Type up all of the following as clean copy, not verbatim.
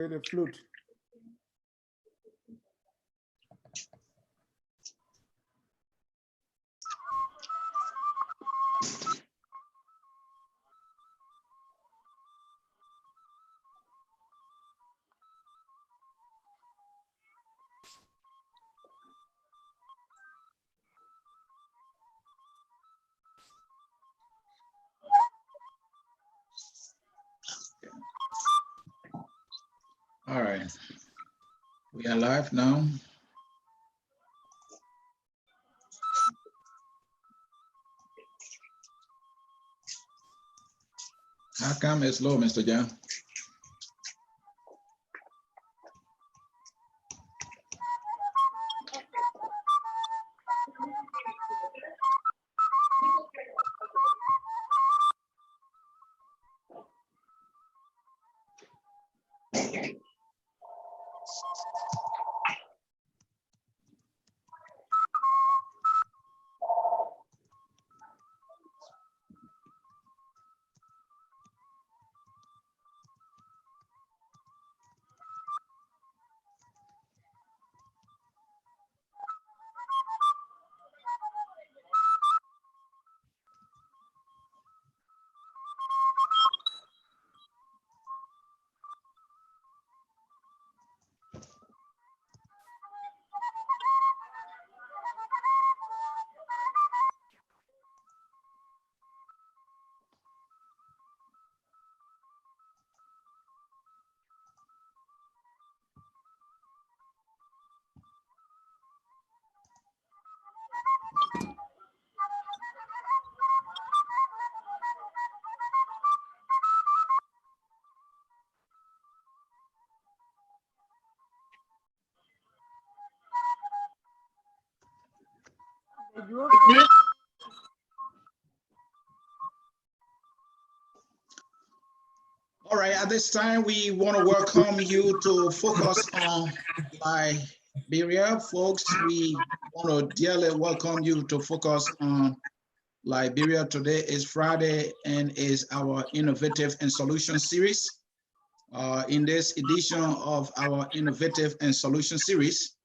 The flute. All right, we are live now. How come it's low, Mr. John? All right, at this time, we want to welcome you to focus on Liberia. Folks, we want to dearly welcome you to focus on Liberia. Today is Friday and is our Innovative and Solution Series. In this edition of our Innovative and Solution Series,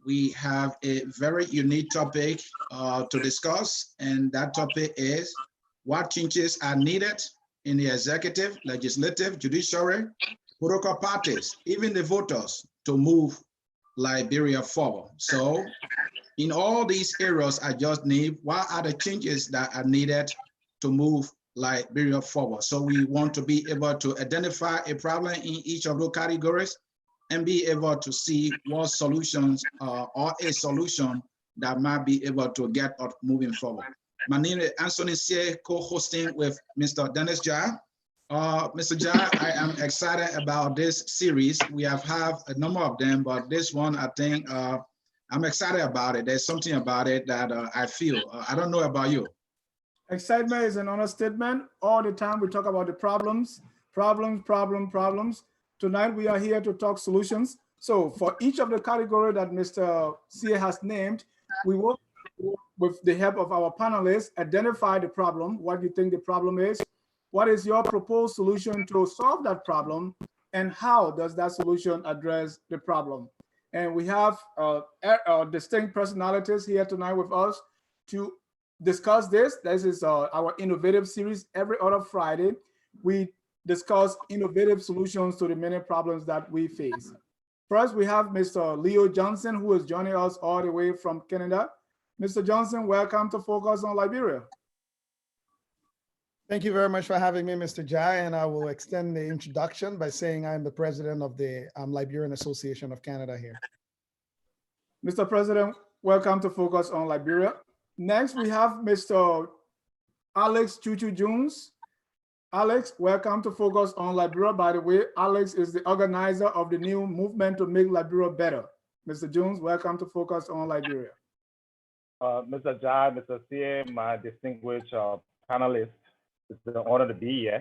we have a very unique topic to discuss, and that topic is what changes are needed in the executive, legislative, judiciary, political parties, even the voters to move Liberia forward. So in all these areas I just named, what are the changes that are needed to move Liberia forward? So we want to be able to identify a problem in each of those categories and be able to see what solutions or a solution that might be able to get us moving forward. My name is Anthony Sie, co-hosting with Mr. Dennis Jha. Mr. Jha, I am excited about this series. We have had a number of them, but this one, I think, I'm excited about it. There's something about it that I feel. I don't know about you. Excitement is an understatement. All the time we talk about the problems. Tonight we are here to talk solutions. So for each of the category that Mr. Sie has named, we will, with the help of our panelists, identify the problem, what you think the problem is, what is your proposed solution to solve that problem, and how does that solution address the problem. And we have distinct personalities here tonight with us to discuss this. This is our innovative series. Every other Friday, we discuss innovative solutions to the many problems that we face. First, we have Mr. Leo Johnson, who is joining us all the way from Canada. Mr. Johnson, welcome to Focus on Liberia. Thank you very much for having me, Mr. Jha, and I will extend the introduction by saying I'm the president of the Liberian Association of Canada here. Mr. President, welcome to Focus on Liberia. Next, we have Mr. Alex Chuchu Jones. Alex, welcome to Focus on Liberia. By the way, Alex is the organizer of the new movement to make Liberia better. Mr. Jones, welcome to Focus on Liberia. Mr. Jha, Mr. Sie, my distinguished panelists, it's an honor to be here,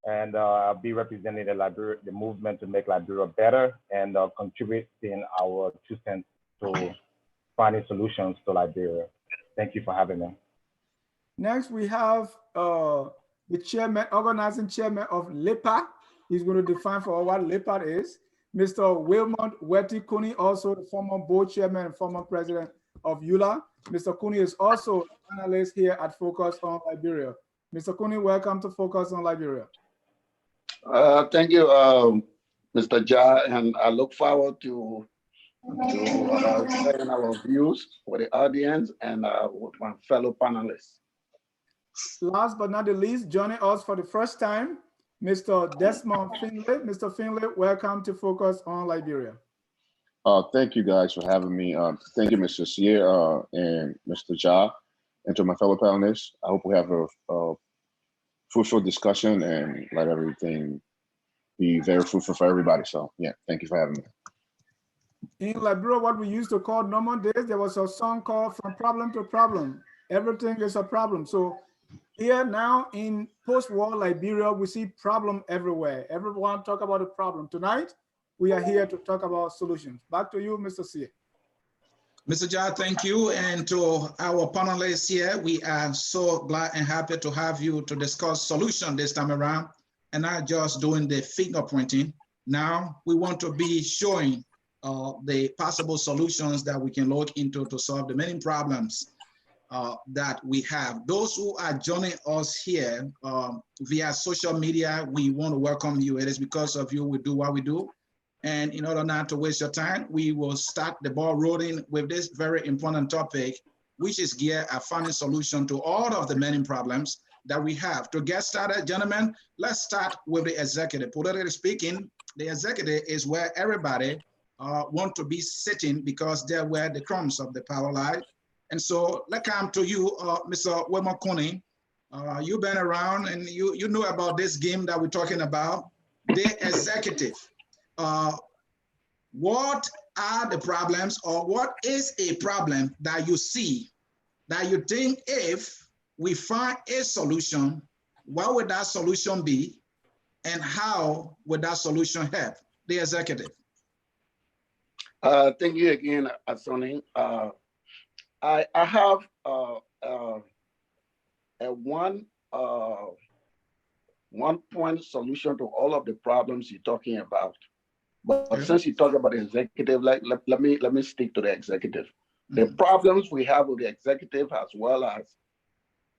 and I'll be representing the movement to make Liberia better and contributing our 2 cents to finding solutions to Liberia. Thank you for having me. Next, we have the chairman, organizing chairman of LEPA. He's going to define for what LEPA is. Mr. Wilmot Weti Kuni, also the former board chairman and former president of EULA. Mr. Kuni is also an analyst here at Focus on Liberia. Mr. Kuni, welcome to Focus on Liberia. Thank you, Mr. Ja, and I look forward to sharing our views with the audience and with my fellow panelists. Last but not the least, joining us for the first time, Mr. Desmond Finlay. Mr. Finlay, welcome to Focus on Liberia. Thank you guys for having me. Thank you, Mr. Sier and Mr. Ja, and to my fellow panelists. I hope we have a fruitful discussion and let everything be very fruitful for everybody. So yeah, thank you for having me. In Liberia, what we used to call normal days, there was a song called From Problem to Problem. Everything is a problem. So here now in post-war Liberia, we see problem everywhere. Everyone talk about a problem. Tonight, we are here to talk about solutions. Back to you, Mr. C. Mr. Ja, thank you. And to our panelists here, we are so glad and happy to have you to discuss solution this time around and not just doing the finger pointing. Now, we want to be showing the possible solutions that we can look into to solve the many problems that we have. Those who are joining us here via social media, we want to welcome you. It is because of you we do what we do. And in order not to waste your time, we will start the ball rolling with this very important topic, which is geared at finding solution to all of the many problems that we have. To get started, gentlemen, let's start with the executive. Politically speaking, the executive is where everybody want to be sitting because they're where the crumbs of the power lie. And so let's come to you, Mr. Wilmot Kuni. You've been around and you know about this game that we're talking about, the executive. What are the problems, or what is a problem that you see that you think if we find a solution, what would that solution be, and how would that solution help the executive? Thank you again, Asoni. I have a one point solution to all of the problems you're talking about. But since you talk about the executive, let me stick to the executive. The problems we have with the executive, as well as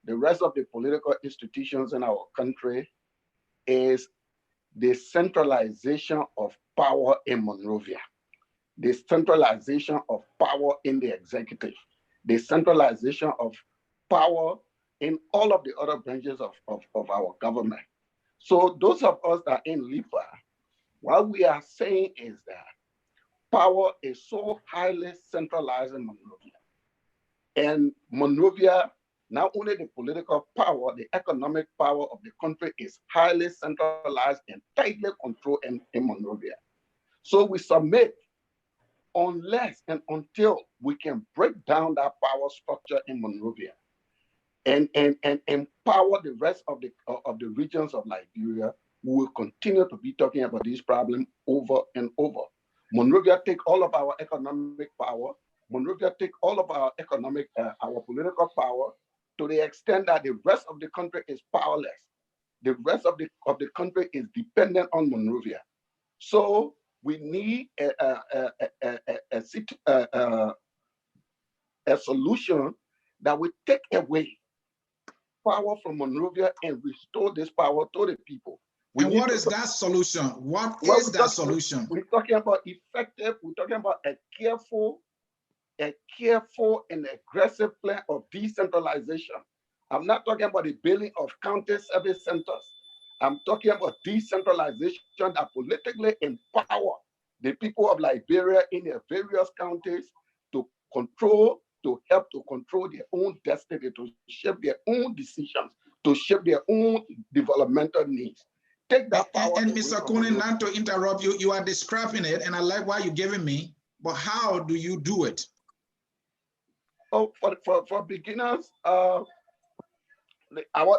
the rest of the political institutions in our country, is the centralization of power in Monrovia, the centralization of power in the executive, the centralization of power in all of the other branches of our government. So those of us that are in Liberia, what we are saying is that power is so highly centralized in Monrovia. And Monrovia, not only the political power, the economic power of the country is highly centralized and tightly controlled in Monrovia. So we submit, unless and until we can break down that power structure in Monrovia and empower the rest of the regions of Liberia, we will continue to be talking about these problems over and over. Monrovia take all of our economic power. Monrovia take all of our economic, our political power, to the extent that the rest of the country is powerless. The rest of the country is dependent on Monrovia. So we need a solution that will take away power from Monrovia and restore this power to the people. And what is that solution? What is that solution? We're talking about effective, we're talking about a careful and aggressive plan of decentralization. I'm not talking about the building of county service centers. I'm talking about decentralization that politically empower the people of Liberia in their various counties to control, to help to control their own destiny, to shape their own decisions, to shape their own developmental needs. Take that power. And Mr. Kuni, not to interrupt you, you are describing it, and I like what you're giving me, but how do you do it? Oh, for beginners,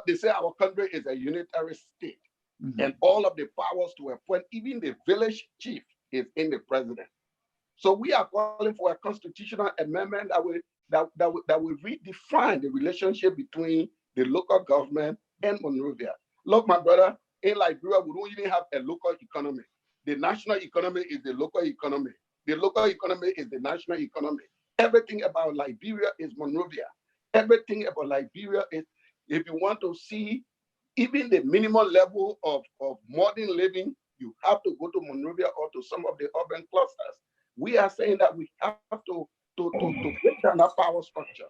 they say our country is a unitary state, and all of the powers to appoint, even the village chief, is in the president. So we are calling for a constitutional amendment that will redefine the relationship between the local government and Monrovia. Look, my brother, in Liberia, we don't even have a local economy. The national economy is the local economy. The local economy is the national economy. Everything about Liberia is Monrovia. Everything about Liberia is, if you want to see even the minimum level of modern living, you have to go to Monrovia or to some of the urban clusters. We are saying that we have to break down our power structure,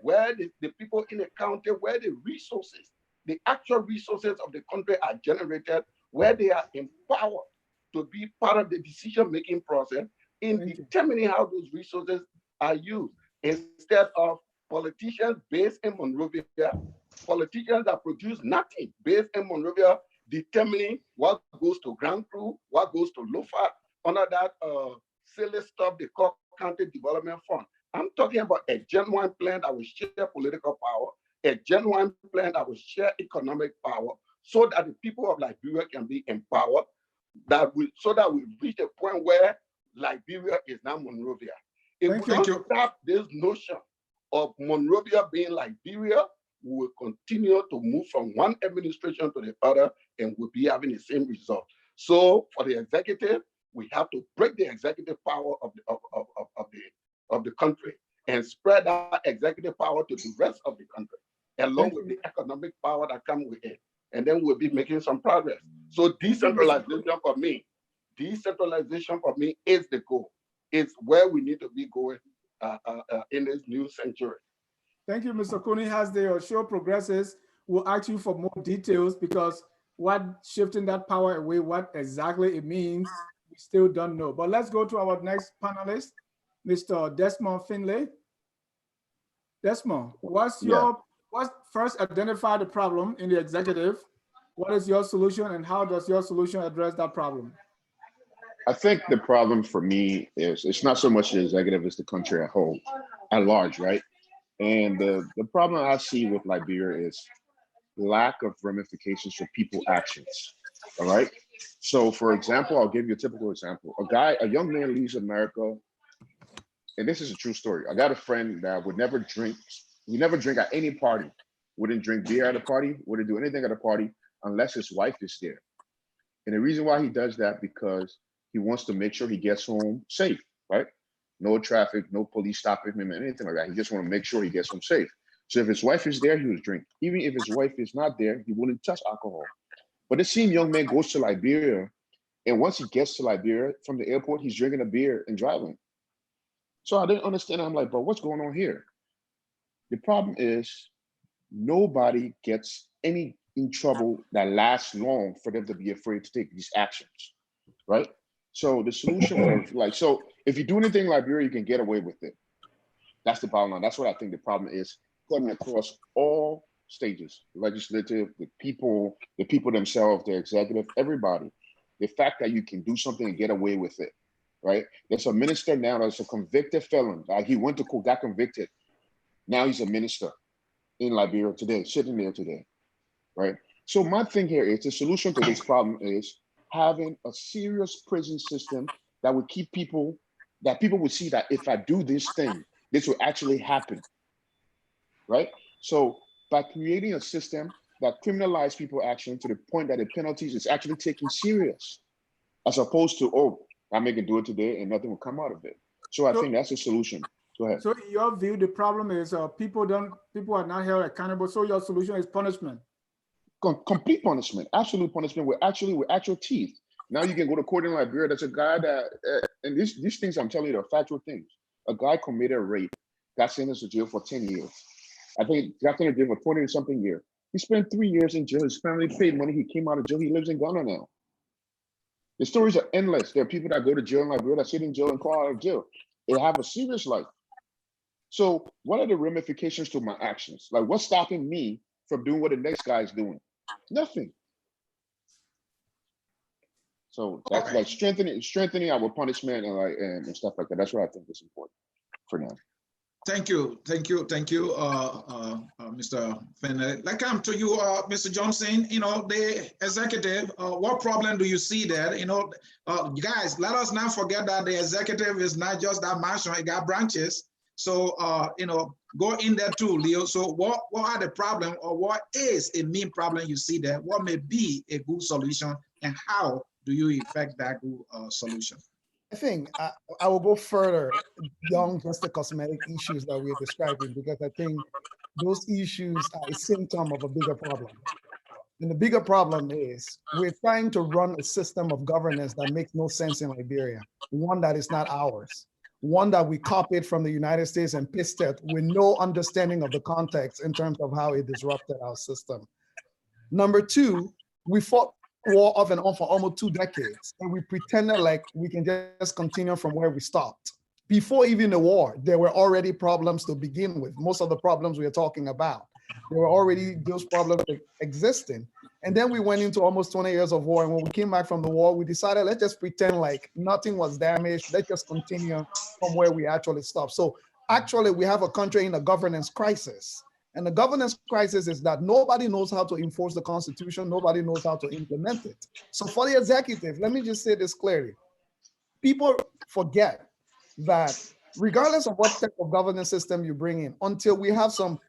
where the people in the county, where the resources, the actual resources of the country are generated, where they are empowered to be part of the decision-making process in determining how those resources are used, instead of politicians based in Monrovia, politicians that produce nothing based in Monrovia, determining what goes to Grand Crew, what goes to LOFA, under that silly stuff they call County Development Fund. I'm talking about a genuine plan that will share political power, a genuine plan that will share economic power, so that the people of Liberia can be empowered, so that we reach a point where Liberia is now Monrovia. If we don't stop this notion of Monrovia being Liberia, we will continue to move from one administration to the other, and we'll be having the same result. So for the executive, we have to break the executive power of the country and spread that executive power to the rest of the country, along with the economic power that comes with it. And then we'll be making some progress. So decentralization for me is the goal. It's where we need to be going in this new century. Thank you, Mr. Cooney. As the show progresses, we'll ask you for more details, because what shifting that power away, what exactly it means, we still don't know. But let's go to our next panelist, Mr. Desmond Finlay. Desmond, what's first identify the problem in the executive? What is your solution, and how does your solution address that problem? I think the problem for me is it's not so much the executive, it's the country at large, right? And the problem I see with Liberia is lack of ramifications for people's actions, all right? So for example, I'll give you a typical example. A young man leaves America, and this is a true story. I got a friend that would never drink. He never drink at any party. Wouldn't drink beer at a party, wouldn't do anything at a party unless his wife is there. And the reason why he does that, because he wants to make sure he gets home safe, right? No traffic, no police stopping him, anything like that. He just want to make sure he gets home safe. So if his wife is there, he would drink. Even if his wife is not there, he wouldn't touch alcohol. But the same young man goes to Liberia, and once he gets to Liberia from the airport, he's drinking a beer and driving. So I didn't understand. I'm like, bro, what's going on here? The problem is nobody gets any in trouble that lasts long for them to be afraid to take these actions, right? So the solution was so if you do anything in Liberia, you can get away with it. That's the bottom line. That's what I think the problem is, cutting across all stages, legislative, the people themselves, the executive, everybody. The fact that you can do something and get away with it, right? There's a minister now that's a convicted felon. He went to court, got convicted. Now he's a minister in Liberia today, sitting there today, right? So my thing here is the solution to this problem is having a serious prison system that would keep people, that people would see that if I do this thing, this will actually happen, right? So by creating a system that criminalizes people action to the point that the penalties is actually taken serious, as opposed to, oh, I make it do it today and nothing will come out of it. So I think that's a solution. Go ahead. So in your view, the problem is people are not held accountable. So your solution is punishment. Complete punishment, absolute punishment with actual teeth. Now you can go to court in Liberia. There's a guy that, and these things I'm telling you are factual things. A guy committed a rape, got sentenced to jail for 10 years. I think got sentenced to jail for 20 something years. He spent 3 years in jail. His family paid money. He came out of jail. He lives in Ghana now. The stories are endless. There are people that go to jail in Liberia that sit in jail and call out of jail. They have a serious life. So what are the ramifications to my actions? Like, what's stopping me from doing what the next guy is doing? Nothing. So that's like strengthening our punishment and stuff like that. That's what I think is important for now. Thank you, Mr. Finlay. Like I'm to you, Mr. Johnson. You know, the executive. What problem do you see there? You know, guys, let us not forget that the executive is not just that mansion; it got branches. So, you know, go in there too, Leo. So, what are the problem, or what is a main problem you see there? What may be a good solution, and how do you effect that solution? I think I will go further beyond just the cosmetic issues that we're describing, because I think those issues are a symptom of a bigger problem. And the bigger problem is we're trying to run a system of governance that makes no sense in Liberia, one that is not ours, one that we copied from the United States and pasted with no understanding of the context in terms of how it disrupted our system. Number two, we fought war off and on for almost 2 decades, and we pretended like we can just continue from where we stopped. Before even the war, there were already problems to begin with. Most of the problems we are talking about, there were already those problems existing. And then we went into almost 20 years of war. And when we came back from the war, we decided, let's just pretend like nothing was damaged. Let's just continue from where we actually stopped. So actually, we have a country in a governance crisis. And the governance crisis is that nobody knows how to enforce the Constitution. Nobody knows how to implement it. So for the executive, let me just say this clearly. People forget that regardless of what type of governance system you bring in, until we have some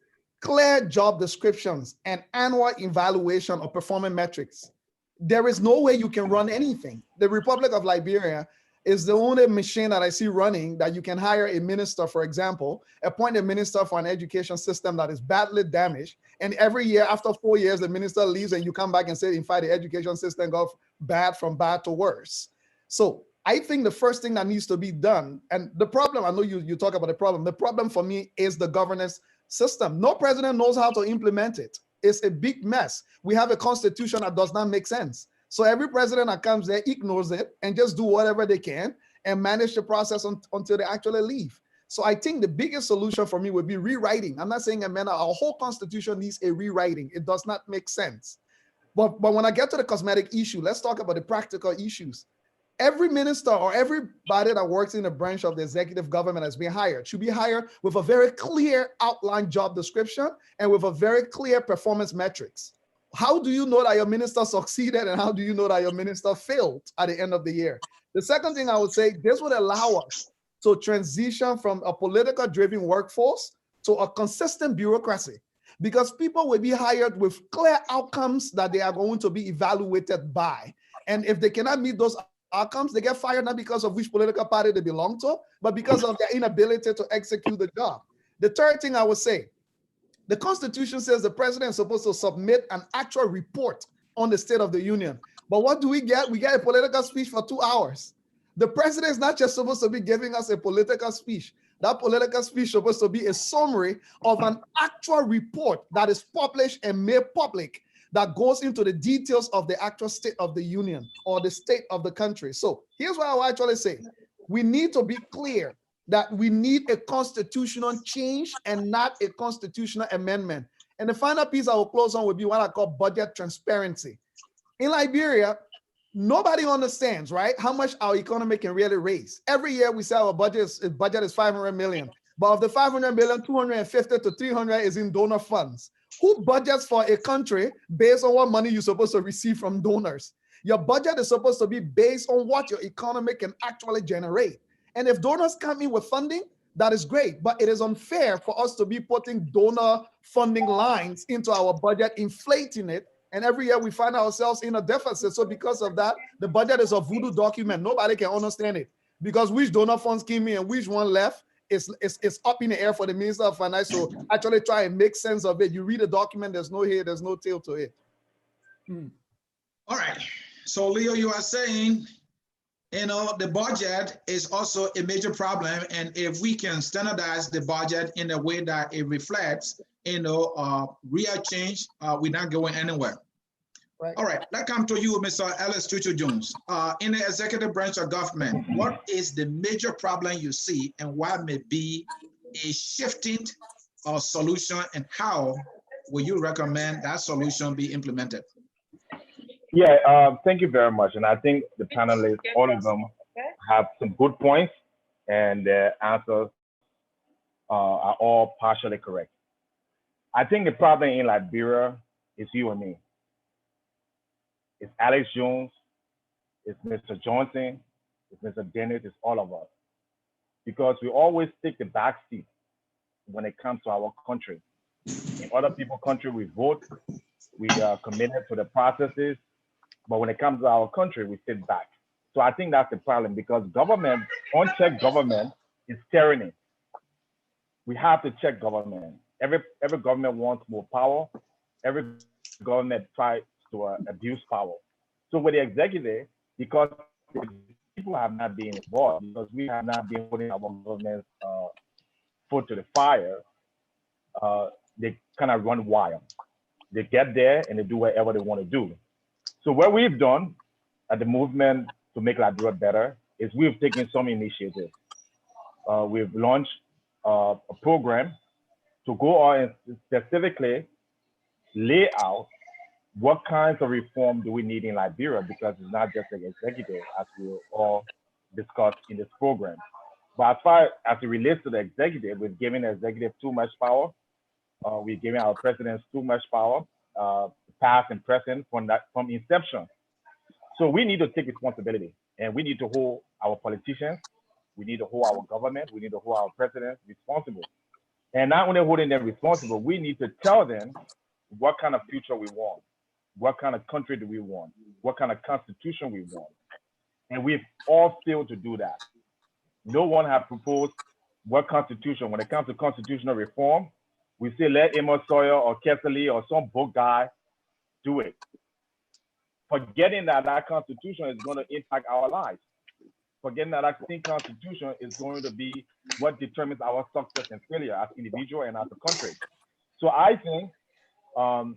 clear job descriptions and annual evaluation of performance metrics, there is no way you can run anything. The Republic of Liberia is the only machine that I see running that you can hire a minister, for example, appoint a minister for an education system that is badly damaged. And every year, after 4 years, the minister leaves and you come back and say, in fact, the education system got from bad to worse. So I think the first thing that needs to be done, and the problem, I know you talk about the problem for me is the governance system. No president knows how to implement it. It's a big mess. We have a constitution that does not make sense. So every president that comes there ignores it and just do whatever they can and manage the process until they actually leave. So I think the biggest solution for me would be rewriting. I'm not saying amend our whole constitution needs a rewriting. It does not make sense. But when I get to the cosmetic issue, let's talk about the practical issues. Every minister or everybody that works in a branch of the executive government that's being hired should be hired with a very clear outline job description and with a very clear performance metrics. How do you know that your minister succeeded and how do you know that your minister failed at the end of the year? The second thing I would say, this would allow us to transition from a political driven workforce to a consistent bureaucracy, because people will be hired with clear outcomes that they are going to be evaluated by. And if they cannot meet those outcomes, they get fired not because of which political party they belong to, but because of their inability to execute the job. The third thing I would say, the Constitution says the president is supposed to submit an actual report on the State of the Union. But what do we get? We get a political speech for 2 hours. The president is not just supposed to be giving us a political speech. That political speech is supposed to be a summary of an actual report that is published and made public, that goes into the details of the actual state of the union or the state of the country. So here's what I will actually say. We need to be clear that we need a constitutional change and not a constitutional amendment. And the final piece I will close on would be what I call budget transparency. In Liberia, nobody understands, right, how much our economy can really raise. Every year we say our budget is 500 million, but of the 500 million, 250 to 300 is in donor funds. Who budgets for a country based on what money you're supposed to receive from donors? Your budget is supposed to be based on what your economy can actually generate. And if donors come in with funding, that is great, but it is unfair for us to be putting donor funding lines into our budget, inflating it, and every year we find ourselves in a deficit. So because of that, the budget is a voodoo document. Nobody can understand it, because which donor funds came in and which one left, it's up in the air for the Minister of Finance to actually try and make sense of it. You read a document, there's no head, there's no tail to it. All right. So Leo, you are saying, the budget is also a major problem. And if we can standardize the budget in a way that it reflects, real change, we're not going anywhere. Right. All right, let's come to you, Mr. Ellis Tutu Jones. In the executive branch of government, what is the major problem you see and what may be a shifting solution, and how will you recommend that solution be implemented? Yeah, thank you very much. And I think the panelists, all of them, have some good points, and their answers are all partially correct. I think the problem in Liberia is you and me. It's Alex Jones, it's Mr. Johnson, it's Mr. Dennis, it's all of us. Because we always take the back seat when it comes to our country. In other people's country, we vote, we are committed to the processes, But when it comes to our country, we sit back. So I think that's the problem because government, unchecked government is tyranny. We have to check government. Every government wants more power. Every government tries to abuse power. So with the executive, because the people have not been involved, because we have not been putting our government's foot to the fire, they kind of run wild. They get there and they do whatever they want to do. So what we've done at the movement to make Liberia better is we've taken some initiatives. We've launched a program to go out and specifically lay out what kinds of reform do we need in Liberia, because it's not just the executive, as we all discussed in this program. But as far as it relates to the executive, we've given the executive too much power. We're giving our presidents too much power, past and present from inception. So we need to take responsibility, and we need to hold our politicians, we need to hold our government, we need to hold our presidents responsible. And not only holding them responsible, we need to tell them what kind of future we want, what kind of country do we want, what kind of constitution we want. And we've all failed to do that. No one has proposed what constitution. When it comes to constitutional reform, we say let Amos Sawyer or Kessley or some book guy do it, forgetting that that constitution is going to impact our lives, forgetting that that same constitution is going to be what determines our success and failure as individual and as a country. So I think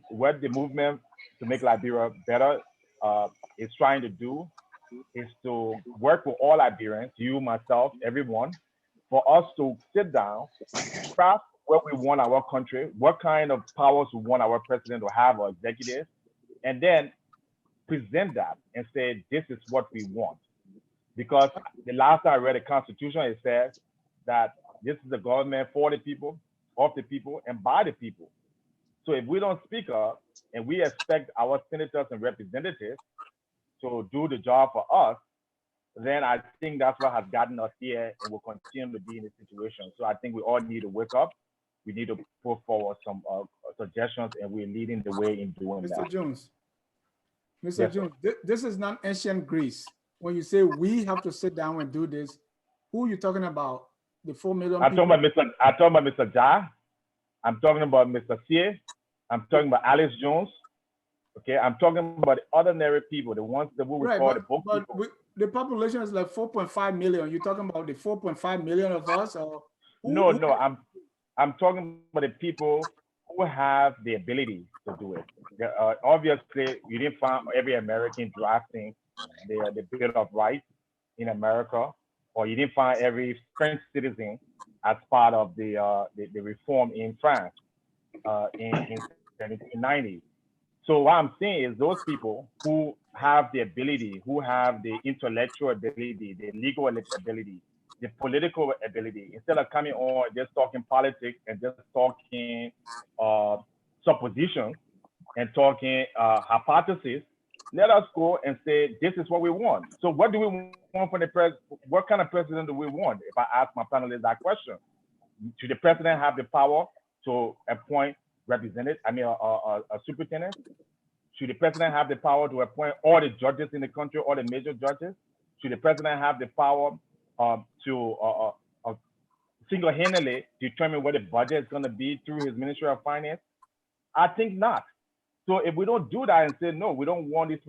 what the movement to make Liberia better is trying to do is to work with all Liberians, you, myself, everyone, for us to sit down, craft what we want our country, what kind of powers we want our president to have or executive, and then present that and say, this is what we want. Because the last time I read the Constitution, it says that this is the government for the people, of the people, and by the people. So if we don't speak up and we expect our senators and representatives to do the job for us, then I think that's what has gotten us here and will continue to be in this situation. So I think we all need to wake up. We need to put forward some suggestions, and we're leading the way in doing that. Mr. Jones, Mr. Jones, this is not ancient Greece. When you say we have to sit down and do this, who are you talking about? The 4 million people? I'm talking about Mr. Ja. I'm talking about Mr. Sie. I'm talking about Alice Jones. Okay, I'm talking about the ordinary people, the ones that we would call the book people. The population is like 4.5 million. You're talking about the 4.5 million of us, or no, I'm talking about the people who have the ability to do it. Obviously, you didn't find every American drafting the Bill of Rights in America, or you didn't find every French citizen as part of the reform in France in 1790. So what I'm saying is those people who have the ability, who have the intellectual ability, the legal ability, the political ability, instead of coming on just talking politics and just talking suppositions and talking hypotheses, let us go and say, this is what we want. So what do we want from the president? What kind of president do we want? If I ask my panelists that question, should the president have the power to appoint representative, a superintendent? Should the president have the power to appoint all the judges in the country, all the major judges? Should the president have the power to single-handedly determine what the budget is going to be through his Ministry of Finance? I think not. So if we don't do that and say, no, we don't want this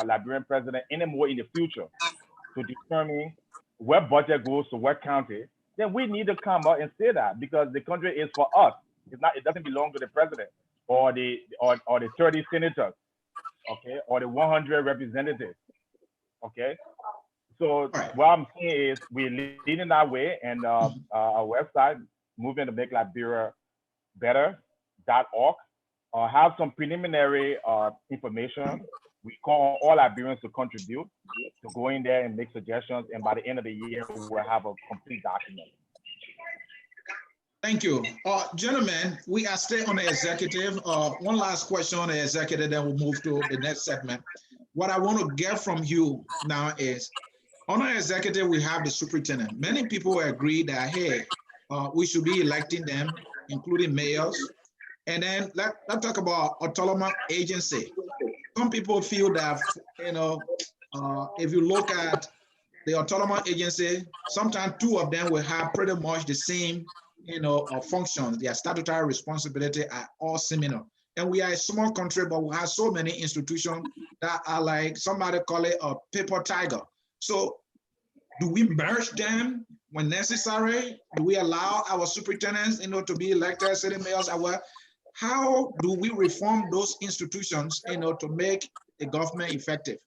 Liberian president anymore in the future to determine where budget goes to what county, then we need to come out and say that, because the country is for us. It doesn't belong to the president or the 30 senators, okay, or the 100 representatives, okay. So what I'm saying is we're leading that way, and our website, Movement to Make Liberia Better.org, have some preliminary information. We call all Liberians to contribute, to go in there and make suggestions, and by the end of the year, we will have a complete document. Thank you. Gentlemen, we are still on the executive. One last question on the executive, then we'll move to the next segment. What I want to get from you now is, on the executive, we have the superintendent. Many people agree that, hey, we should be electing them, including mayors. And then let's talk about autonomous agency. some people feel that, if you look at the autonomous agency, sometimes two of them will have pretty much the same, functions. Their statutory responsibility are all similar. And we are a small country, but we have so many institutions that are like, somebody call it a paper tiger. So do we merge them when necessary? Do we allow our superintendents, to be elected, city mayors? How do we reform those institutions, to make the government effective?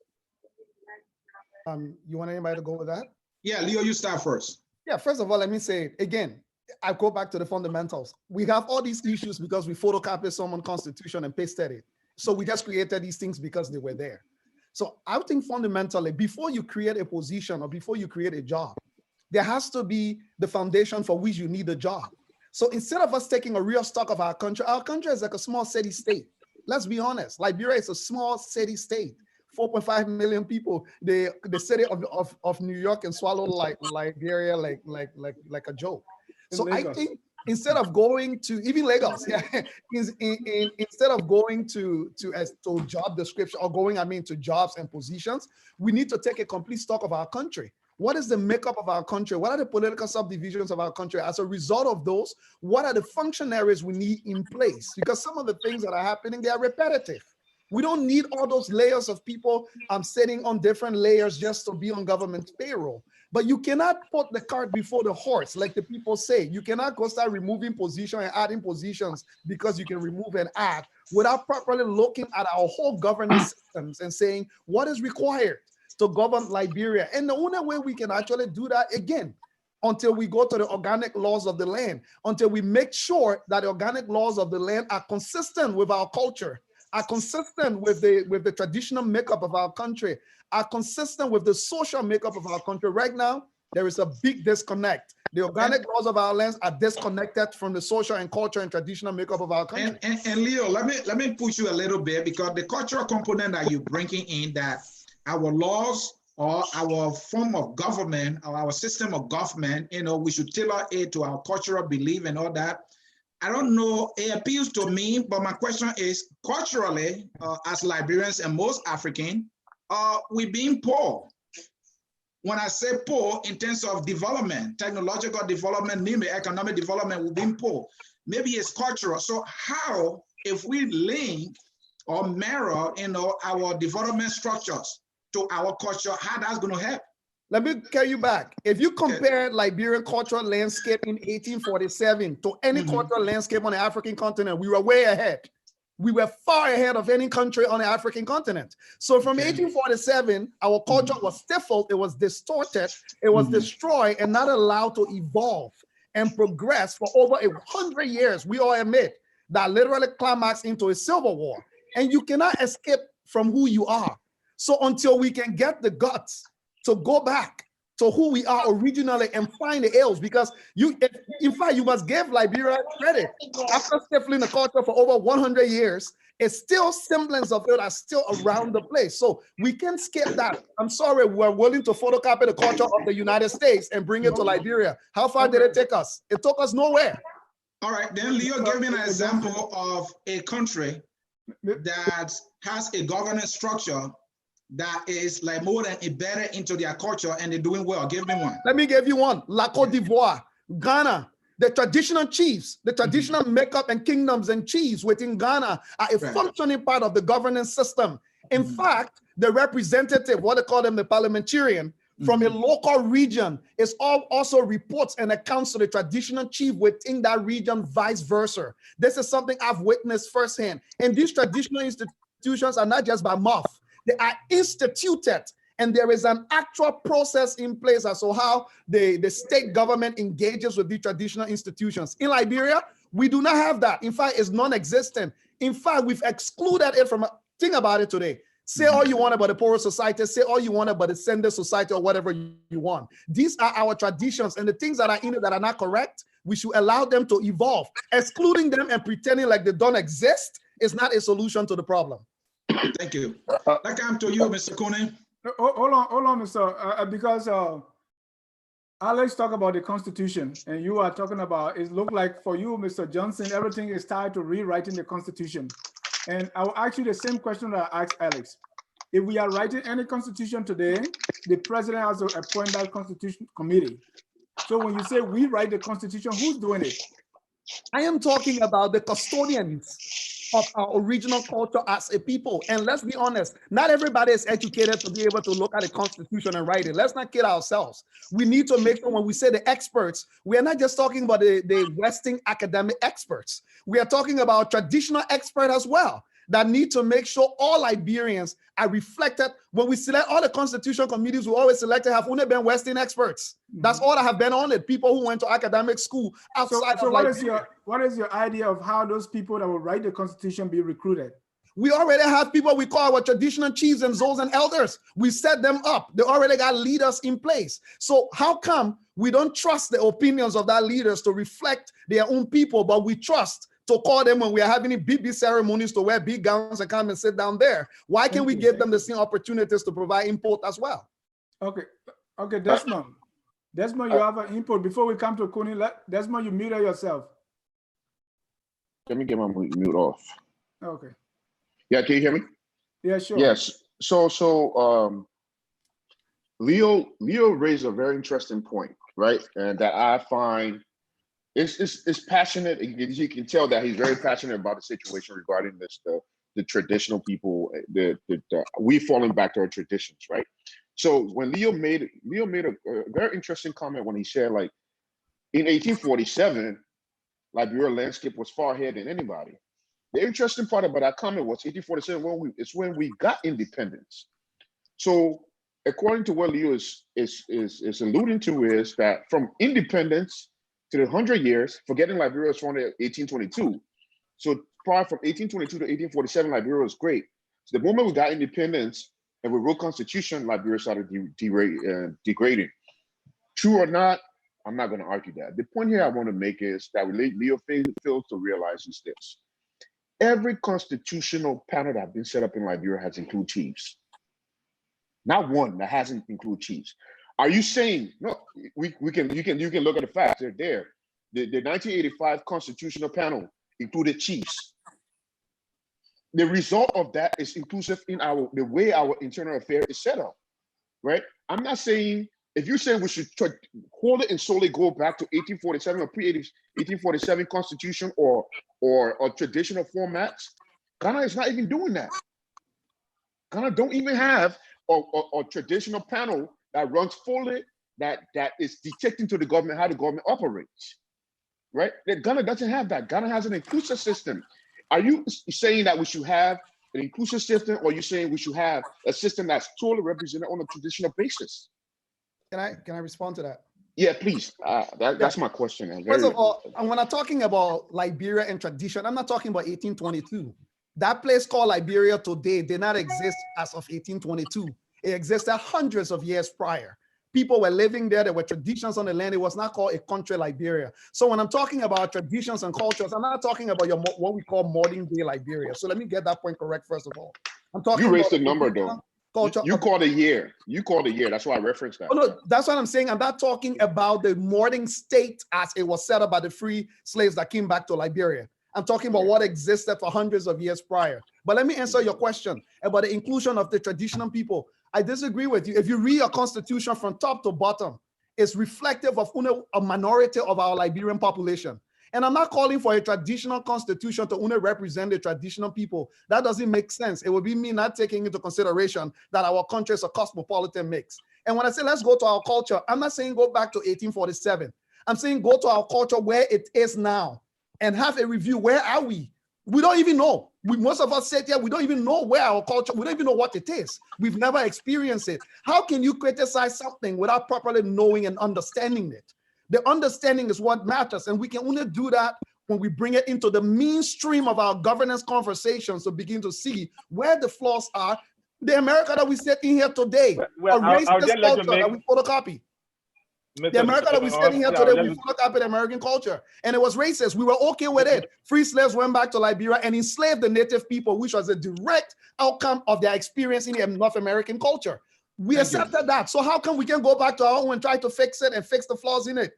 You want anybody to go with that? Yeah, Leo, you start first. Yeah, first of all, let me say again, I go back to the fundamentals. We have all these issues because we photocopied someone's constitution and pasted it. So we just created these things because they were there. So I think fundamentally, before you create a position or before you create a job, there has to be the foundation for which you need a job. So instead of us taking a real stock of our country is like a small city state. Let's be honest. Liberia is a small city state. 4.5 million people. The city of New York can swallow Liberia like a joke. So I think instead of going to even Lagos, yeah, instead of going to job description or going, to jobs and positions, we need to take a complete stock of our country. What is the makeup of our country? What are the political subdivisions of our country? As a result of those, what are the functionaries we need in place? Because some of the things that are happening, they are repetitive. We don't need all those layers of people sitting on different layers just to be on government payroll. But you cannot put the cart before the horse, like the people say. You cannot go start removing positions and adding positions because you can remove and add without properly looking at our whole governance systems and saying what is required to govern Liberia. And the only way we can actually do that, again, until we go to the organic laws of the land, until we make sure that the organic laws of the land are consistent with our culture, are consistent with the traditional makeup of our country, are consistent with the social makeup of our country. Right now, there is a big disconnect. The organic laws of our lands are disconnected from the social and culture and traditional makeup of our country. And Leo, let me push you a little bit, because the cultural component that you're bringing in, that our laws or our form of government or our system of government, we should tailor it to our cultural belief and all that. I don't know, it appeals to me, but my question is, culturally, as Liberians and most African, we're being poor. When I say poor, in terms of development, technological development, economic development, we're being poor. Maybe it's cultural. So how, if we link or mirror, our development structures to our culture, how that's going to help? Let me carry you back. If you compare Liberian cultural landscape in 1847 to any cultural landscape on the African continent, we were way ahead. We were far ahead of any country on the African continent. So from 1847, our culture was stifled, it was distorted, it was destroyed, and not allowed to evolve and progress for over 100 years. We all admit that literally climaxed into a civil war. And you cannot escape from who you are. So until we can get the guts to go back to who we are originally and find the ills, because in fact, you must give Liberia credit. After stifling the culture for over 100 years, it's still semblance of it are still around the place. So we can skip that. I'm sorry, we're willing to photocopy the culture of the United States and bring it to Liberia. How far did it take us? It took us nowhere. All right, then Leo, give me an example of a country that has a governance structure that is like more than embedded into their culture and they're doing well. Give me one. Let me give you one. La Côte d'Ivoire, Ghana, the traditional chiefs, the traditional makeup and kingdoms and chiefs within Ghana are a functioning part of the governance system. In fact, the representative, what they call them, the parliamentarian, from a local region is also reports and accounts to the traditional chief within that region, vice versa. This is something I've witnessed firsthand. And these traditional institutions are not just by mouth. They are instituted, and there is an actual process in place as to how the state government engages with the traditional institutions. In Liberia, we do not have that. In fact, it's non-existent. In fact, we've excluded it from, think about it today. Say all you want about the Poorer Society, say all you want about the Sender Society or whatever you want. These are our traditions, and the things that are in it that are not correct, we should allow them to evolve. Excluding them and pretending like they don't exist is not a solution to the problem. Thank you. I come to you, Mr. Kone. Hold on, Mr. Because Alex talked about the Constitution, and you are talking about, it looked like for you, Mr. Johnson, everything is tied to rewriting the Constitution. And I will ask you the same question that I asked Alex. If we are writing any constitution today, the president has to appoint that constitution committee. So when you say we write the constitution, who's doing it? I am talking about the custodians of our original culture as a people. And let's be honest, not everybody is educated to be able to look at the Constitution and write it. Let's not kid ourselves. We need to make sure when we say the experts, we are not just talking about the Western academic experts. We are talking about traditional experts as well that need to make sure all Liberians are reflected. When we select all the constitution committees, we always select to have only been Western experts. That's all that have been on it. People who went to academic school outside so of Liberia. what is your idea of how those people that will write the constitution be recruited? We already have people we call our traditional chiefs and zones and elders. We set them up. They already got leaders in place. So how come we don't trust the opinions of that leaders to reflect their own people, but we trust to call them when we are having big ceremonies to wear big gowns and come and sit down there? Why can't we give them the same opportunities to provide input as well? Okay, Desmond. Desmond, you have an input. Before we come to Kuni, Desmond, you muted yourself. Let me get my mute off. Okay. Yeah, can you hear me? Yeah, sure. Yes. So Leo raised a very interesting point, right? And that I find it's passionate. You can tell that he's very passionate about the situation regarding this, the traditional people, we falling back to our traditions, right? So when Leo made a very interesting comment when he said, like, in 1847, Liberia landscape was far ahead than anybody. The interesting part about that comment was 1847 it's when we got independence. So according to what Leo is alluding to is that from independence to the 100 years, forgetting Liberia was founded in 1822. So prior from 1822 to 1847, Liberia was great. So the moment we got independence and we wrote constitution, Liberia started degrading. True or not, I'm not going to argue that. The point here I want to make is that Leo fails to realize is this. Every constitutional panel that's been set up in Liberia has included chiefs. Not one that hasn't included chiefs. Are you saying, no, you can look at the facts, they're there. The 1985 constitutional panel included chiefs. The result of that is inclusive in the way our internal affairs is set up, right? I'm not saying, if you're saying we should hold it and solely go back to 1847 or pre-1847 constitution or traditional formats, Ghana is not even doing that. Ghana don't even have a traditional panel that runs fully, that is dictating to the government how the government operates, right? Ghana doesn't have that. Ghana has an inclusive system. Are you saying that we should have an inclusive system, or are you saying we should have a system that's totally represented on a traditional basis? Can I respond to that? Yeah, please. That's my question. First of all, when I'm talking about Liberia and tradition, I'm not talking about 1822. That place called Liberia today did not exist as of 1822. It existed hundreds of years prior. People were living there. There were traditions on the land. It was not called a country Liberia. So when I'm talking about traditions and cultures, I'm not talking about what we call modern day Liberia. So let me get that point correct first of all. I'm talking. You raised the number though. Culture. You called a year. You called a year. That's why I referenced that. Oh, no, that's what I'm saying. I'm not talking about the modern state as it was set up by the free slaves that came back to Liberia. I'm talking about what existed for hundreds of years prior. But let me answer your question about the inclusion of the traditional people. I disagree with you. If you read your constitution from top to bottom, it's reflective of a minority of our Liberian population. And I'm not calling for a traditional constitution to only represent the traditional people. That doesn't make sense. It would be me not taking into consideration that our country is a cosmopolitan mix. And when I say let's go to our culture, I'm not saying go back to 1847. I'm saying go to our culture where it is now and have a review. Where are we? We don't even know. Most of us sit here, we don't even know where our culture, we don't even know what it is. We've never experienced it. How can you criticize something without properly knowing and understanding it? The understanding is what matters, and we can only do that when we bring it into the mainstream of our governance conversations to begin to see where the flaws are. The America that we sit in here today, a racist culture that we photocopy. The America that we're sitting here today, we photocopy the American culture, and it was racist. We were okay with it. Free slaves went back to Liberia and enslaved the native people, which was a direct outcome of their experience in the North American culture. We accepted that. So how come we can go back to our own and try to fix it and fix the flaws in it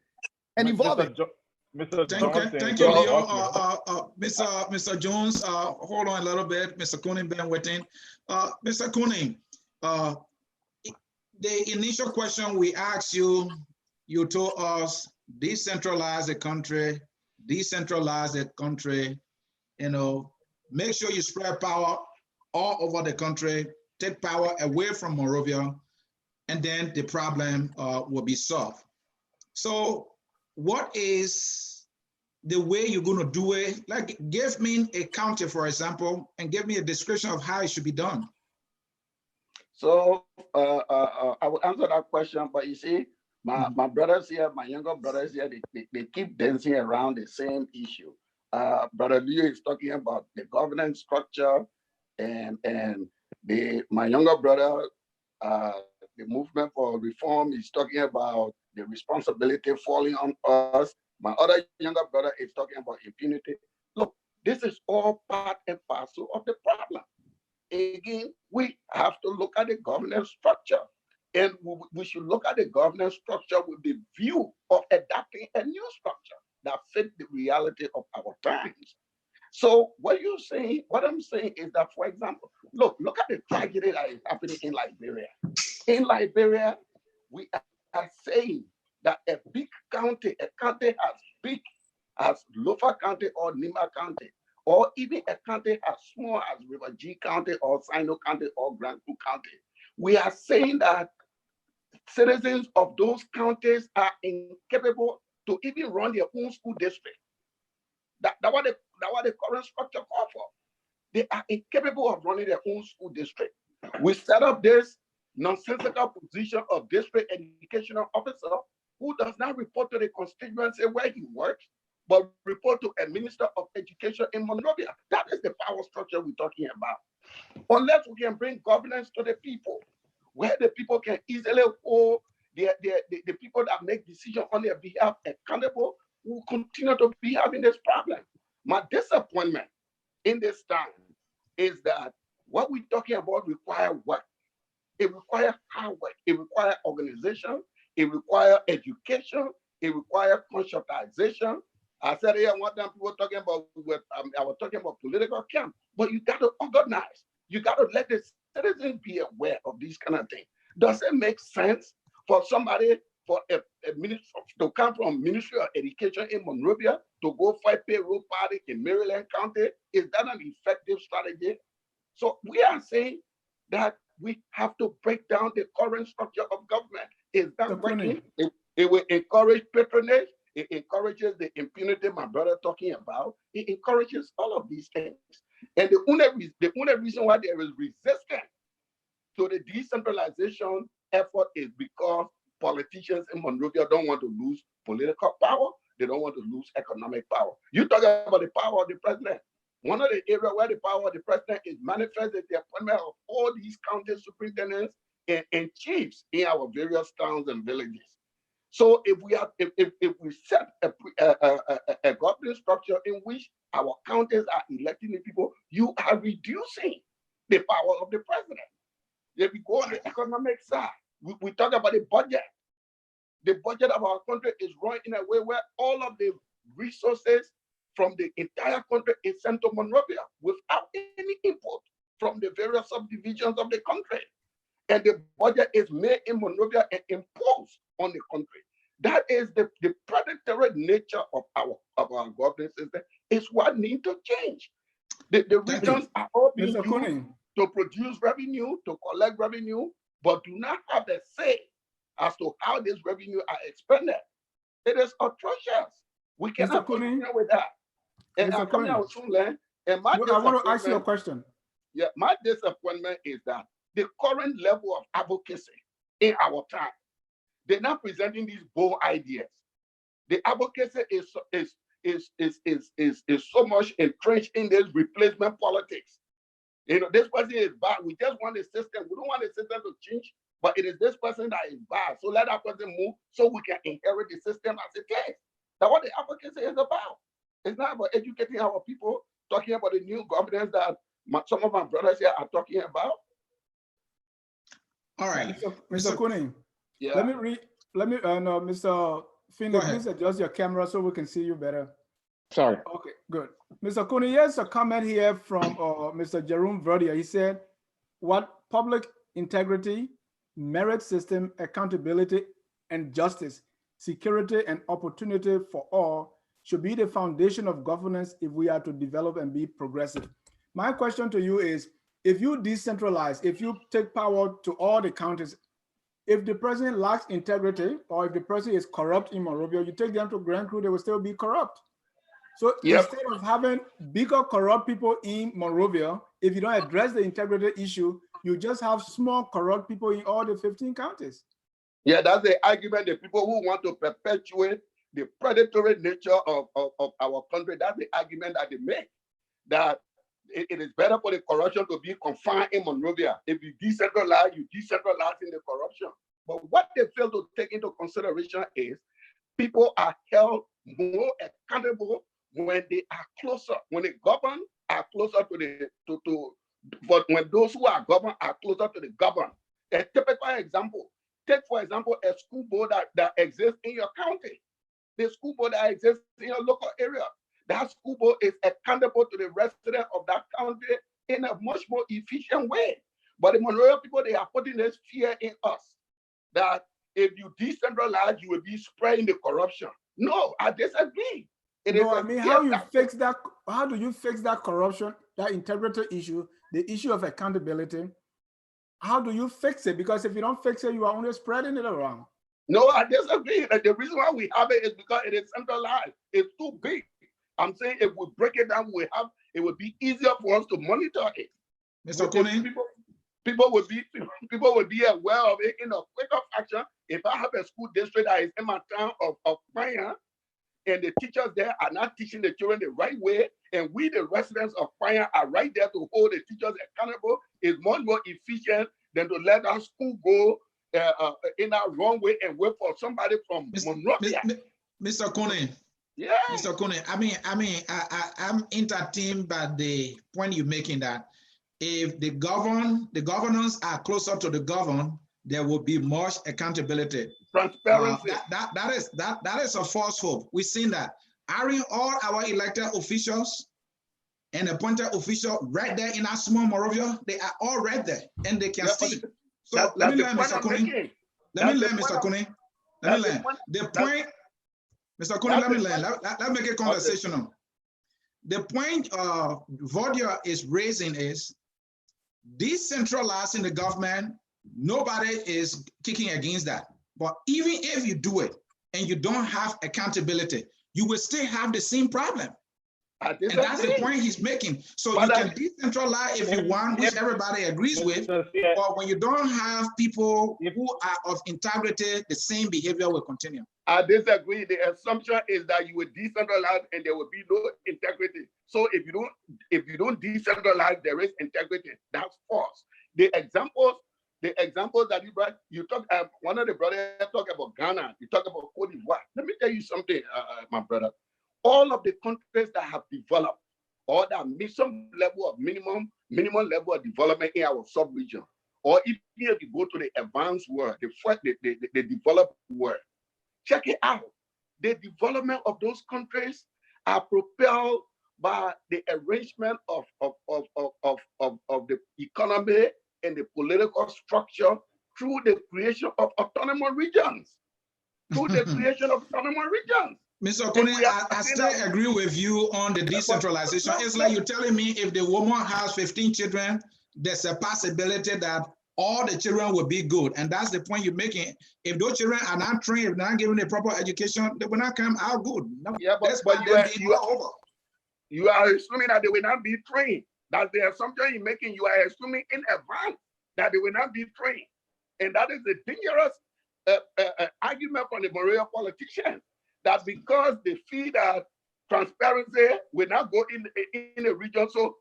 and evolve it? Mr. Thank you, Johnson. thank you, so Leo. also- Mr. Jones, hold on a little bit. Mr. Cooning been waiting. Mr. Cooning, the initial question we asked you, you told us decentralize the country, you know, make sure you spread power all over the country, take power away from Monrovia, and then the problem will be solved. So what is the way you're going to do it? Like, give me a county, for example, and give me a description of how it should be done. So I will answer that question, but you see, my brothers here, my younger brothers here, they keep dancing around the same issue. Brother Leo is talking about the governance structure, and my younger brother, the movement for reform, is talking about the responsibility falling on us. My other younger brother is talking about impunity. Look, this is all part and parcel of the problem. Again, we have to look at the governance structure, and we should look at the governance structure with the view of adapting a new structure that fit the reality of our times. So what I'm saying is that, for example, look at the tragedy that is happening in Liberia. In Liberia, we are saying that a big county, a county as big as Lofa County or Nima County, or even a county as small as River G County or Sino County or Grand Coup County, we are saying that citizens of those counties are incapable to even run their own school district. That's what the current structure calls for. They are incapable of running their own school district. We set up this nonsensical position of district educational officer who does not report to the constituency where he works, but report to a minister of education in Monrovia. That is the power structure we're talking about. Unless we can bring governance to the people, where the people can easily hold the people that make decisions on their behalf accountable, will continue to be having this problem. My disappointment in this time is that what we're talking about requires work. It requires hard work. It requires organization. It requires education. It requires conscientization. I said here one time people talking about, I was talking about political camp, but you got to organize. You got to let the citizens be aware of these kind of things. Does it make sense for somebody, for a minister to come from Ministry of Education in Monrovia to go fight payroll party in Maryland County? Is that an effective strategy? So we are saying that we have to break down the current structure of government. Is that working? It will encourage patronage. It encourages the impunity my brother talking about. It encourages all of these things. And the only reason why there is resistance to the decentralization effort is because politicians in Monrovia don't want to lose political power. They don't want to lose economic power. You talk about the power of the president. One of the areas where the power of the president is manifested the appointment of all these county superintendents and chiefs in our various towns and villages. So if we set a government structure in which our counties are electing the people, you are reducing the power of the president. If we go on the economic side, we talk about the budget. The budget of our country is run in a way where all of the resources from the entire country is sent to Monrovia without any input from the various subdivisions of the country. And the budget is made in Monrovia and imposed on the country. That is the predatory nature of our governance system is what needs to change. The regions are all being used to produce revenue, to collect revenue, but do not have a say as to how this revenue are expended. It is atrocious. We cannot continue with that. And I'm coming out soon, and I want to ask you a question. Yeah, my disappointment is that the current level of advocacy in our time, they're not presenting these bold ideas. The advocacy is so much entrenched in this replacement politics. You know, this person is bad. We just want the system. We don't want the system to change, but it is this person that is bad. So let that person move so we can inherit the system as it is. That's what the advocacy is about. It's not about educating our people, talking about the new governance that some of my brothers here are talking about. All right, Mr. Cooning. Yeah. Let me Mr. Finley, please adjust your camera so we can see you better. Sorry. Okay, good. Mr. Cooney, here's a comment here from Mr. Jerome Verdier. He said, what public integrity, merit system, accountability, and justice, security, and opportunity for all should be the foundation of governance if we are to develop and be progressive. My question to you is, if you decentralize, if you take power to all the counties, if the president lacks integrity or if the president is corrupt in Monrovia, you take them to Grand Crew, they will still be corrupt. So instead of having bigger corrupt people in Monrovia, if you don't address the integrity issue, you just have small corrupt people in all the 15 counties. Yeah, that's the argument. The people who want to perpetuate the predatory nature of our country, that's the argument that they make, that it is better for the corruption to be confined in Monrovia. If you decentralize in the corruption. But what they fail to take into consideration is people are held more accountable when they are closer, when the governed are closer but when those who are governed are closer to the governed. A typical example, take for example, a school board that exists in your county. The school board that exists in your local area. That school board is accountable to the residents of that county in a much more efficient way. But the Monrovia people, they are putting this fear in us that if you decentralize, you will be spreading the corruption. No, I disagree. I mean, how do you fix that? How do you fix that corruption, that integrity issue, the issue of accountability? How do you fix it? Because if you don't fix it, you are only spreading it around. No, I disagree. The reason why we have it is because it is centralized. It's too big. I'm saying if we break it down, it would be easier for us to monitor it. Mr. Cooney, people would be aware of it in a quicker fashion. If I have a school district that is in my town of Panya, and the teachers there are not teaching the children the right way, and we, the residents of Panya, are right there to hold the teachers accountable, is much more efficient than to let our school go in our wrong way and wait for somebody from Monrovia. Mr. Cooney. Yeah. Mr. Cooney, I'm entertained by the point you're making that if the governors are closer to the governed, there will be much accountability. Transparency. That is a false hope. We've seen that. Hiring all our elected officials and appointed officials right there in our small Monrovia, they are all right there and they can see. So let me learn, Mr. Cooney. Let me learn, Mr. Cooney. Let me learn. The point, Mr. Cooney, let me learn. Let's make it conversational. The point Verdier is raising is decentralizing the government. Nobody is kicking against that. But even if you do it and you don't have accountability, you will still have the same problem. And that's the point he's making. So you can decentralize if you want, which everybody agrees with, but when you don't have people who are of integrity, the same behavior will continue. I disagree. The assumption is that you will decentralize and there will be no integrity. So if you don't decentralize, there is integrity. That's false. The examples that you brought, one of the brothers talked about Ghana, you talk about Cote d'Ivoire. Let me tell you something, my brother. All of the countries that have developed or that meet some level of minimum level of development in our sub-region, or even if you go to the advanced world, the developed world, check it out. The development of those countries are propelled by the arrangement of the economy and the political structure through the creation of autonomous regions. Mr. Cooney, I still agree with you on the decentralization. It's like you're telling me if the woman has 15 children, there's a possibility that all the children will be good. And that's the point you're making. If those children are not trained, if they're not given a proper education, they will not come out good. No, yeah, but you are assuming that they will not be trained. That's the assumption you're making. You are assuming in advance that they will not be trained. And that is the dangerous argument from the Monrovia politicians, that because they feel that transparency will not go in a region, so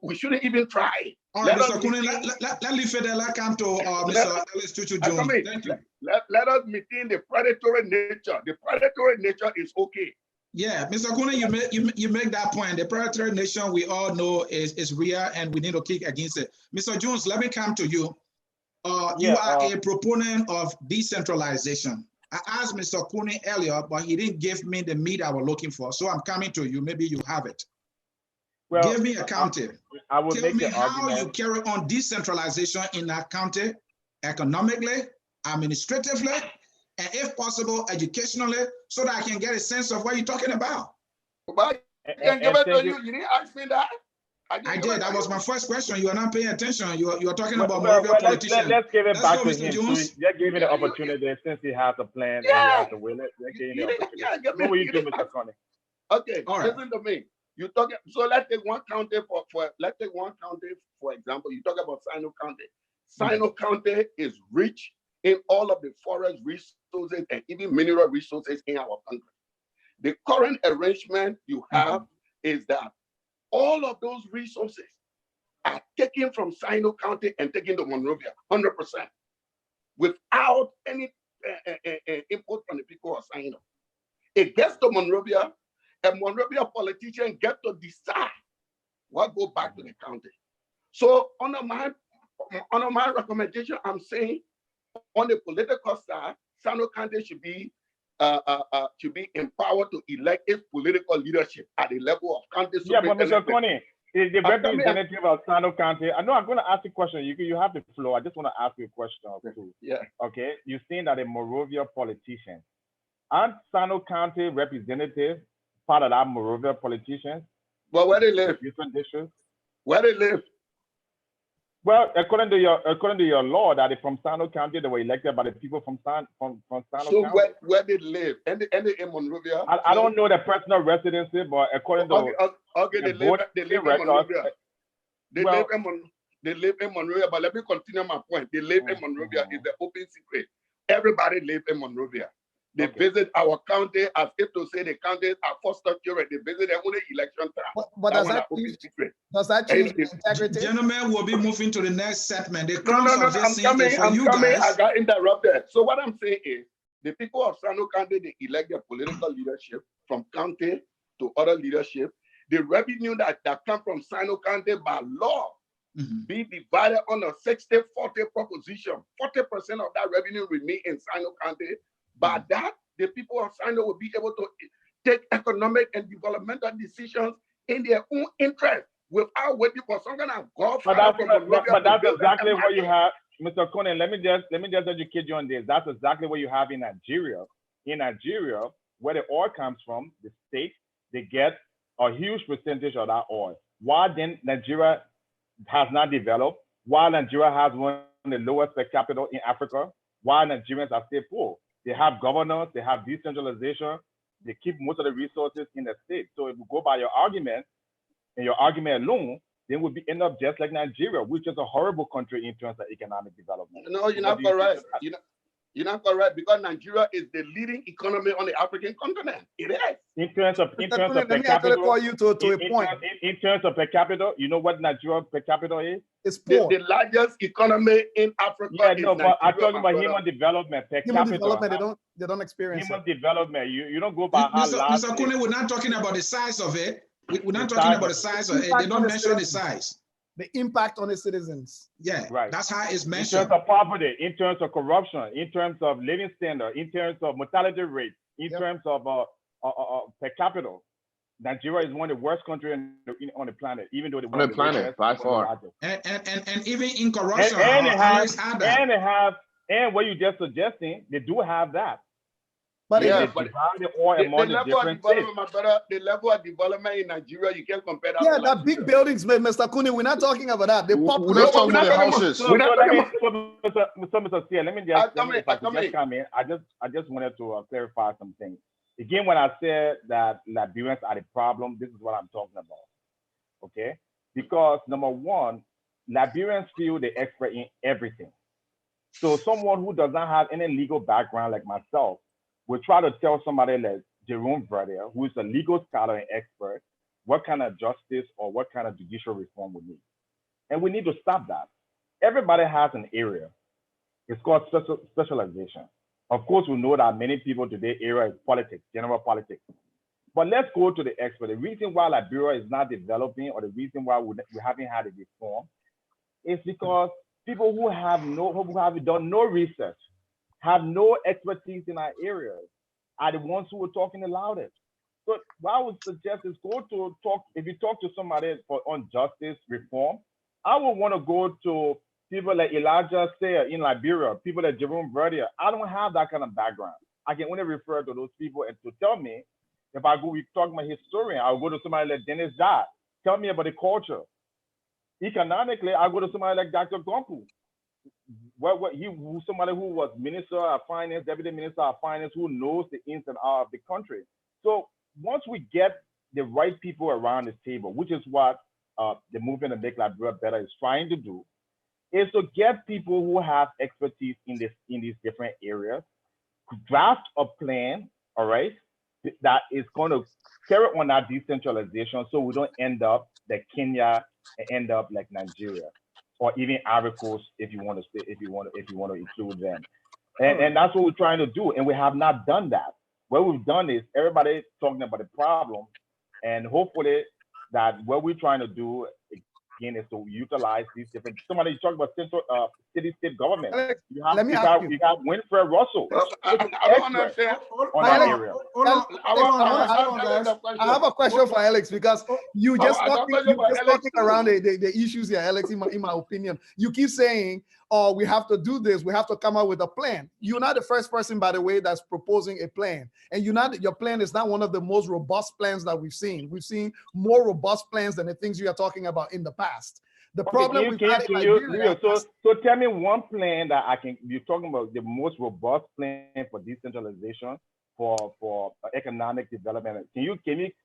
we shouldn't even try. All right, Mr. Cooney, let me further come to Mr. Ellis Tutu Jones. Thank you. Let us maintain the predatory nature. The predatory nature is okay. Yeah, Mr. Cooney, you make that point. The predatory nature we all know is real, and we need to kick against it. Mr. Jones, let me come to you. You are a proponent of decentralization. I asked Mr. Cooney earlier, but he didn't give me the meat I was looking for. So I'm coming to you. Maybe you have it. Well, Give me a county. I will Tell make me the how you argument. carry on decentralization in that county, economically, administratively, and if possible, educationally, so that I can get a sense of what you're talking about. But you can give it to you. You didn't ask me that. I did. That was my first question. You are not paying attention. You are talking about Well, Monrovia politicians. let's give it back go, to Mr. him. Jones. So let's give him the opportunity since he has a plan and he has to will it. Let's give him the opportunity. What will you do, Mr. Connie? Okay, all right. Listen to me. You talking, so let's take one county let's take one county for example. You talk about Sino County. Sino County is rich in all of the forest resources and even mineral resources in our country. The current arrangement you have is that all of those resources are taken from Sino County and taken to Monrovia, 100%, without any input from the people of Sino. It gets to Monrovia, a Monrovia politician get to decide what go back to the county. So under my recommendation, I'm saying on the political side, Sino County should be empowered to elect its political leadership at the level of county. Yeah, but Mr. Connie, is the representative of Sino County? I know I'm going to ask you a question. You have the floor. I just want to ask you a question or two. Yeah. Okay. You're saying that a Monrovia politician, aren't Sino County representative part of that Monrovia politicians? Well, where they live? Different districts. Where they live? Well, according to your law, that is from Sino County, they were elected by the people from Sino so County. Where they live? And in Monrovia? I don't know the personal residency, but according to they live in Monrovia. They live in Monrovia, but let me continue my point. They live in Monrovia. It's the open secret. Everybody live in Monrovia. They visit our county as if to say the counties are foster children. They visit them on the election time. But does that change the integrity? Gentlemen, we'll be moving to the next segment. The No, I'm coming. I got interrupted. So what I'm saying is, the people of Sino County, they elect their political leadership from county to other leadership. The revenue that comes from Sino County by law be divided on a 60-40 proposition. 40% of that revenue remain in Sino County. By that, the people of Sino will be able to take economic and developmental decisions in their own interest without waiting for some kind of godfather. But that's exactly what you have, Mr. Conan. Let me just educate you on this. That's exactly what you have in Nigeria. In Nigeria, where the oil comes from, the state, they get a huge percentage of that oil. Why then Nigeria has not developed? Why Nigeria has one of the lowest per capita in Africa? Why Nigerians are still poor? They have governors, they have decentralization, they keep most of the resources in the state. So if we go by your argument, and your argument alone, then we'll end up just like Nigeria, which is a horrible country in terms of economic development. No, you're not correct. You're not correct, because Nigeria is the leading economy on the African continent. It is. In terms of per capita, in terms of per capita, you know what Nigeria per capita is? It's poor. The largest economy in Africa. Yeah, no, but I'm talking about human development per capita. Development, they don't experience human development. You don't go by how large. Mr. Kune, we're not talking about the size of it. We're not talking about the size of it. They don't mention the size. The impact on the citizens. Yeah, right. That's how it's mentioned. In terms of poverty, in terms of corruption, in terms of living standard, in terms of mortality rate, in terms of per capita, Nigeria is one of the worst countries on the planet, even though on the planet by far. And even in corruption, and what you just suggesting, they do have that. But yeah, the level of development in Nigeria, you can't compare that. Yeah, that big buildings, Mr. Cooney, we're not talking about that. We're not talking about the houses. Mr. Sia, let me just come in. I just wanted to clarify some things. Again, when I said that Liberians are the problem, this is what I'm talking about. Okay? Because number one, Liberians feel the expert in everything. So someone who does not have any legal background like myself will try to tell somebody like Jerome Verdier, who is a legal scholar and expert, what kind of justice or what kind of judicial reform we need. And we need to stop that. Everybody has an area. It's called specialization. Of course, we know that many people today area is politics, general politics. But let's go to the expert. The reason why Liberia is not developing, or the reason why we haven't had a reform, is because people who have done no research have no expertise in our areas are the ones who are talking the loudest. So what I would suggest is go to talk, if you talk to somebody on justice reform, I would want to go to people like Elijah Sayer in Liberia, people like Jerome Verdier. I don't have that kind of background. I can only refer to those people and to tell me, if I go, we talk about historian, I'll go to somebody like Dennis Dodd, tell me about the culture. Economically, I'll go to somebody like Dr. Gonku. Somebody who was Minister of Finance, Deputy Minister of Finance, who knows the ins and outs of the country. So once we get the right people around the table, which is what the movement to make Liberia better is trying to do, is to get people who have expertise in these different areas, draft a plan, all right, that is going to carry on that decentralization, so we don't end up like Kenya and end up like Nigeria, or even Ivory Coast, if you want to include them. And that's what we're trying to do, and we have not done that. What we've done is everybody talking about the problem, and hopefully that what we're trying to do again is to utilize these different. Somebody talked about central city-state government. Alex, You have Winfred Russell. I don't understand. On that area. I have a question for Alex, because you just talking around the issues here, Alex. In my opinion, you keep saying, "Oh, we have to do this. We have to come up with a plan." You're not the first person, by the way, that's proposing a plan, and your plan is not one of the most robust plans that we've seen. We've seen more robust plans than the things you are talking about in the past. The problem we've had in Liberia. So tell me one plan that I can. You're talking about the most robust plan for decentralization, for economic development. Can you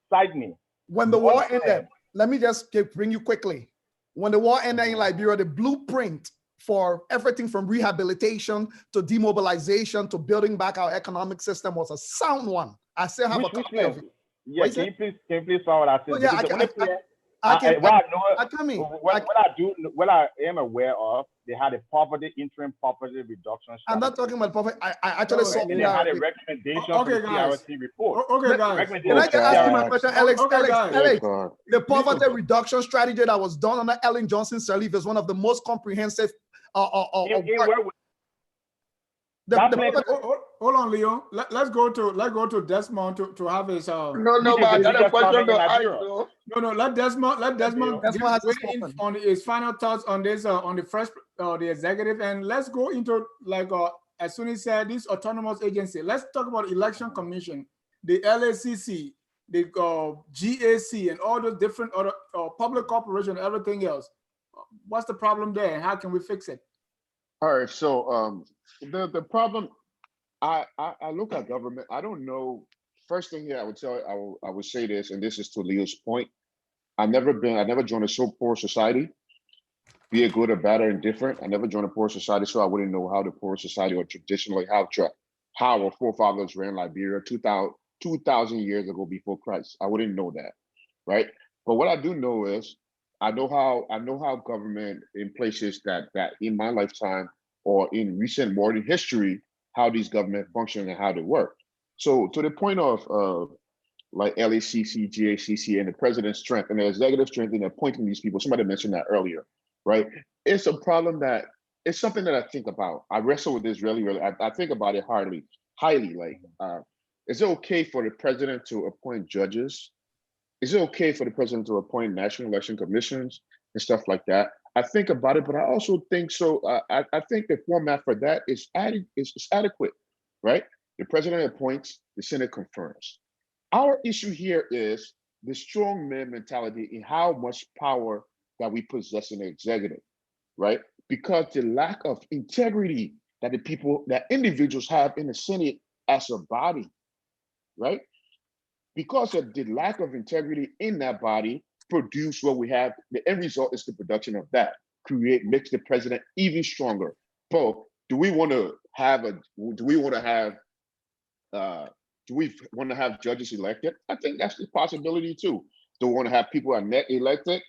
cite me? When the war ended, let me just bring you quickly. When the war ended in Liberia, the blueprint for everything from rehabilitation to demobilization to building back our economic system was a sound one. I still have a copy of it. Yeah, can you please follow that? Well, yeah, what I am aware of, they had a interim poverty reduction strategy. I'm not talking about poverty. I actually saw they had a recommendation from the CRC report. Okay, guys. Can I just ask you my question, Alex? Alex, the poverty reduction strategy that was done under Ellen Johnson Sirleaf is one of the most comprehensive. Hold on, Leo. Let's go to Desmond to have his. No, but I got a question to No. Let Desmond give on his final thoughts on this on the first the executive, and let's go into as soon as he said this autonomous agency. Let's talk about election commission, the LACC, the GAC, and all those different other public corporation, everything else. What's the problem there, and how can we fix it? All right, so the problem, I look at government. I don't know. First thing here, I would say this, and this is to Leo's point. I never joined a so poor society, be it good or bad or indifferent. I never joined a poor society, so I wouldn't know how the poor society or traditionally how our forefathers ran Liberia 2,000 years ago before Christ. I wouldn't know that, right? But what I do know is I know how government in places that in my lifetime or in recent modern history, how these government function and how they work. So to the point of like LACC, GACC, and the president's strength and the executive strength in appointing these people, somebody mentioned that earlier, right? It's a problem that it's something that I think about. I wrestle with this really. I think about it highly. Like, is it okay for the president to appoint judges? Is it okay for the president to appoint national election commissions and stuff like that? I think about it, but I also think so. I think the format for that is adequate, right? The president appoints, the Senate confirms. Our issue here is the strong man mentality in how much power that we possess in the executive, right? Because the lack of integrity that individuals have in the Senate as a body, right? Because of the lack of integrity in that body, produce what we have. The end result is the production of that. Makes the president even stronger. So, do we want to have judges elected? I think that's the possibility too. Do we want to have people net elected?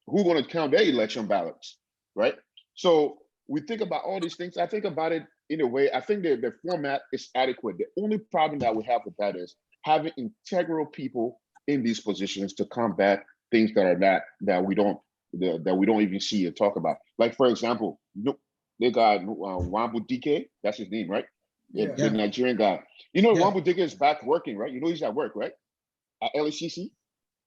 Who's going to count their election ballots, right? So we think about all these things. I think about it in a way. I think the format is adequate. The only problem that we have with that is having integral people in these positions to combat things that we don't even see or talk about. Like, for example, they got Wambu Dike, that's his name, right? The Nigerian guy. You know, Yeah. Wambu Digger is back working, right? You know he's at work, right? At LHCC.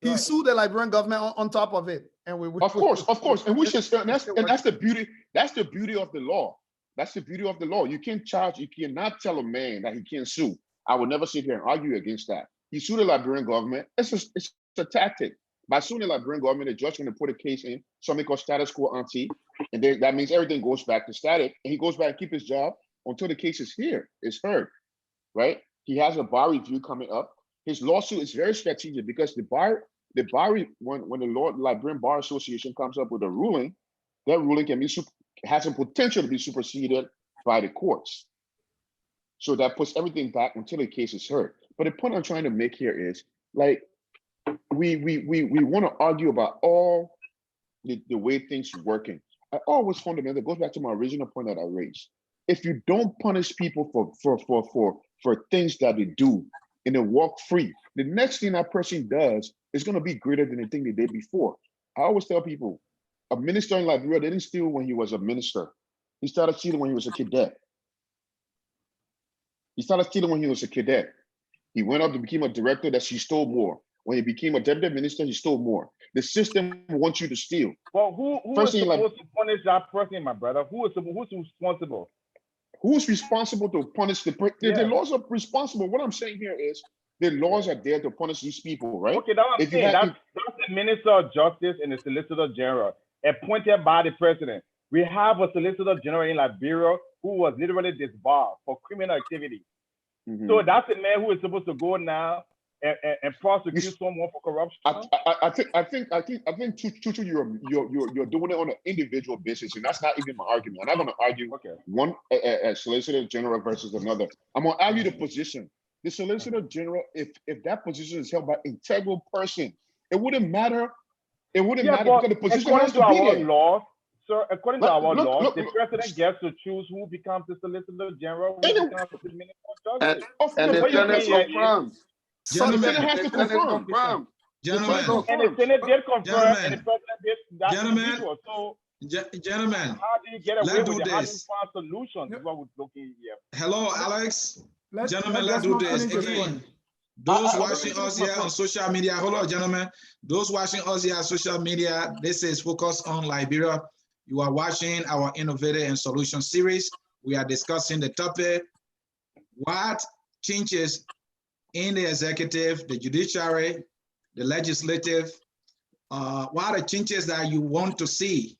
He sued the Liberian government on top of it, and Of course, and we should. And that's the beauty. That's the beauty of the law. That's the beauty of the law. You can't charge. You cannot tell a man that he can't sue. I would never sit here and argue against that. He sued the Liberian government. It's a tactic. By suing the Liberian government, the judge going to put a case in, something called status quo ante, and then that means everything goes back to static, and he goes back and keep his job until the case is heard, right? He has a bar review coming up. His lawsuit is very strategic because when the Liberian Bar Association comes up with a ruling, that ruling has a potential to be superseded by the courts. So that puts everything back until the case is heard. But the point I'm trying to make here is, like, we want to argue about all the way things are working. I always fundamental goes back to my original point that I raised. If you don't punish people for things that they do and they walk free, the next thing that person does is going to be greater than the thing they did before. I always tell people, a minister in Liberia didn't steal when he was a minister. He started stealing when he was a cadet. He went up to become a director, that he stole more. When he became a deputy minister, he stole more. The system wants you to steal. Well, who is supposed to punish that person, my brother? Who's responsible? Who's responsible to punish the laws are responsible. What I'm saying here is the laws are there to punish these people, right? Okay, that's what I'm saying. That's the Minister of Justice and the Solicitor General appointed by the president. We have a Solicitor General in Liberia who was literally disbarred for criminal activity. Mm-hmm. So that's the man who is supposed to go now and prosecute someone for corruption. I think Tutu, you're doing it on an individual basis, and that's not even my argument. I'm not going to argue one Solicitor General versus another. I'm going to argue the position. The Solicitor General, if that position is held by an integral person, it wouldn't matter. It wouldn't matter because the position has to be there. Laws, sir, according to our laws, the president gets to choose who becomes the Solicitor General, who becomes the Minister of Justice. And the Senate confirms. The Senate has to confirm. Gentlemen, and the Senate did confirm, and the president did that. Gentlemen, how do you get away with it? How do you find solutions? Is what we're looking here. Hello, Alex. Gentlemen, let's do this again. Those watching us here on social media, hold on, gentlemen. Those watching us here on social media, this is Focus on Liberia. You are watching our Innovative and Solution series. We are discussing the topic, what changes in the executive, the judiciary, the legislative, what are the changes that you want to see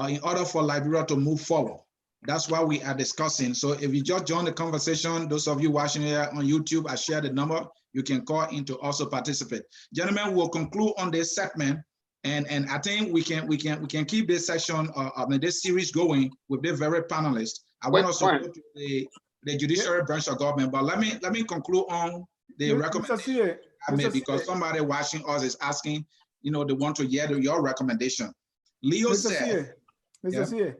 in order for Liberia to move forward? That's what we are discussing. So if you just join the conversation, those of you watching here on YouTube, I share the number. You can call in to also participate. Gentlemen, we'll conclude on this segment, and I think we can keep this section this series going with the very panelists. I want us to go to the judiciary branch of government, but let me conclude on the recommendation I made, because somebody watching us is asking, they want to hear your recommendation. Leo said, Mr. C.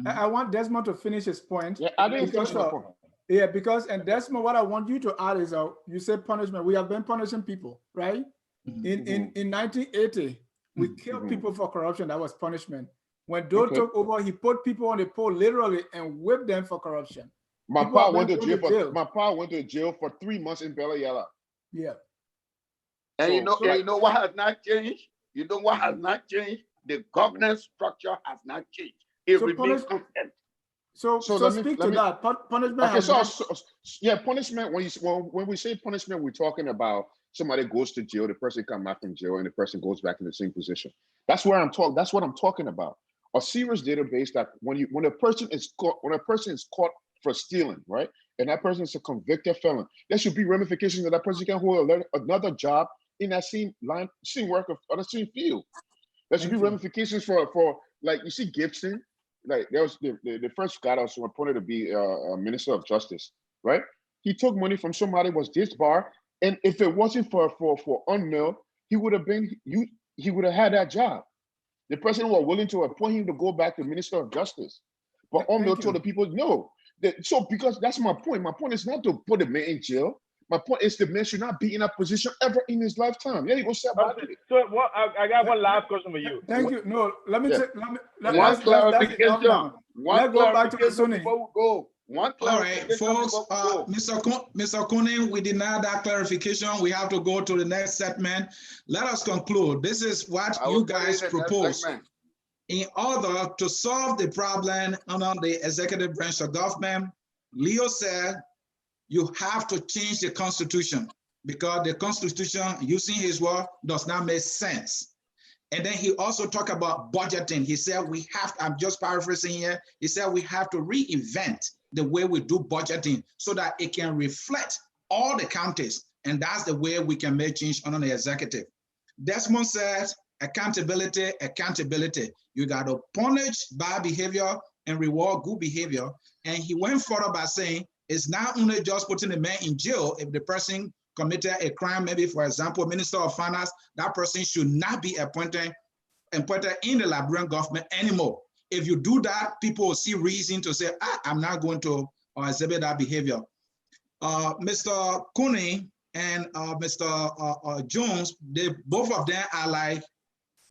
I want Desmond to finish his point. Yeah, I didn't finish my point. Yeah, and Desmond, what I want you to add is, you said punishment. We have been punishing people, right? In 1980, we killed people for corruption. That was punishment. When Doe took over, he put people on the pole literally and whipped them for corruption. My pa went to jail for 3 months in Bella. Yeah. And you know what has not changed? You know what has not changed? The governance structure has not changed. It remains constant. So speak to that. Punishment. Punishment. When we say punishment, we're talking about somebody goes to jail, the person comes back from jail, and the person goes back in the same position. That's what I'm talking about. A serious database that when a person is caught for stealing, right, and that person is a convicted felon, there should be ramifications that person can hold another job in that same line, same work of the same field. There should be ramifications for like you see Gibson. Like there was the first guy that was appointed to be a Minister of Justice, right? He took money from somebody was disbarred, and if it wasn't for UNMIL, he would have had that job. The president was willing to appoint him to go back to Minister of Justice, but UNMIL told the people no. So because that's my point. My point is not to put the man in jail. My point is the man should not be in that position ever in his lifetime. Yeah, he go step back. So I got one last question for you. Thank you. No, let me one clarification. One clarification before we go. One All right, clarification folks, before we go. Mr. Kuning, we deny that clarification. We have to go to the next segment. Let us conclude. This is what I you will put it guys in the next propose. segment. In order to solve the problem under the executive branch of government, Leo said you have to change the constitution because the constitution, using his word, does not make sense. And then he also talked about budgeting. He said we have, I'm just paraphrasing here, he said we have to reinvent the way we do budgeting so that it can reflect all the counties. And that's the way we can make change under the executive. Desmond says accountability, accountability. You got to punish bad behavior and reward good behavior. And he went further by saying it's not only just putting a man in jail if the person committed a crime, maybe for example, Minister of Finance, that person should not be appointed in the Liberian government anymore. If you do that, people will see reason to say, I'm not going to exhibit that behavior. Mr. Cooney and Mr. Jones, both of them are like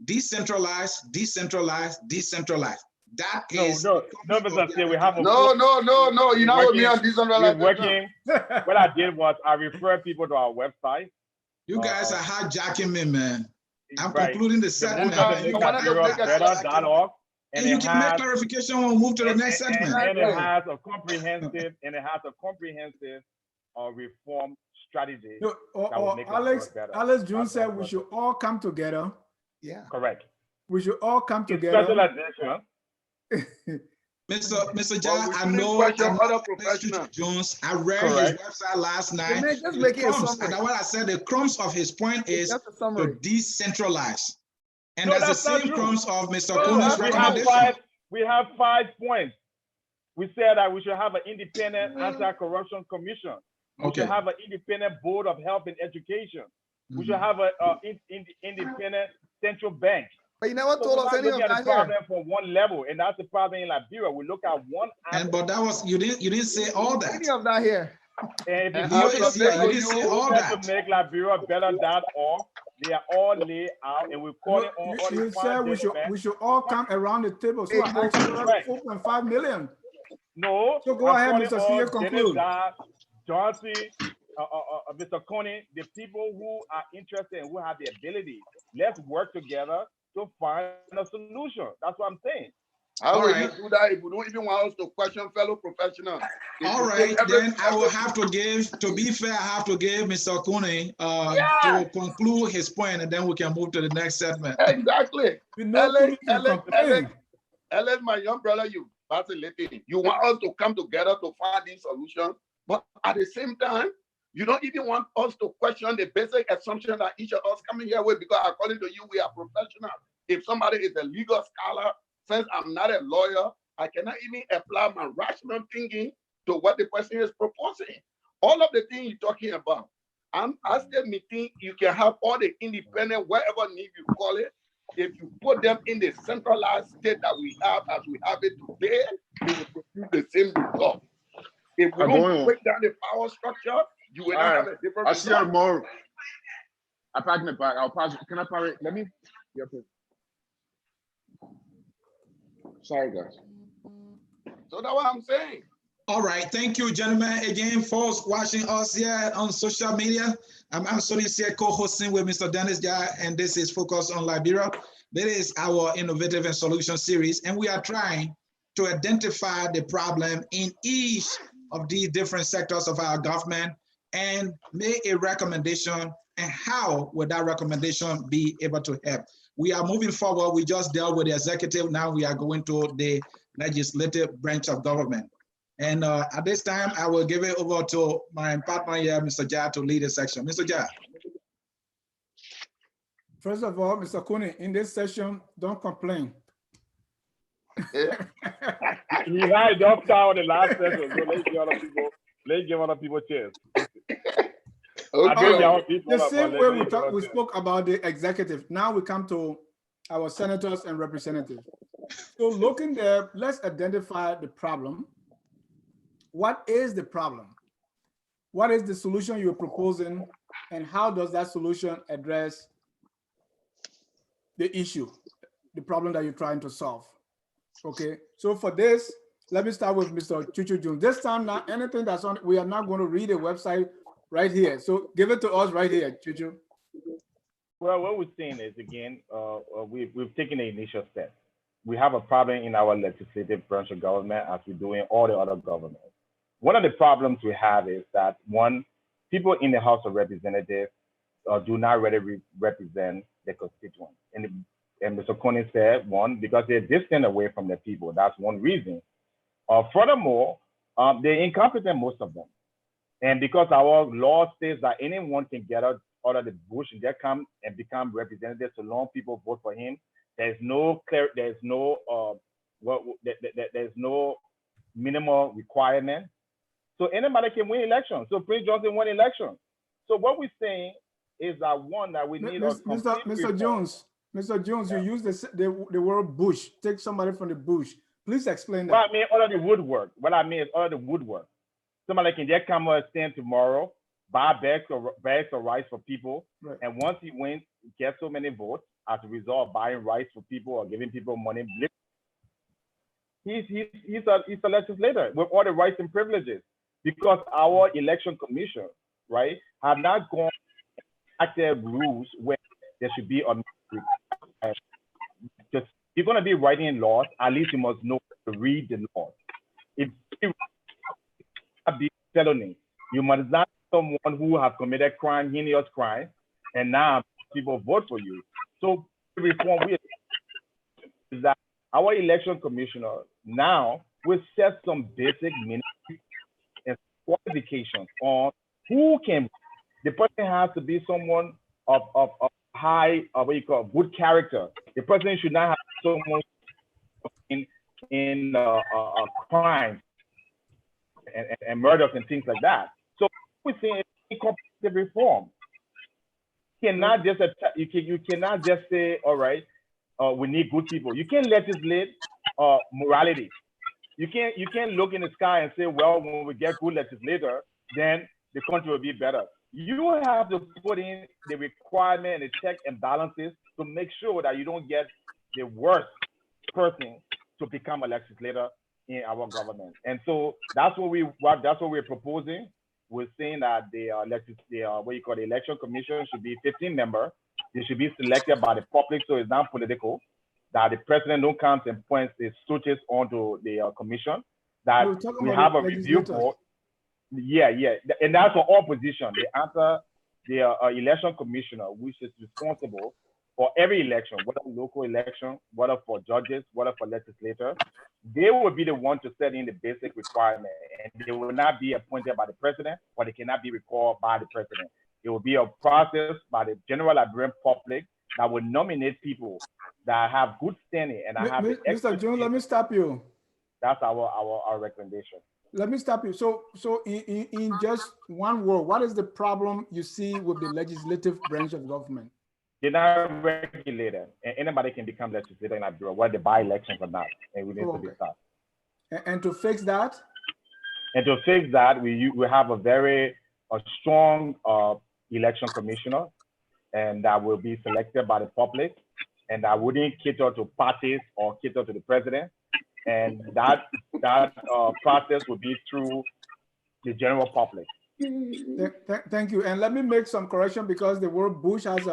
decentralized, decentralized, decentralized. That is no, Mr. C, we have a No. You're not with me on decentralization. working. What I did was I referred people to our website. You guys are hijacking me, man. I'm Right. concluding the segment. And you can make clarification when we move to the next segment. And it has a comprehensive reform strategy. Alex Jones said we should all come together. Yeah. Correct. We should all come together. Specialization. Mr. John, I know Jones. I read his website last night. Just make it a summary. And what I said, the crumbs of his point is to decentralize. And No, that's the same crumbs of Mr. Kuhn's recommendation. We have 5 points. We said that we should have an independent anti-corruption commission. We should have an independent board of health and education. We should have an independent central bank. But you never told us any of that here. For one level, and that's the problem in Liberia. We look at one. But that was you didn't say all that. Any of that here. And if you didn't say all that. To make Liberia better.org, they are all laid out, and we call it on. You said we should all come around the table. So I actually 4.5 million. No. So go ahead, Mr. C, conclude. Johnson, Mr. Coney, the people who are interested and who have the ability, let's work together to find a solution. That's what I'm saying. How will you do that if you don't even want us to question fellow professionals? All right, then I will have to give, to be fair, I have to give Mr. Cooney to conclude his point, and then we can move to the next segment. Exactly. Ellen, my young brother, you vacillating. You want us to come together to find this solution, but at the same time, you don't even want us to question the basic assumption that each of us coming here with, because according to you, we are professionals. If somebody is a legal scholar, since I'm not a lawyer, I cannot even apply my rational thinking to what the person is proposing. All of the things you're talking about, I still think you can have all the independent, whatever name you call it, if you put them in the centralized state that we have as we have it today, it will produce the same result. If we don't break down the power structure, you will not have a different I'll see you tomorrow. I pack my bag. I'll pass. Can I parry? Let me. Yeah, please. Sorry, guys. So that's what I'm saying. All right, thank you, gentlemen. Again, folks watching us here on social media. I'm Anthony here, co-hosting with Mr. Dennis Jai, and this is Focus on Liberia. This is our innovative and solution series, and we are trying to identify the problem in each of these different sectors of our government and make a recommendation, and how would that recommendation be able to help. We are moving forward. We just dealt with the executive. Now we are going to the legislative branch of government. And at this time, I will give it over to my partner here, Mr. Jai, to lead the section. Mr. Jai. First of all, Mr. Cooney, in this session, don't complain. You had dropped out the last session, so let's give other people chance. The same way we spoke about the executive, now we come to our senators and representatives. So looking there, let's identify the problem. What is the problem? What is the solution you're proposing, and how does that solution address the issue, the problem that you're trying to solve? Okay, so for this, let me start with Mr. Chuchu June. This time, now anything that's on, we are not going to read a website right here. So give it to us right here, Chuchu. Well, what we're saying is, again, we've taken the initial step. We have a problem in our legislative branch of government as we do in all the other governments. One of the problems we have is that, one, people in the House of Representatives do not really represent their constituents. And Mr. Coney said, one, because they're distant away from the people. That's one reason. Furthermore, they're incompetent, most of them. And because our law states that anyone can get out of the bush and just come and become representatives so long people vote for him, there's no minimal requirement. So anybody can win elections. So Prince Johnson won election. So what we're saying is that, one, that we need Mr. Jones, yeah. You use the word bush. Take somebody from the bush. Please explain that. Well, I mean, all of the woodwork. What I mean is all of the woodwork. Somebody can just come and stand tomorrow, buy bags of rice for people, right. And once he wins, he gets so many votes as a result of buying rice for people or giving people money. He's a legislator with all the rights and privileges, because our election commission, right, have not gone active rules where there should be on. Just you're going to be writing laws, at least you must know to read the laws. If you be felony, you must not be someone who has committed crime, heinous crime, and now people vote for you. So the reform is that our election commissioner now will set some basic minimum and qualifications on who can. The person has to be someone of high, good character. The person should not have someone in crime and murders and things like that. So we're saying comprehensive reform. You cannot just say, all right, we need good people. You can't legislate morality. You can't look in the sky and say, well, when we get good legislator, then the country will be better. You have to put in the requirement and the check and balances to make sure that you don't get the worst person to become a legislator in our government. And so that's what we're proposing. We're saying that the election commission should be 15 members. They should be selected by the public, so it's not political. That the president don't come and point his stooges onto the commission. That we have a review board. Yeah, and that's for all positions. They answer the election commissioner, which is responsible for every election, whether local election, whether for judges, whether for legislators. They will be the one to set in the basic requirement, and they will not be appointed by the president, or they cannot be recalled by the president. It will be a process by the general Liberian public that will nominate people that have good standing and have. Mr. Jones, let me stop you. That's our recommendation. Let me stop you. So in just one word, what is the problem you see with the legislative branch of government? They're not regulated, and anybody can become legislator in Liberia, whether they buy elections or not, and we need to be stopped. And to fix that? And to fix that, we have a strong election commissioner, and that will be selected by the public, and that wouldn't cater to parties or cater to the president. And that process would be through the general public. Thank you. And let me make some correction, because the word bush has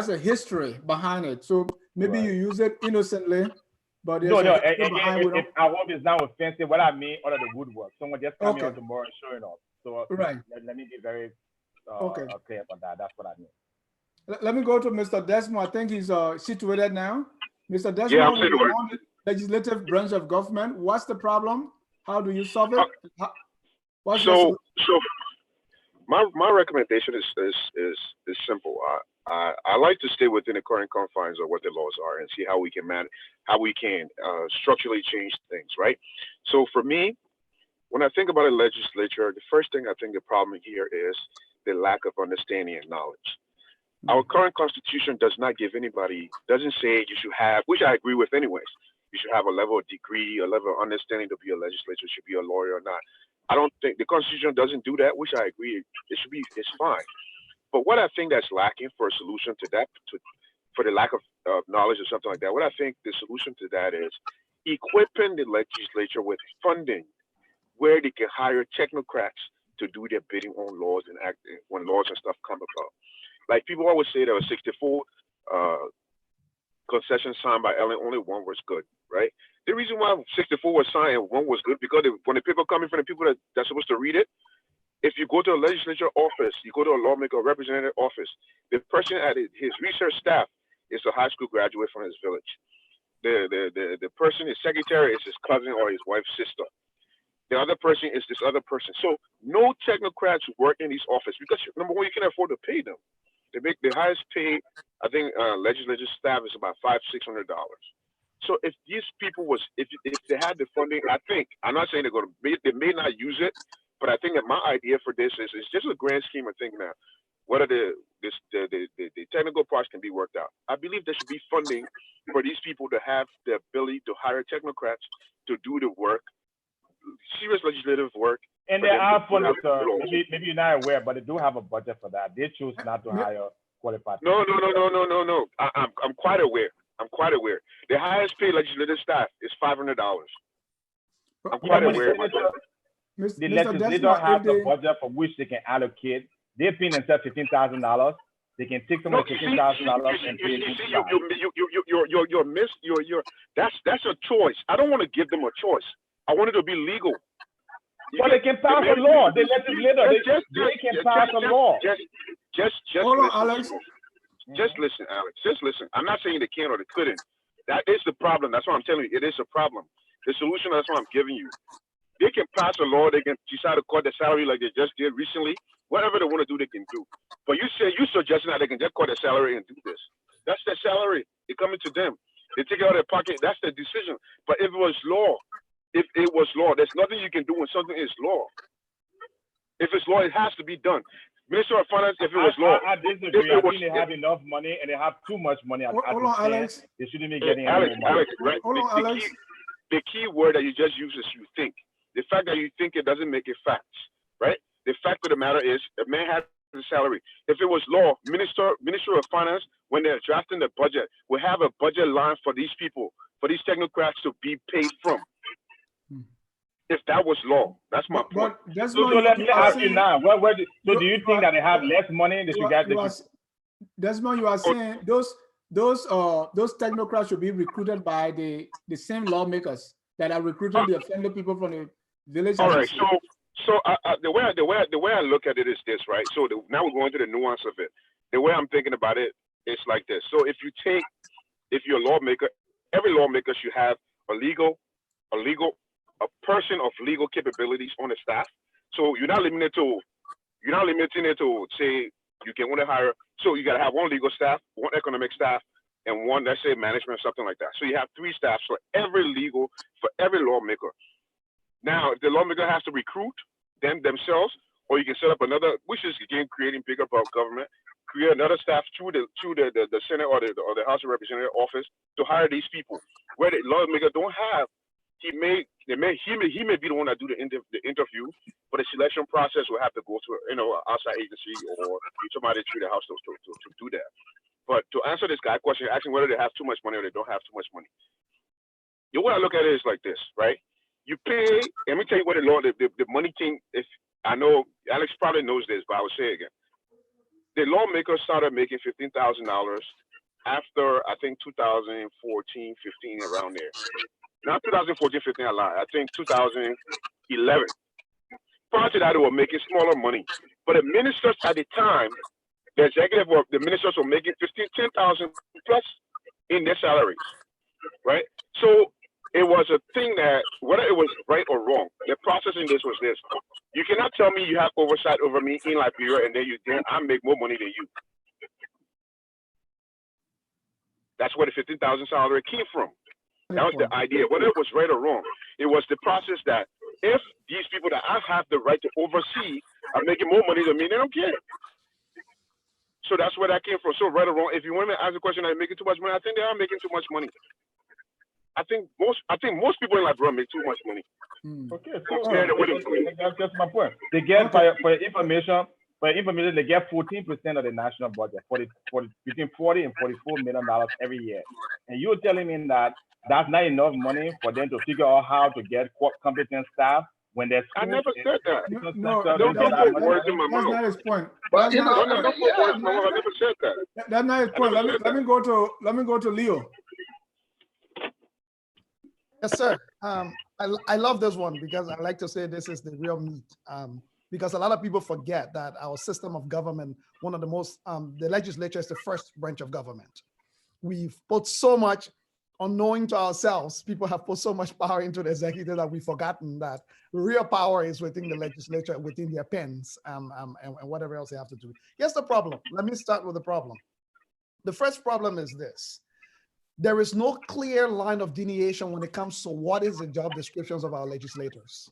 a history behind it. So maybe you use it innocently, but no. I hope it's not offensive. What I mean, all of the woodwork. Someone just coming on tomorrow and showing up. So let me be very clear about that. That's what I mean. Let me go to Mr. Desmond. I think he's situated now. Mr. Desmond, yeah, I'm situated. Legislative branch of government. What's the problem? How do you solve it? So my recommendation is simple. I like to stay within the current confines of what the laws are and see how we can structurally change things, right? So for me, when I think about a legislature, the first thing I think the problem here is the lack of understanding and knowledge. Our current constitution doesn't say you should have, which I agree with anyways, you should have a level of degree, a level of understanding to be a legislator, should be a lawyer or not. I don't think the constitution doesn't do that, which I agree. It's fine. But what I think that's lacking for a solution to that, for the lack of knowledge or something like that, what I think the solution to that is equipping the legislature with funding where they can hire technocrats to do their bidding on laws and act when laws and stuff come about. Like people always say there were 64 concessions signed by Ellen, only one was good, right? The reason why 64 was signed and one was good because when the paper coming from the people that's supposed to read it, if you go to a legislature office, you go to a lawmaker or representative office, the person at his research staff is a high school graduate from his village. The person, his secretary, is his cousin or his wife's sister. The other person is this other person. So no technocrats work in these offices because number one, you can afford to pay them. They make the highest paid, I think, legislative staff is about $500–600. So if these people if they had the funding, I think, I'm not saying they may not use it, but I think that my idea for this is it's just a grand scheme of thinking now. Whether the technical parts can be worked out. I believe there should be funding for these people to have the ability to hire technocrats to do the work, serious legislative work. And there are funding, sir. Maybe you're not aware, but they do have a budget for that. They choose not to hire qualified. No. I'm quite aware. The highest paid legislative staff is $500. I'm quite aware. The legislature have the budget for which they can allocate. They pay themselves $15,000. They can take some of the $15,000 and pay that's a choice. I don't want to give them a choice. I want it to be legal. But they can pass a law. The legislator, they can pass a law. Hold on, Alex. Just listen, Alex. Just listen. I'm not saying they can or they couldn't. That is the problem. That's what I'm telling you. It is a problem. The solution, that's what I'm giving you. They can pass a law. They can decide to cut their salary like they just did recently. Whatever they want to do, they can do. But you suggesting that they can just cut their salary and do this. That's their salary. It's coming to them. They take it out of their pocket. That's their decision. But if it was law, there's nothing you can do when something is law. If it's law, it has to be done. Minister of Finance, if it was law. I disagree. I think they have enough money and they have too much money. Hold on, Alex. They shouldn't be getting any more money. Right? Hold on, Alex. The key word that you just use is you think. The fact that you think it doesn't make it facts, right? The fact of the matter is, a man has a salary. If it was law, Minister of Finance, when they're drafting the budget, will have a budget line for these people, for these technocrats to be paid from. If that was law, that's my point. So let me ask you now. So do you think that they have less money? Desmond, you are saying those technocrats should be recruited by the same lawmakers that are recruiting the offended people from the village. All right. So the way I look at it is this, right? So now we're going to the nuance of it. The way I'm thinking about it is like this. So if you're a lawmaker, every lawmaker should have a person of legal capabilities on the staff. So you're not limiting it to say you can only hire. So you got to have one legal staff, one economic staff, and one, let's say, management, something like that. So you have 3 staffs for every lawmaker. Now, if the lawmaker has to recruit themselves, or you can set up another, which is again creating bigger government, create another staff through the Senate or the House of Representatives office to hire these people. Where the lawmaker don't have, he may be the one that do the interview, but the selection process will have to go to an outside agency or somebody through the House to do that. But to answer this guy's question, asking whether they have too much money or they don't have too much money. The way I look at it is like this, right? You pay, let me tell you what the money thing is. I know Alex probably knows this, but I will say it again. The lawmakers started making $15,000 after, I think, 2014, 15, around there. Not 2014, 15, I lied. I think 2011. Prior to that, they were making smaller money. But the ministers at the time, the ministers were making $10,000 plus in their salaries, right? So it was a thing that, whether it was right or wrong, the process in this was this. You cannot tell me you have oversight over me in Liberia and then I make more money than you. That's where the $15,000 salary came from. That was the idea. Whether it was right or wrong, it was the process that if these people that I have the right to oversee are making more money than me, they don't care. So that's where that came from. So right or wrong, if you want me to ask the question, are they making too much money? I think they are making too much money. I think most people in Liberia make too much money. Okay, so that's just my point. They get for information. for information, they get 14% of the national budget, between $40 and $44 million every year. And you're telling me that that's not enough money for them to figure out how to get competent staff when there's. I never said that. No, Don't put words in my that's mouth. not his point. But That's not, Don't put words in my mouth. I never said that. that's not his point. Let me go to Leo. Yes, sir. I love this one because I like to say this is the real meat. Because a lot of people forget that our system of government, one of the most, the legislature is the first branch of government. We've put so much, unknowing to ourselves, people have put so much power into the executive that we've forgotten that real power is within the legislature, within their pens, and whatever else they have to do. Here's the problem. Let me start with the problem. The first problem is this. There is no clear line of delineation when it comes to what is the job descriptions of our legislators.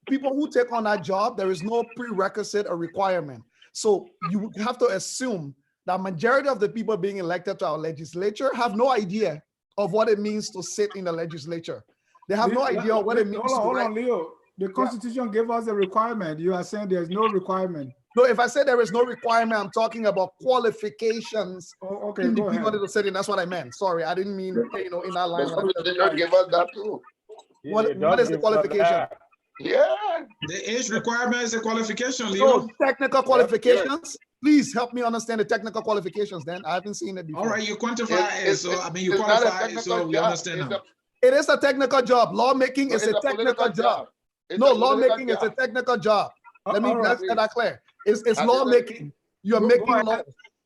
People who take on that job, there is no prerequisite or requirement. So you have to assume that majority of the people being elected to our legislature have no idea of what it means to sit in the legislature. They have no idea what it means. Hold on, Leo. The Constitution gave us a requirement. You are saying there's no requirement. No, if I say there is no requirement, I'm talking about qualifications. Oh, okay, in the go ahead. people that are sitting. That's what I meant. Sorry, I didn't mean, in that line. They don't give us that too. What is the qualification? Yeah. The age requirement is a qualification, Leo. So technical qualifications. Please help me understand the technical qualifications. Then I haven't seen it before. All right, you quantify it. So I mean, you qualify it, so we understand now. It is a technical job. Lawmaking is a technical job. No, lawmaking is a technical job. Let's get that clear. It's lawmaking. You're making laws.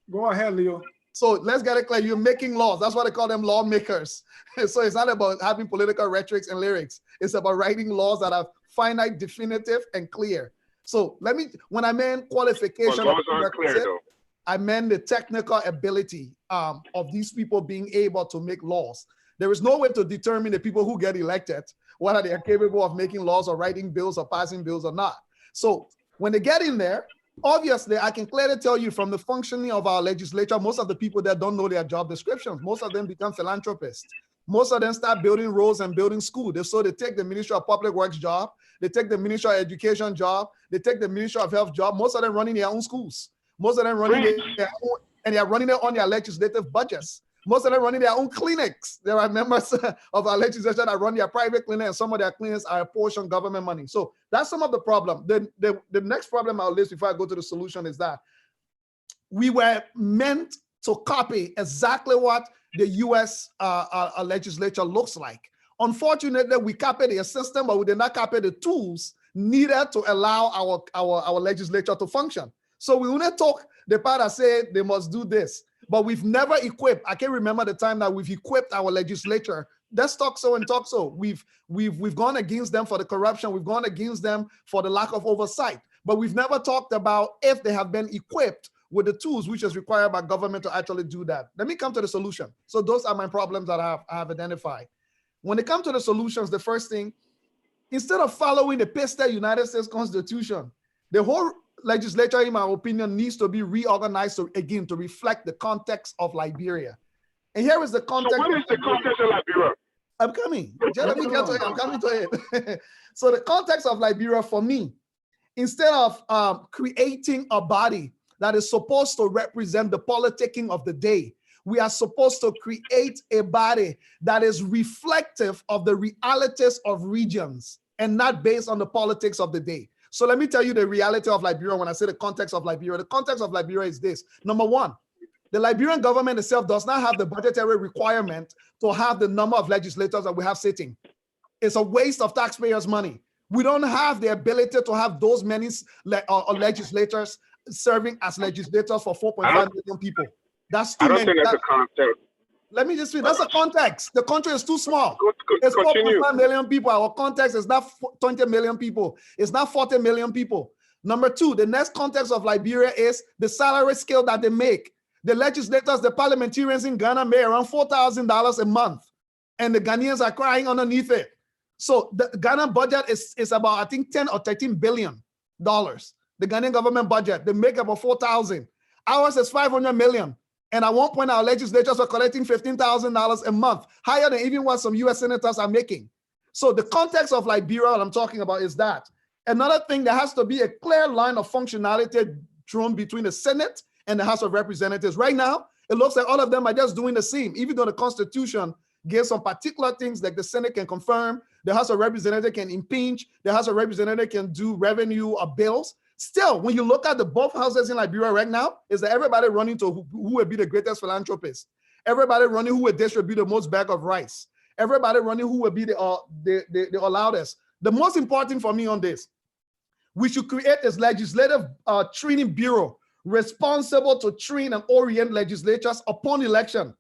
Go ahead, Leo. So let's get it clear. You're making laws. That's why they call them lawmakers. So it's not about having political rhetorics and lyrics. It's about writing laws that are finite, definitive, and clear. So when I meant qualification, I meant the technical ability of these people being able to make laws. There is no way to determine the people who get elected, whether they are capable of making laws or writing bills or passing bills or not. So when they get in there, obviously, I can clearly tell you from the functioning of our legislature, most of the people that don't know their job descriptions, most of them become philanthropists. Most of them start building roads and building schools. So they take the Ministry of Public Works job, they take the Ministry of Education job, they take the Ministry of Health job. Most of them running their own schools. Most of them running their own, and they are running it on their legislative budgets. Most of them running their own clinics. There are members of our legislature that run their private clinic, and some of their clinics are apportioned government money. So that's some of the problem. The next problem I'll list before I go to the solution is that we were meant to copy exactly what the US legislature looks like. Unfortunately, we copied the system, but we did not copy the tools needed to allow our legislature to function. So we only took the part that said they must do this, but we've never equipped. I can't remember the time that we've equipped our legislature. Let's talk so and talk so. We've gone against them for the corruption. We've gone against them for the lack of oversight, but we've never talked about if they have been equipped with the tools which is required by government to actually do that. Let me come to the solution. So those are my problems that I have identified. When it comes to the solutions, the first thing, instead of following the pasted United States Constitution, the whole legislature, in my opinion, needs to be reorganized to reflect the context of Liberia. And here is the context. So what is the context of Liberia? I'm coming. Let me get to it. I'm coming to it. So the context of Liberia for me, instead of creating a body that is supposed to represent the politicking of the day, we are supposed to create a body that is reflective of the realities of regions and not based on the politics of the day. So let me tell you the reality of Liberia when I say the context of Liberia. The context of Liberia is this. Number one, the Liberian government itself does not have the budgetary requirement to have the number of legislators that we have sitting. It's a waste of taxpayers' money. We don't have the ability to have those many legislators serving as legislators for 4.5 million people. That's too many. I don't think that's a context. Let me just say, that's a context. The country is too small. It's 4.5 million people. Our context is not 20 million people. It's not 40 million people. Number two, the next context of Liberia is the salary scale that they make. The legislators, the parliamentarians in Ghana make around $4,000 a month, and the Ghanaians are crying underneath it. So the Ghana budget is about, I think, 10 or 13 billion dollars. The Ghanaian government budget, they make about 4,000. Ours is 500 million. And at one point, our legislators were collecting $15,000 a month, higher than even what some US senators are making. So the context of Liberia, what I'm talking about is that Another thing, there has to be a clear line of functionality drawn between the Senate and the House of Representatives. Right now, it looks like all of them are just doing the same, even though the Constitution gives some particular things like the Senate can confirm, the House of Representatives can impeach, the House of Representatives can do revenue or bills. Still, when you look at the both houses in Liberia right now, is that everybody running to who will be the greatest philanthropist, everybody running who will distribute the most bag of rice, everybody running who will be the loudest. The most important for me on this, we should create this legislative training bureau responsible to train and orient legislatures upon election,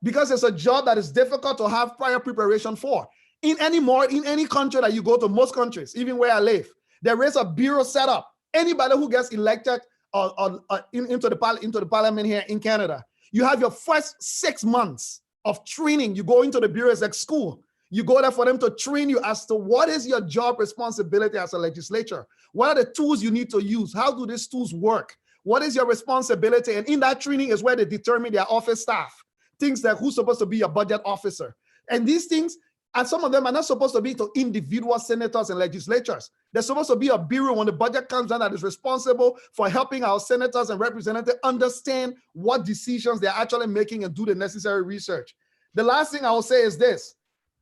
because it's a job that is difficult to have prior preparation for. In any country that you go to, most countries, even where I live, there is a bureau set up. Anybody who gets elected into the parliament here in Canada, you have your first 6 months of training. You go into the bureau, it's like school. You go there for them to train you as to what is your job responsibility as a legislature. What are the tools you need to use? How do these tools work? What is your responsibility? And in that training is where they determine their office staff. Things like who's supposed to be a budget officer. And these things, and some of them are not supposed to be to individual senators and legislatures. There's supposed to be a bureau when the budget comes down that is responsible for helping our senators and representatives understand what decisions they're actually making and do the necessary research. The last thing I will say is this.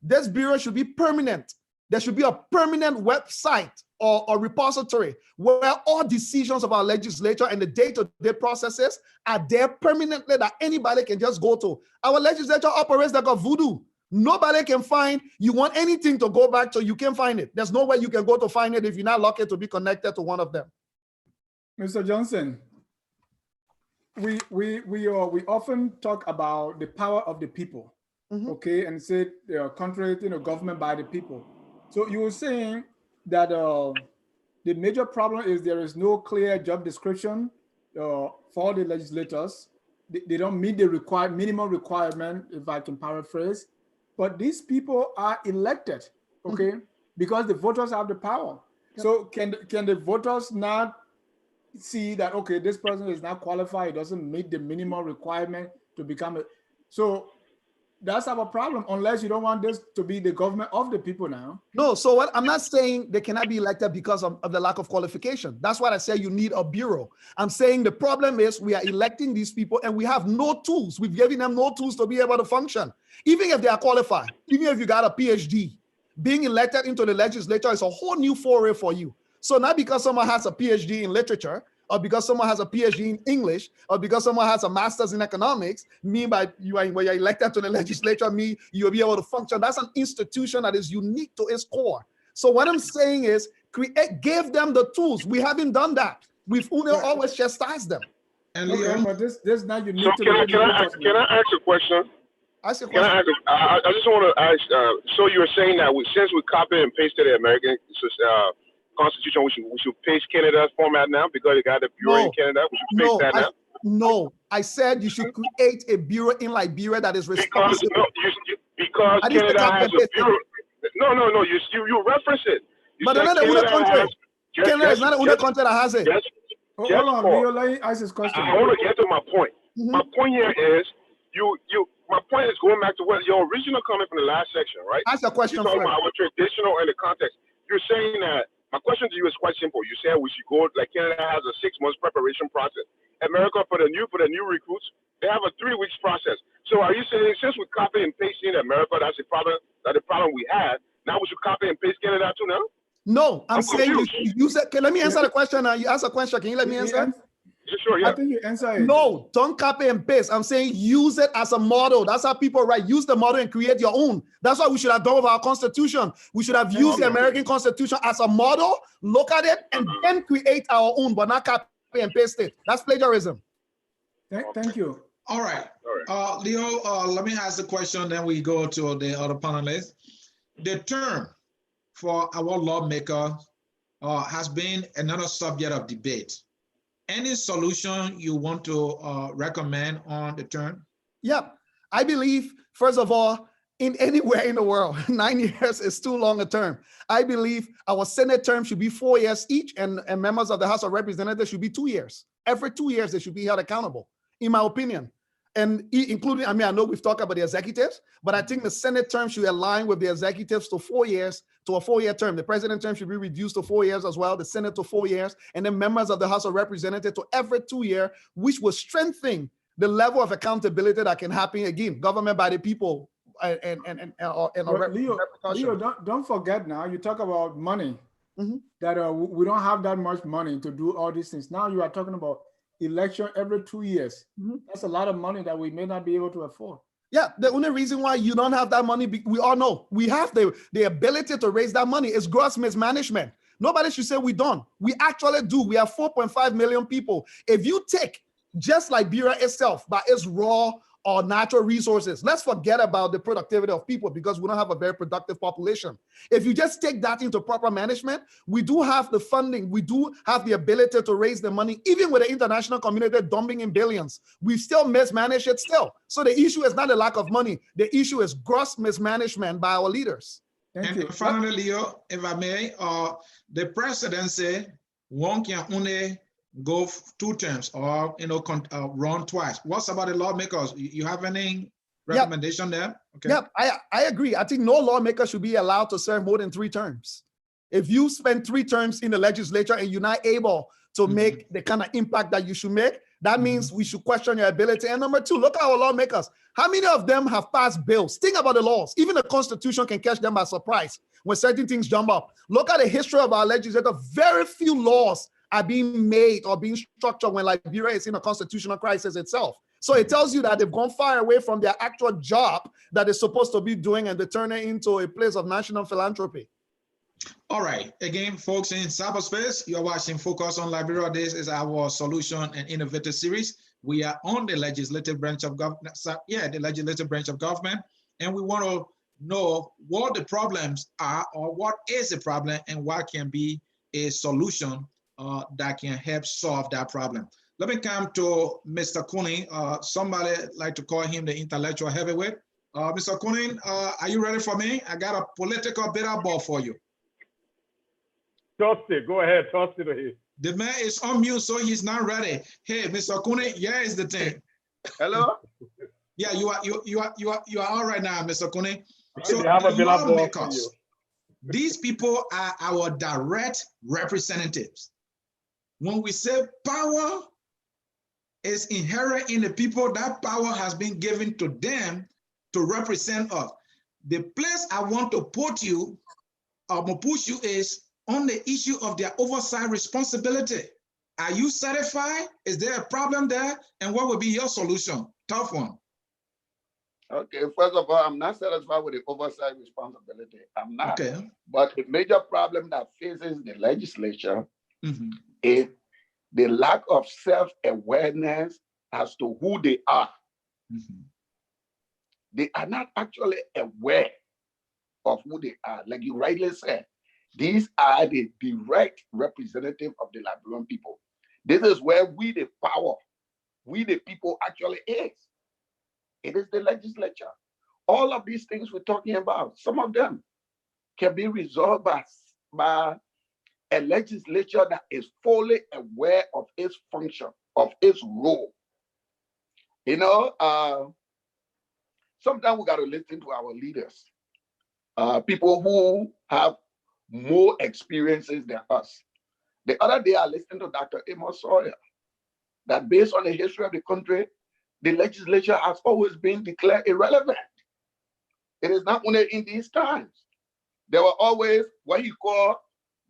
This bureau should be permanent. There should be a permanent website or repository where all decisions of our legislature and the day-to-day processes are there permanently that anybody can just go to. Our legislature operates like a voodoo. Nobody can find, you want anything to go back to, you can't find it. There's nowhere you can go to find it if you're not lucky to be connected to one of them. Mr. Johnson, we often talk about the power of the people, okay, and say country, government by the people. So you were saying that the major problem is there is no clear job description for the legislators. They don't meet the minimum requirement, if I can paraphrase. But these people are elected, okay, because the voters have the power. Yep. So can the voters not see that, okay, this person is not qualified, it doesn't meet the minimum requirement to become a, so that's our problem, unless you don't want this to be the government of the people now. No, so what I'm not saying they cannot be elected because of the lack of qualification. That's why I say you need a bureau. I'm saying the problem is we are electing these people and we have no tools. We've given them no tools to be able to function. Even if they are qualified, even if you got a PhD, being elected into the legislature is a whole new foray for you. So not because someone has a PhD in literature, or because someone has a PhD in English, or because someone has a master's in economics, when you're elected to the legislature, you'll be able to function. That's an institution that is unique to its core. So what I'm saying is, give them the tools. We haven't done that. We've always chastised them. And okay, but this is not unique to can I ask a question? Ask a question. I just want to ask, so you're saying that since we copied and pasted the American Constitution, we should paste Canada's format now because you got a bureau in Canada. We should paste that now. No, I said you should create a bureau in Liberia that is responsible. Because Canada has a bureau. No. You reference it. But another country. Canada is not another country that has it. Hold on, Leo, let me ask this question. I want to get to my point. My point here is my point is going back to what your original comment from the last section, right? Ask a question. You're talking about our traditional and the context. You're saying that. My question to you is quite simple. You said we should go, like Canada has a 6 months preparation process. America, for the new recruits, they have a 3 weeks process. So are you saying since we copy and paste in America, that's the problem we had, now we should copy and paste Canada too now? No, I'm saying you use it. Okay, let me answer the question. You ask a question. Can you let me answer? Sure, yeah. I think you answer it. No, don't copy and paste. I'm saying use it as a model. That's how people write. Use the model and create your own. That's what we should have done with our Constitution. We should have used the American Constitution as a model, look at it, and then create our own, but not copy and paste it. That's plagiarism. Thank you. All right. Leo, let me ask the question, then we go to the other panelists. The term for our lawmaker has been another subject of debate. Any solution you want to recommend on the term? Yeah, I believe, first of all, in anywhere in the world, 9 years is too long a term. I believe our Senate term should be 4 years each, and members of the House of Representatives should be 2 years. Every 2 years, they should be held accountable, in my opinion. And including, I mean, I know we've talked about the executives, but I think the Senate term should align with the executives to 4 years, to a 4-year term. The president term should be reduced to 4 years as well, the Senate to 4 years, and then members of the House of Representatives to every 2 years, which will strengthen the level of accountability that can happen, again, government by the people. Leo, don't forget now, you talk about money, that we don't have that much money to do all these things. Now you are talking about election every 2 years. That's a lot of money that we may not be able to afford. Yeah, the only reason why you don't have that money, we all know, we have the ability to raise that money. It's gross mismanagement. Nobody should say we don't. We actually do. We have 4.5 million people. If you take just Liberia itself by its raw or natural resources, let's forget about the productivity of people because we don't have a very productive population. If you just take that into proper management, we do have the funding, we do have the ability to raise the money, even with the international community dumping in billions. We still mismanage it still. So the issue is not the lack of money. The issue is gross mismanagement by our leaders. Thank you. Finally, Leo, if I may, the presidency, one can only go 2 terms or run twice. What's about the lawmakers? You have any recommendation there? Okay. Yep, I agree. I think no lawmaker should be allowed to serve more than 3 terms. If you spend 3 terms in the legislature and you're not able to make the kind of impact that you should make, that means we should question your ability. And number 2, look at our lawmakers. How many of them have passed bills? Think about the laws. Even the Constitution can catch them by surprise when certain things jump up. Look at the history of our legislature. Very few laws are being made or being structured when Liberia is in a constitutional crisis itself. So it tells you that they've gone far away from their actual job that they're supposed to be doing, and they turn it into a place of national philanthropy. All right. Again, folks in cyberspace, you're watching Focus on Liberia. This is our solution and innovative series. We are on the legislative branch of government. The legislative branch of government. And we want to know what the problems are, or what is the problem, and what can be a solution that can help solve that problem. Let me come to Mr. Cooning. Somebody like to call him the intellectual heavyweight. Mr. Cooning, are you ready for me? I got a political bitter ball for you. Toss it. Go ahead. Toss it here. The man is on mute, so he's not ready. Hey, Mr. Cooning, here is the thing. Hello? Yeah, you are all right now, Mr. Cooning. So have a lawmakers, these people are our direct representatives. When we say power is inherent in the people, that power has been given to them to represent us. The place I want to put you, push you, is on the issue of their oversight responsibility. Are you satisfied? Is there a problem there? And what would be your solution? Tough one. Okay, first of all, I'm not satisfied with the oversight responsibility. I'm not. Okay. But the major problem that faces the legislature is the lack of self-awareness as to who they are. They are not actually aware of who they are. Like you rightly said, these are the direct representative of the Liberian people. This is where we, the power, we, the people, actually is. It is the legislature. All of these things we're talking about, some of them can be resolved by a legislature that is fully aware of its function, of its role. You know, sometimes we got to listen to our leaders, people who have more experiences than us. The other day, I listened to Dr. Amos Sawyer, that based on the history of the country, the legislature has always been declared irrelevant. It is not only in these times. There were always what he called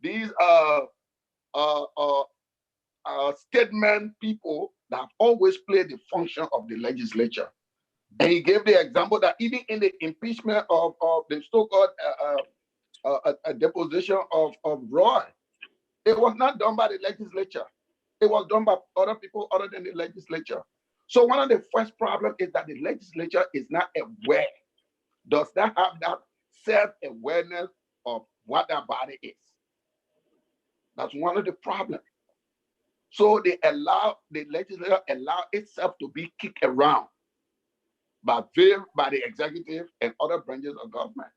these statement people that have always played the function of the legislature. And he gave the example that even in the impeachment of the so-called deposition of Roy, it was not done by the legislature. It was done by other people other than the legislature. So one of the first problems is that the legislature is not aware, does not have that self-awareness of what that body is. That's one of the problems. So the legislature allow itself to be kicked around by the executive and other branches of government.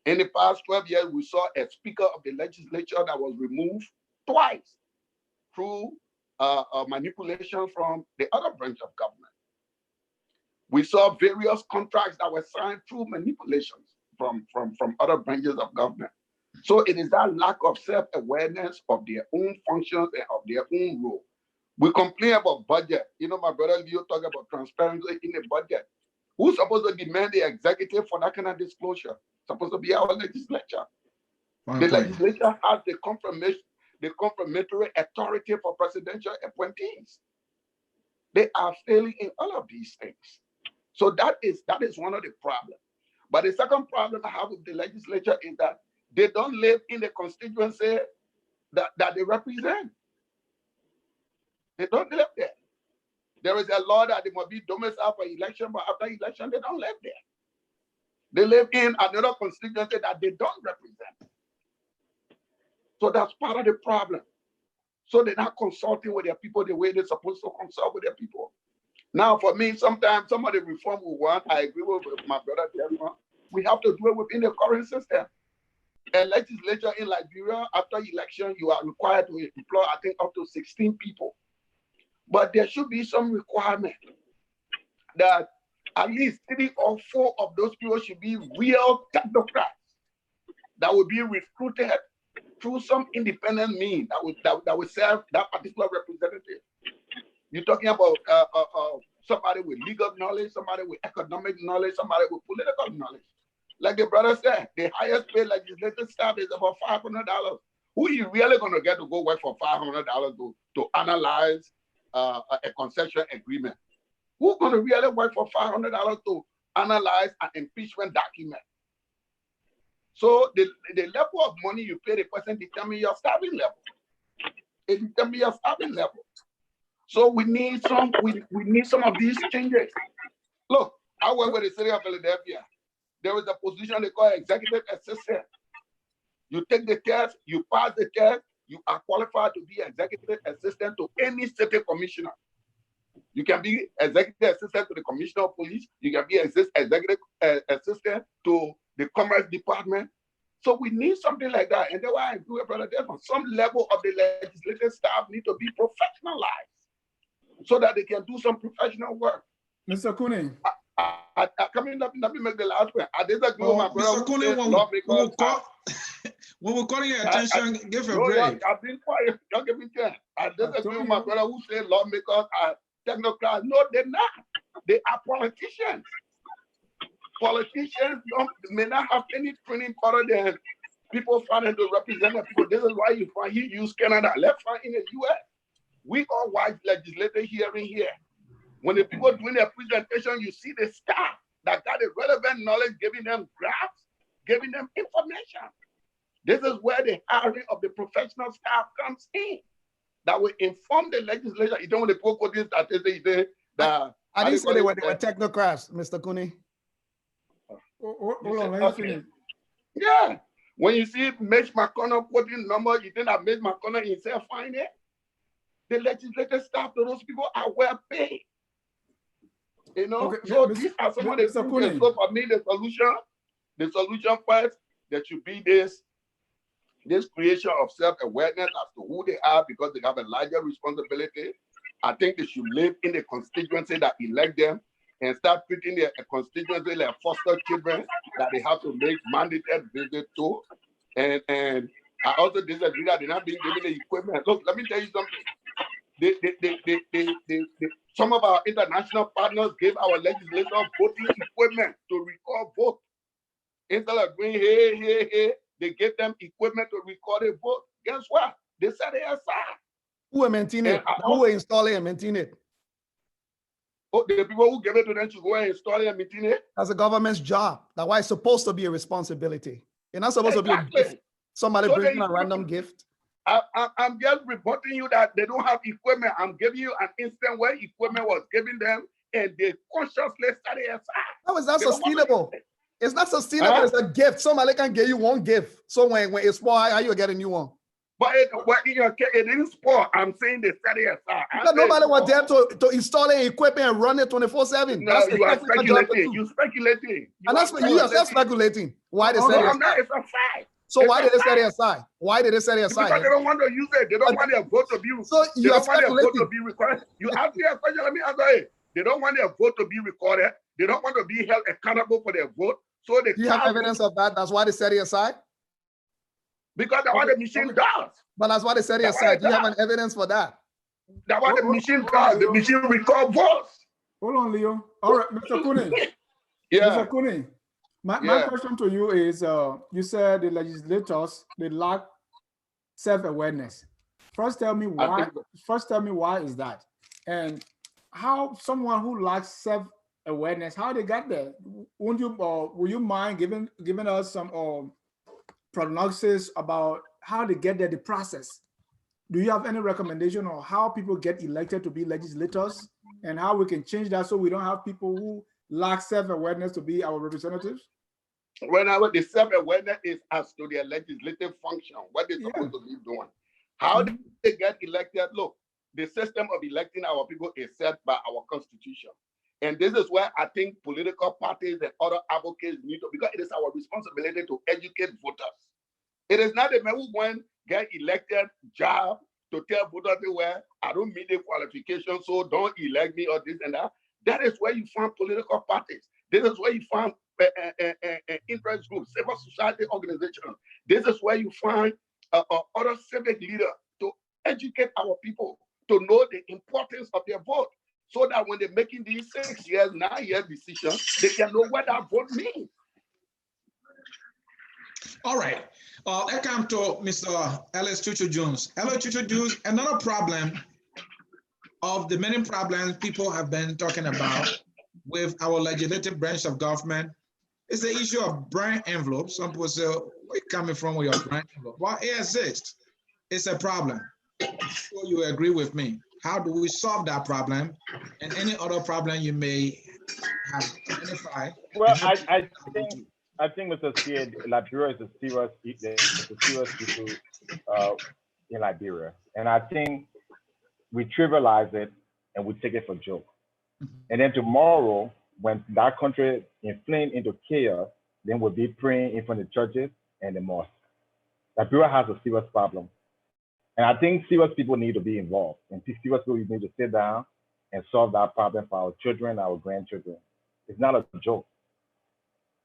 In the past 12 years, we saw a speaker of the legislature that was removed twice through manipulation from the other branch of government. We saw various contracts that were signed through manipulations from other branches of government. So it is that lack of self-awareness of their own functions and of their own role. We complain about budget. You know, my brother Leo talking about transparency in the budget. Who's supposed to demand the executive for that kind of disclosure? Supposed to be our legislature. The legislature has the confirmatory authority for presidential appointees. They are failing in all of these things. So that is one of the problems. But the second problem I have with the legislature is that they don't live in the constituency that they represent. They don't live there. There is a law that they must be domiciled for election, but after election, they don't live there. They live in another constituency that they don't represent. So that's part of the problem. So they're not consulting with their people the way they're supposed to consult with their people. Now, for me, sometimes some of the reform we want, I agree with my brother Desmond, we have to do it within the current system. A legislature in Liberia, after election, you are required to employ, I think, up to 16 people. But there should be some requirement that at least 3 or 4 of those people should be real technocrats that will be recruited through some independent means that will serve that particular representative. You're talking about somebody with legal knowledge, somebody with economic knowledge, somebody with political knowledge. Like the brother said, the highest paid legislative staff is about $500. Who are you really going to get to go work for $500 to analyze a concession agreement? Who's going to really work for $500 to analyze an impeachment document? So the level of money you pay the person determines your staffing level. It determines your staffing level. So we need some of these changes. Look, I work with the city of Philadelphia. There is a position they call executive assistant. You take the test, you pass the test, you are qualified to be executive assistant to any city commissioner. You can be executive assistant to the commissioner of police. You can be executive assistant to the commerce department. So we need something like that. And that's why I agree with Brother Desmond. Some level of the legislative staff need to be professionalized so that they can do some professional work. Mr. Cooney. Let me make the last point. I disagree with my brother. Mr. Cooney, when we're calling your attention, give a break. I've been quiet. Don't give me chance. I disagree with my brother who said lawmakers are technocrats. No, they're not. They are politicians. Politicians may not have any training other than people finding to represent the people. This is why you find he used Canada. Let's find in the US. We all watch legislative hearing here. When the people doing their presentation, you see the staff that got the relevant knowledge, giving them graphs, giving them information. This is where the hiring of the professional staff comes in, that will inform the legislature. You don't want to quote this statistics. I didn't say they were technocrats, Mr. Cooney. Hold on, let me finish. Yeah. When you see Mitch McConnell quoting numbers, you think that Mitch McConnell himself find it? The legislative staff to those people are well paid. You know, okay, so these are some of the things. So for me, the solution first, there should be this creation of self-awareness as to who they are because they have a larger responsibility. I think they should live in the constituency that elect them and start treating their constituency like foster children that they have to make mandated visits to. And I also disagree that they're not being given the equipment. Look, let me tell you something. Some of our international partners gave our legislators voting equipment to record vote. Instead of going, hey, they gave them equipment to record a vote. Guess what? They set it aside. Who will maintain it? Who will install it and maintain it? Oh, the people who gave it to them should go and install it and maintain it? That's the government's job. That's why it's supposed to be a responsibility. You're not supposed to be a gift. Somebody bringing a random gift. I'm just reporting you that they don't have equipment. I'm giving you an instance where equipment was given them and they consciously set it aside. How is that sustainable? It's not sustainable. It's a gift. Somebody can give you one gift. So when it's spoiled, how you get a new one? But it didn't spoil. I'm saying they set it aside. Nobody was there to install the equipment and run it 24/7. No, you are speculating. You're speculating. And that's what you are speculating. Why they set it aside? It's a fact. So why did they set it aside? Why did they set it aside? Because they don't want to use it. They don't want their vote to be. So you they are don't want their vote to speculating. be recorded. You ask me a question. Let me answer it. They don't want their vote to be recorded. They don't want to be held accountable for their vote. So they Do you have evidence of that? That's why they set it aside? Because that's what the machine does. But that's why they set it aside. Do you have an evidence for that? That's what the machine does. The machine record votes. Hold on, Leo. All right, Mr. Cooney. Yeah. Mr. Cooney, my question to you is, you said the legislators, they lack self-awareness. First, tell me why. First, tell me why is that, and how someone who lacks self-awareness, how they got there? Won't you, will you mind giving us some prognosis about how they get there, the process? Do you have any recommendation on how people get elected to be legislators and how we can change that so we don't have people who lack self-awareness to be our representatives? Whenever the self-awareness is as to their legislative function, what they're supposed to be doing. How they get elected? Look, the system of electing our people is set by our constitution. And this is where I think political parties and other advocates need to, because it is our responsibility to educate voters. It is not a man who went get elected job to tell voters where I don't meet the qualifications, so don't elect me or this and that. That is where you find political parties. This is where you find interest groups, civil society organizations. This is where you find other civic leaders to educate our people to know the importance of their vote, so that when they're making these 6 years, 9 years decisions, they can know what that vote means. All right. Let's come to Mr. Ellis Chuchu Jones. Hello, Chuchu Jones. Another problem of the many problems people have been talking about with our legislative branch of government is the issue of brand envelopes. Some people say, where are you coming from with your brand envelope? Well, it exists. It's a problem. I'm sure you agree with me. How do we solve that problem and any other problem you may have identified? Well, I think Mr. C, Liberia is a serious issue in Liberia. And I think we trivialize it and we take it for joke. And then tomorrow, when that country inflamed into chaos, then we'll be praying in front of the churches and the mosques. Liberia has a serious problem. And I think serious people need to be involved. And serious people need to sit down and solve that problem for our children, our grandchildren. It's not a joke.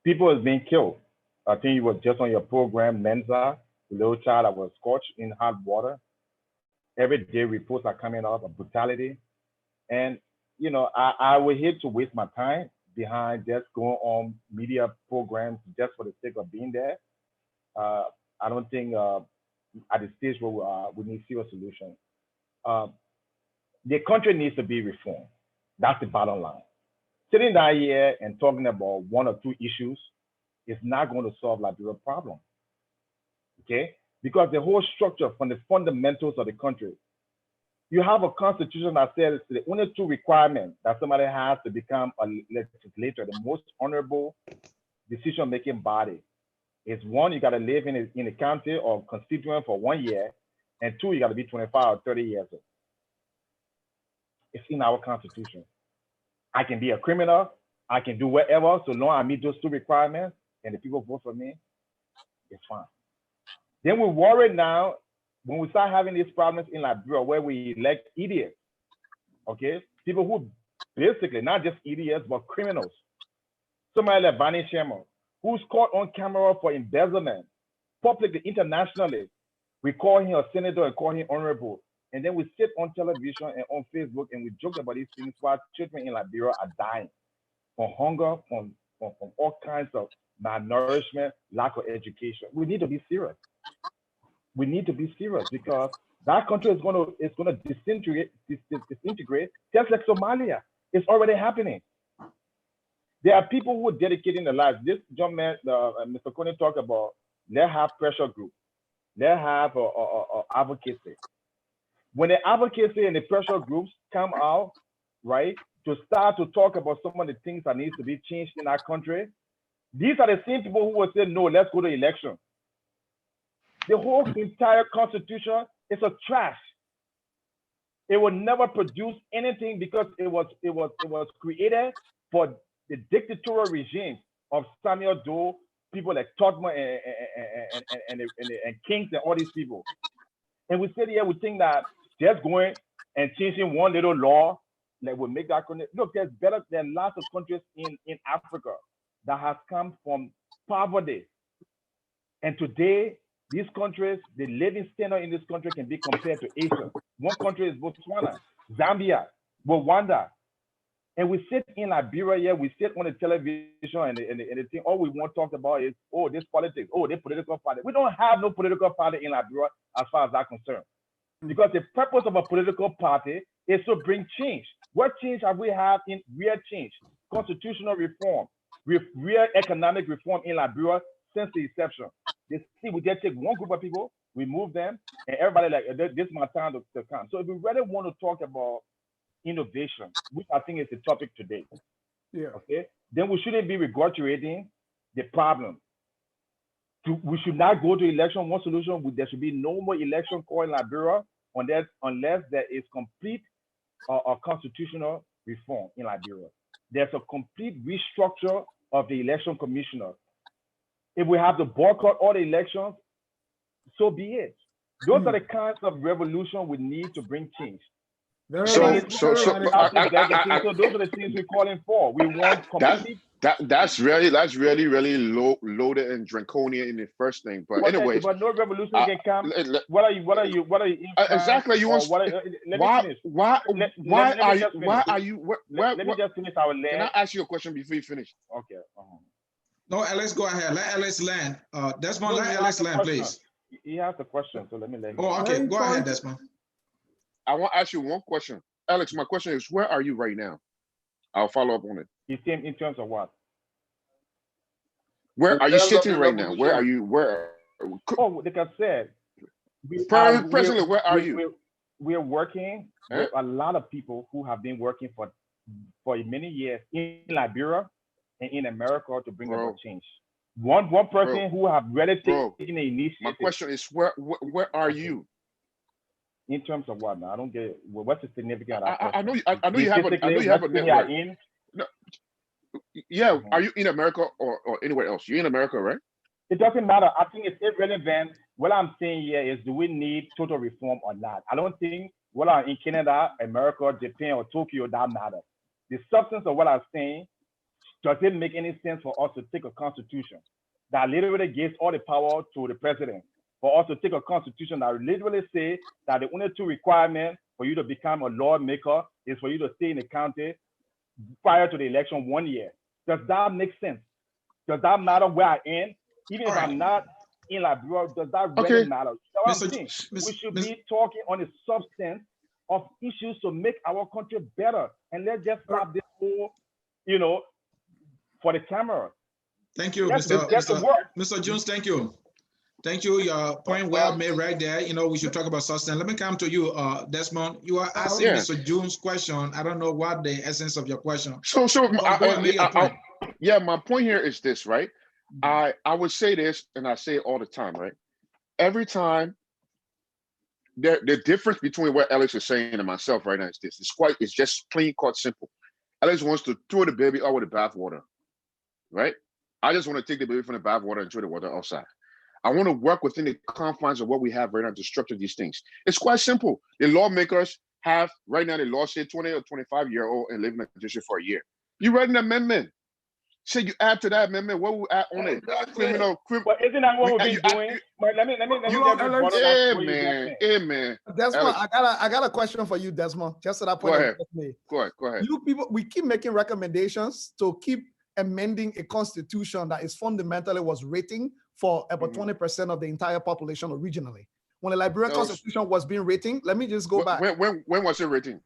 People is being killed. I think you were just on your program, Mensa, the little child that was scorched in hot water. Every day reports are coming out of brutality. And, you know, I would hate to waste my time behind just going on media programs just for the sake of being there. I don't think at the stage where we are, we need serious solutions. The country needs to be reformed. That's the bottom line. Sitting down here and talking about one or two issues is not going to solve Liberia's problem, okay? Because the whole structure from the fundamentals of the country, you have a constitution that says the only two requirements that somebody has to become a legislator, the most honorable decision-making body, is one, you got to live in a county or constituent for 1 year, and two, you got to be 25 or 30 years old. It's in our constitution. I can be a criminal, I can do whatever, so long I meet those two requirements and the people vote for me, it's fine. Then we worry now when we start having these problems in Liberia where we elect idiots, okay? People who basically, not just idiots, but criminals. Somebody like Bani Shemo, who's caught on camera for embezzlement, publicly, internationally. We call him a senator and call him honorable. And then we sit on television and on Facebook and we joke about these things while children in Liberia are dying from hunger, from all kinds of malnourishment, lack of education. We need to be serious. We need to be serious because that country is going to disintegrate just like Somalia. It's already happening. There are people who are dedicating their lives. This young man, Mr. Coney, talked about, let's have pressure groups. Let's have advocacy. When the advocacy and the pressure groups come out, right, to start to talk about some of the things that needs to be changed in our country, these are the same people who will say, no, let's go to election. The whole entire constitution is a trash. It will never produce anything because it was created for the dictatorial regime of Samuel Doe, people like Totman and Kings and all these people. And we sit here, we think that just going and changing one little law that will make that country. Look, there are lots of countries in Africa that has come from poverty. And today, these countries, the living standard in this country can be compared to Asia. One country is Botswana, Zambia, Rwanda. And we sit in Liberia, we sit on the television and the thing, all we want to talk about is, oh, this politics, oh, this political party. We don't have no political party in Liberia as far as I'm concerned. Because the purpose of a political party is to bring change. What change have we had in real change? Constitutional reform, real economic reform in Liberia since the inception. They see we just take one group of people, we move them, and everybody like, this is my time to come. So if we really want to talk about innovation, which I think is the topic today, okay, then we shouldn't be regurgitating the problem. We should not go to election. One solution, there should be no more election call in Liberia unless there is complete constitutional reform in Liberia. There's a complete restructure of the election commissioner. If we have to boycott all the elections, so be it. Those are the kinds of revolution we need to bring change. So those are the things we're calling for. We want complete. That's really loaded and draconian in the first thing. But anyway, but no revolution can come. What are you? Exactly. You want? Why are you? Let me just finish our land. Can I ask you a question before you finish? Okay. No, Alex, go ahead. Let Alex land. Desmond, let Alex land, please. He has a question, so let me let him. Oh, okay. Go ahead, Desmond. I want to ask you one question. Alex, my question is, where are you right now? I'll follow up on it. He came in terms of what? Where are you sitting right now? Where are you? Oh, like I said, presently, where are you? We're working with a lot of people who have been working for many years in Liberia and in America to bring about change. One person who have really taken the initiative. My question is, where are you? In terms of what? Now I don't get it. What's the significance? I know you have a network. No, yeah, are you in America or anywhere else? You're in America, right? It doesn't matter. I think it's irrelevant. What I'm saying here is, do we need total reform or not? I don't think whether I'm in Canada, America, Japan, or Tokyo, that matters. The substance of what I'm saying, does it make any sense for us to take a constitution that literally gives all the power to the president? For us to take a constitution that literally say that the only two requirements for you to become a lawmaker is for you to stay in the county prior to the election 1 year. Does that make sense? Does that matter where I am? Even if I'm not in Liberia, does that really matter? We should be talking on the substance of issues to make our country better. And let's just stop this whole, for the camera. Thank you, Mr. Jones. Thank you. Thank you. Your point well made right there. We should talk about substance. Let me come to you, Desmond. You are asking Mr. Jones' question. I don't know what the essence of your question. My point here is this, right? I would say this, and I say it all the time, right? Every time, the difference between what Alex is saying and myself right now is this. It's just plain cut simple. Alex wants to throw the baby out with the bathwater, right? I just want to take the baby from the bathwater and throw the water outside. I want to work within the confines of what we have right now to structure these things. It's quite simple. The lawmakers have, right now, the law said 20 or 25-year-old and live in a district for a year. You read an amendment. Say you add to that amendment, what will add on it? Criminal. But isn't that what we've been doing? Let me man. Desmond, I got a question for you, Desmond. Just to that point. Go ahead. You people, we keep making recommendations to keep amending a constitution that is fundamentally was written for about 20% of the entire population originally. When the Liberian Constitution was being written, let me just go back. When was it written?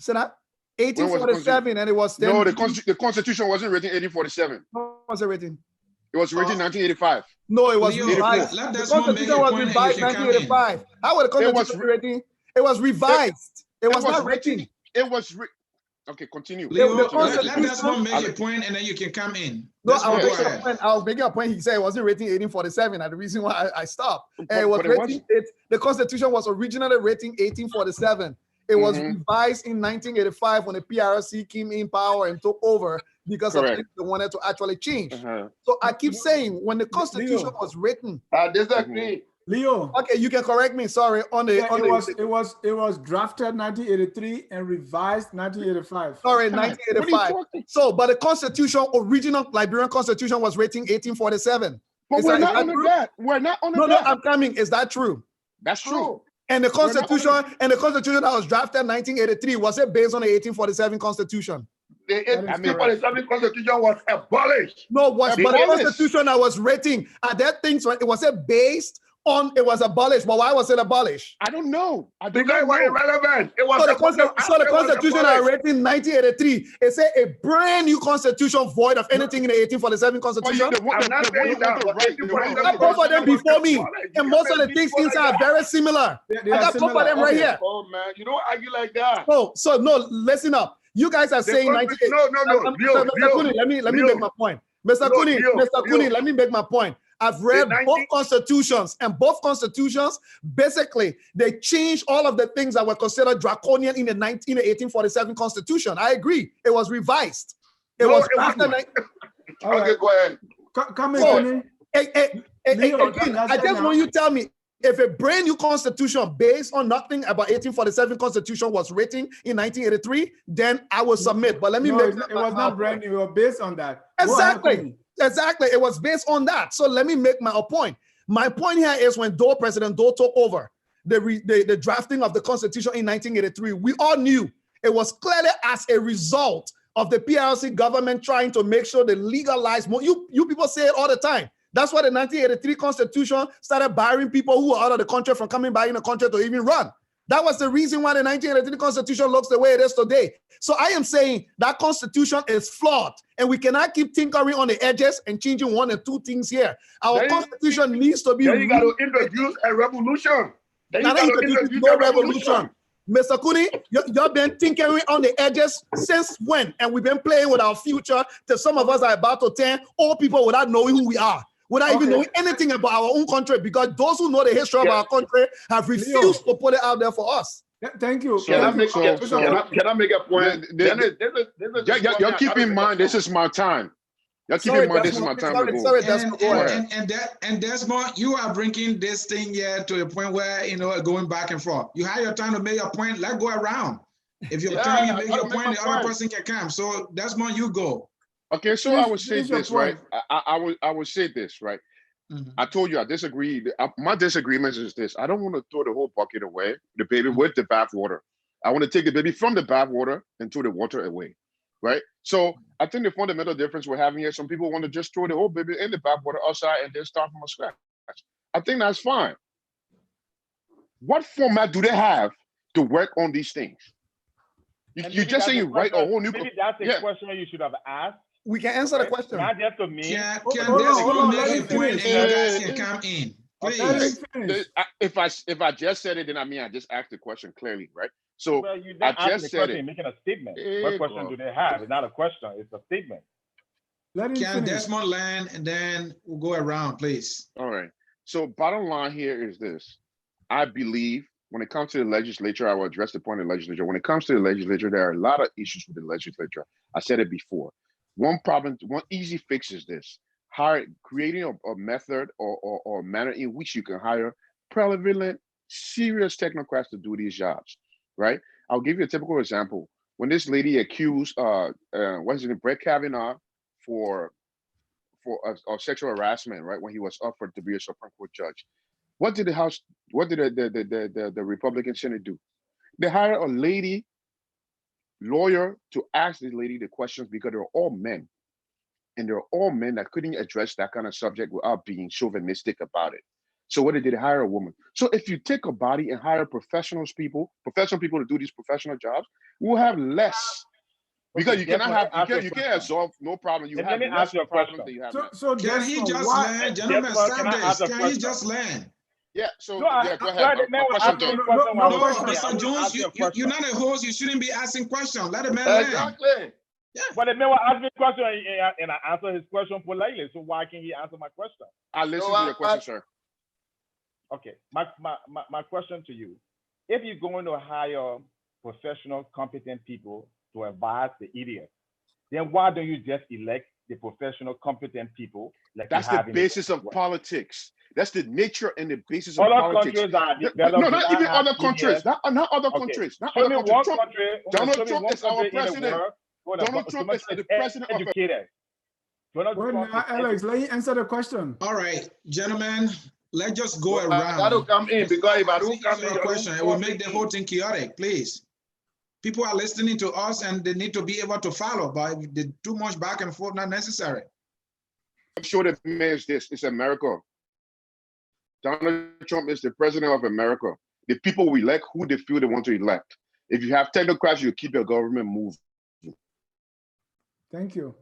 Say that? 1847, and it was no, the Constitution wasn't written 1847. When was it written? It was written 1985. No, it was revised. The Constitution was revised in 1985. How was the Constitution written? It was revised. It was not written. It was written. Okay, continue. Let Desmond make a point, and then you can come in. No, I was making a point. He said it wasn't written 1847, and the reason why I stopped. And it was written. The Constitution was originally written 1847. It was revised in 1985 when the PRC came in power and took over because of things they wanted to actually change. So I keep saying, when the Constitution was written, I disagree. Leo. Okay, you can correct me. Sorry. It was drafted 1983 and revised 1985. Sorry, 1985. So, but the Constitution, original Liberian Constitution, was written 1847. But we're not on that. We're not on that. No, I'm coming. Is that true? That's true. And the Constitution that was drafted in 1983, was it based on the 1847 Constitution? The 1847 Constitution was abolished. No, but the Constitution that was written at that thing, was it based on, it was abolished? But why was it abolished? I don't know. Because it was irrelevant. It was so the Constitution that was written in 1983, it said a brand new Constitution void of anything in the 1847 Constitution. I'm not saying that. I got both of them before me, and most of the things inside are very similar. I got both of them right here. Oh man, you don't argue like that. So no, listen up. You guys are saying 98. No. Mr. Cooney, let me make my point. Mr. Cooney, let me make my point. I've read both constitutions, and both constitutions, basically, they changed all of the things that were considered draconian in the 1847 Constitution. I agree. It was revised. Okay, go ahead. Come in, Again, I just want you to tell me, if a brand new constitution based on nothing about 1847 Constitution was written in 1983, then I will submit. But let me make it was not brand new. It was based on that. Exactly. It was based on that. So let me make my point. My point here is when President Doe took over the drafting of the Constitution in 1983, we all knew it was clearly as a result of the PRC government trying to make sure they legalize more. You people say it all the time. That's why the 1983 Constitution started barring people who were out of the country from coming back in the country to even run. That was the reason why the 1983 Constitution looks the way it is today. So I am saying that Constitution is flawed, and we cannot keep tinkering on the edges and changing one or two things here. Our Constitution needs to be. Then you got to introduce a revolution. No revolution. Mr. Cooney, you've been tinkering on the edges since when? And we've been playing with our future till some of us are about to turn old people without knowing who we are, without even knowing anything about our own country, because those who know the history of our country have refused to put it out there for us. Thank you. Can I make a point? Y'all keep in mind, this is my time. Y'all keep in mind, this is my time to go. And Desmond, you are bringing this thing here to a point where, going back and forth. You have your time to make your point, let's go around. If your turn, you make your point, the other person can come. So Desmond, you go. Okay, so I would say this, right? I would say this, right? Mm-hmm. I told you I disagree. My disagreement is this. I don't want to throw the whole bucket away, the baby with the bathwater. I want to take the baby from the bathwater and throw the water away, right? So I think the fundamental difference we're having here, some people want to just throw the whole baby in the bathwater outside and then start from scratch. I think that's fine. What format do they have to work on these things? You just say you write a whole new. Maybe that's a question you should have asked. We can answer the question. Not just to me. Can Desmond make a point and you guys can come in? Please. If I just said it, then I just asked the question clearly, right? So well, you I just said it. Making a statement. What question do they have? It's not a question. It's a statement. Can Desmond land, and then we'll go around, please. All right. So bottom line here is this. I believe when it comes to the legislature, I will address the point of the legislature. When it comes to the legislature, there are a lot of issues with the legislature. I said it before. One easy fix is this: creating a method or manner in which you can hire prevalent, serious technocrats to do these jobs, right? I'll give you a typical example. When this lady accused, Brett Kavanaugh for sexual harassment, right? When he was offered to be a Supreme Court judge, what did the Republican Senate do? They hired a lady lawyer to ask this lady the questions because they're all men, and they're all men that couldn't address that kind of subject without being chauvinistic about it. So what did they hire? A woman. So if you take a body and hire professional people to do these professional jobs, we'll have less. Because you cannot have, you can't solve no problem. You have less problems that you have. So can he just land? Gentlemen, stop this. Can he just land? Yeah, so go ahead. No, Mr. Jones, you're not a host. You shouldn't be asking questions. Let the man land. Exactly. Yeah. But the man will ask me a question and I answer his question politely. So why can't he answer my question? I listen to your question, sir. Okay, my question to you: if you're going to hire professional, competent people to advise the idiot, then why don't you just elect the professional, competent people? That's the basis of politics. That's the nature and the basis of Other politics. countries are No, developed. not even other countries. Not other Okay. countries. Not Show other me countries. one Trump, country. Donald Trump is our president. Donald Trump is the president of educated. Wait, now, Alex, let me answer the question. All right, gentlemen, let's just go I around. gotta come in because if I don't come in, Your question, it will make the whole thing chaotic, please. People are listening to us and they need to be able to follow, but too much back and forth not necessary. I'm sure the man is this. It's America. Donald Trump is the president of America. The people we elect who they feel they want to elect. If you have technocrats, you keep your government moving. Thank you.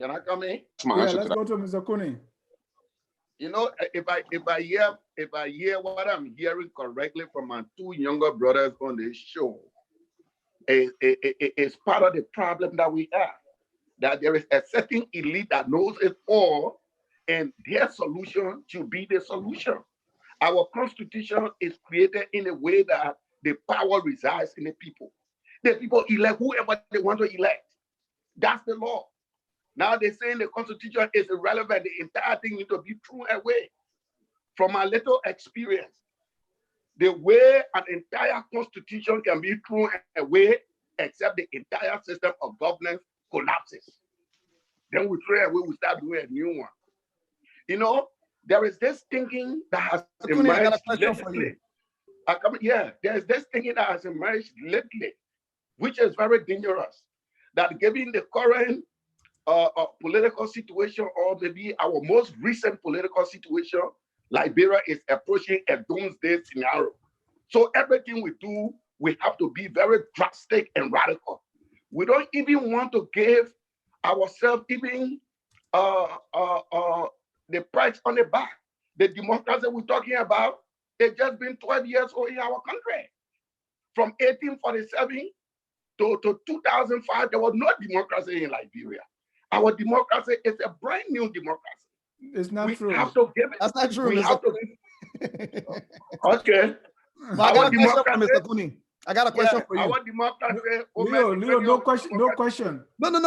Can I come in? Yeah, let's go to Mr. Kuni. You know, if I hear what I'm hearing correctly from my two younger brothers on this show, it's part of the problem that we have. That there is a certain elite that knows it all, and their solution should be the solution. Our constitution is created in a way that the power resides in the people. The people elect whoever they want to elect. That's the law. Now they're saying the constitution is irrelevant. The entire thing needs to be thrown away. From my little experience, the way an entire constitution can be thrown away, except the entire system of governance collapses. Then we throw away, we start doing a new one. You know, there is this thinking that has emerged lately. There's this thinking that has emerged lately, which is very dangerous. That given the current political situation, or maybe our most recent political situation, Liberia is approaching a doomsday scenario. So everything we do, we have to be very drastic and radical. We don't even want to give ourselves even the price on the back. The democracy we're talking about, it's just been 12 years old in our country. From 1847 to 2005, there was no democracy in Liberia. Our democracy is a brand new democracy. It's not true. Have to give it. That's not true. We have to. Okay. Well, I got a question for Mr. Kuni. I got a question for you. Our democracy. Leo, no question. No,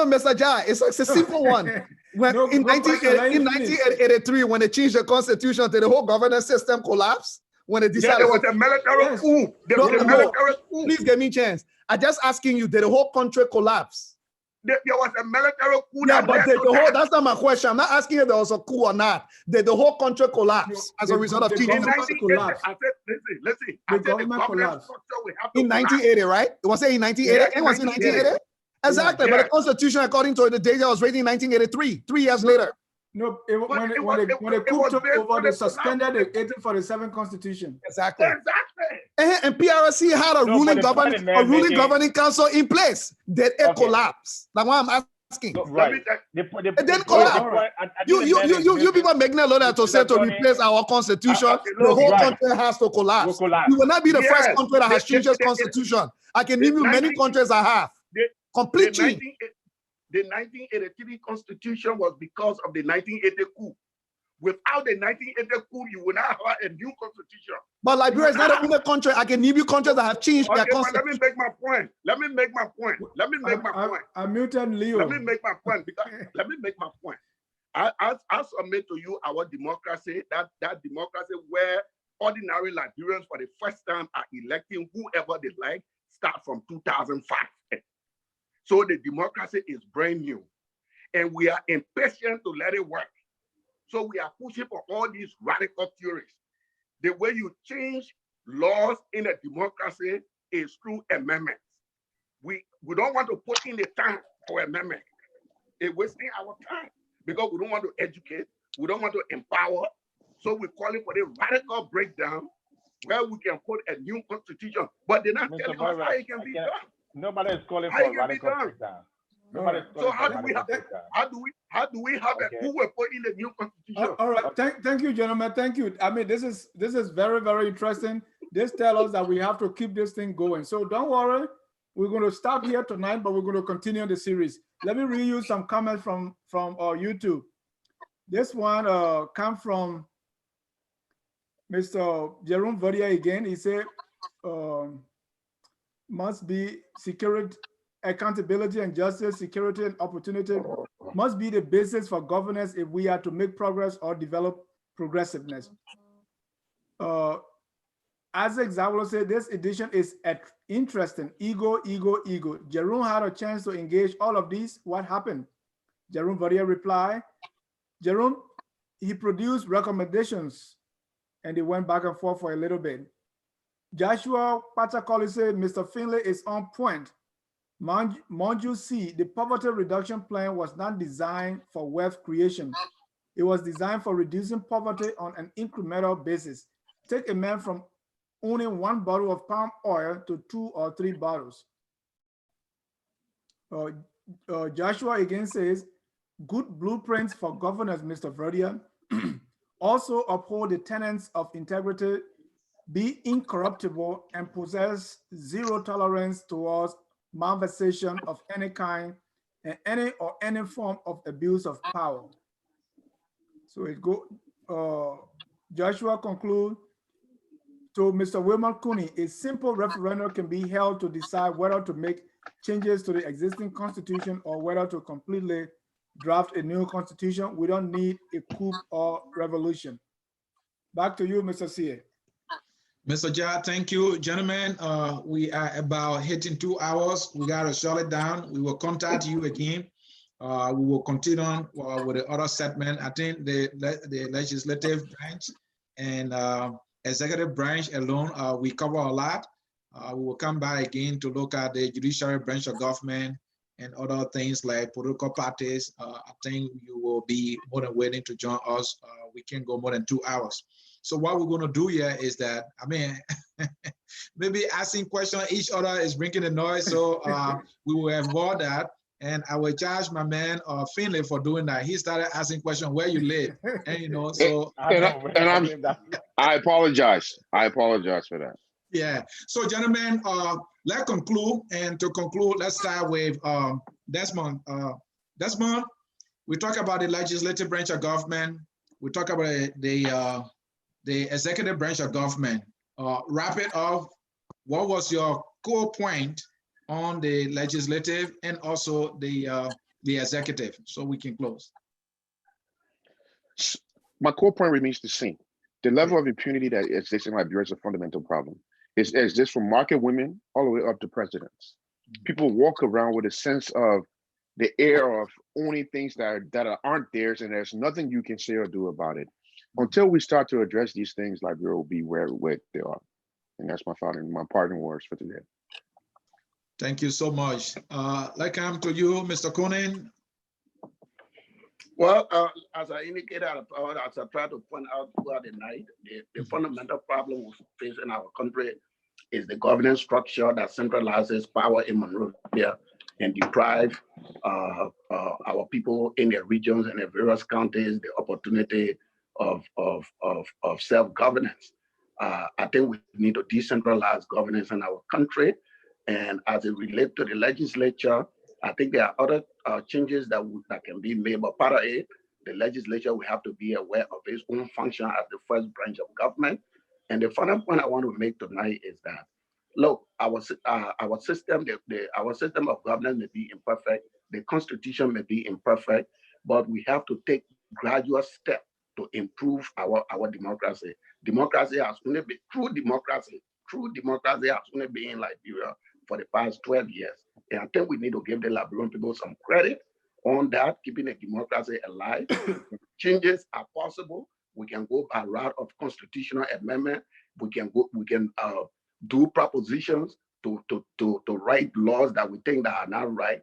Mr. Jai. It's a simple one. When in 1983, when they changed the constitution, did the whole governance system collapse? When they decided there was a military coup. Military coup. Please give me a chance. I'm just asking you, did the whole country collapse? There was a military coup. Yeah, but that's not my question. I'm not asking if there was a coup or not. Did the whole country collapse as a result of changing the constitution? Listen. The government collapsed. In 1980, right? It was in 1980? It was in 1980? Exactly, but the constitution, according to the data, was written in 1983, 3 years later. No, when the coup took over, they suspended the 1847 constitution. Exactly. And PRC had a ruling governing council in place. Did it collapse? That's why I'm asking. Right. It didn't collapse. You people making a lot to say to replace our constitution. The whole country has to collapse. We will not be the first country that has changed its constitution. I can name you many countries that have. Complete change. The 1983 constitution was because of the 1980 coup. Without the 1980 coup, you will not have a new constitution. But Liberia is not the only country. I can name you countries that have changed their constitution. Let me make my point. I muted Leo. Let me make my point. I submit to you our democracy, that democracy where ordinary Liberians for the first time are electing whoever they like, start from 2005. So the democracy is brand new, and we are impatient to let it work. So we are pushing for all these radical theories. The way you change laws in a democracy is through amendments. We don't want to put in the time for amendment. It's wasting our time because we don't want to educate, we don't want to empower. So we're calling for the radical breakdown where we can put a new constitution, but they're not telling us how it can be done. Nobody is calling for a radical breakdown. So how do we have a who will put in the new constitution? All right. Thank you, gentlemen. Thank you. I mean, this is very, very interesting. This tells us that we have to keep this thing going. So don't worry. We're going to stop here tonight, but we're going to continue the series. Let me read you some comments from YouTube. This one comes from Mr. Jerome Verdier again. He said, must be security, accountability and justice, security and opportunity must be the basis for governance if we are to make progress or develop progressiveness. As Xavier said, this edition is interesting. Ego, ego, ego. Jerome had a chance to engage all of these. What happened? Jerome Varia replied, Jerome, he produced recommendations and they went back and forth for a little bit. Joshua Patakoli said, Mr. Finlay is on point. Mind you see, the poverty reduction plan was not designed for wealth creation. It was designed for reducing poverty on an incremental basis. Take a man from owning 1 bottle of palm oil to 2 or 3 bottles. Joshua again says, good blueprints for governance, Mr. Verdia. Also uphold the tenets of integrity, be incorruptible, and possess zero tolerance towards malversation of any kind and any form of abuse of power. So Joshua concludes, to Mr. Wilmer Cooney, a simple referendum can be held to decide whether to make changes to the existing constitution or whether to completely draft a new constitution. We don't need a coup or revolution. Back to you, Mr. CA. Mr. Ja, thank you, gentlemen. We are about hitting 2 hours. We got to shut it down. We will contact you again. We will continue on with the other segment. I think the legislative branch and executive branch alone, we cover a lot. We will come back again to look at the judiciary branch of government and other things like political parties. I think you will be more than willing to join us. We can go more than 2 hours. So what we're going to do here is that, I mean, maybe asking questions each other is bringing the noise. So we will avoid that. And I will charge my man Finlay for doing that. He started asking questions where you live, and you know. So I apologize. I apologize for that. Yeah. So, gentlemen, let's conclude. And to conclude, let's start with Desmond. Desmond, we talk about the legislative branch of government. We talk about the executive branch of government. Wrap it up. What was your core point on the legislative and also the executive, so we can close? My core point remains the same. The level of impunity that exists in Liberia is a fundamental problem. It exists from market women all the way up to presidents. People walk around with a sense of the air of owning things that aren't theirs, and there's nothing you can say or do about it. Until we start to address these things, Liberia will be where they are. And that's my parting words for today. Thank you so much. Let's come to you, Mr. Cooney. Well, as I indicated, as I tried to point out throughout the night, the fundamental problem we face in our country is the governance structure that centralizes power in Monrovia and deprive our people in their regions and the various counties the opportunity of self-governance. I think we need to decentralize governance in our country. And as it relates to the legislature, I think there are other changes that can be made, but part of it, the legislature will have to be aware of its own function as the first branch of government. And the final point I want to make tonight is that, look, our system of governance may be imperfect, the constitution may be imperfect, but we have to take gradual steps to improve our democracy. Democracy has only been true democracy has only been in Liberia for the past 12 years. And I think we need to give the Liberian people some credit on that, keeping the democracy alive. Changes are possible. We can go by route of constitutional amendment. We can do propositions to write laws that we think that are not right.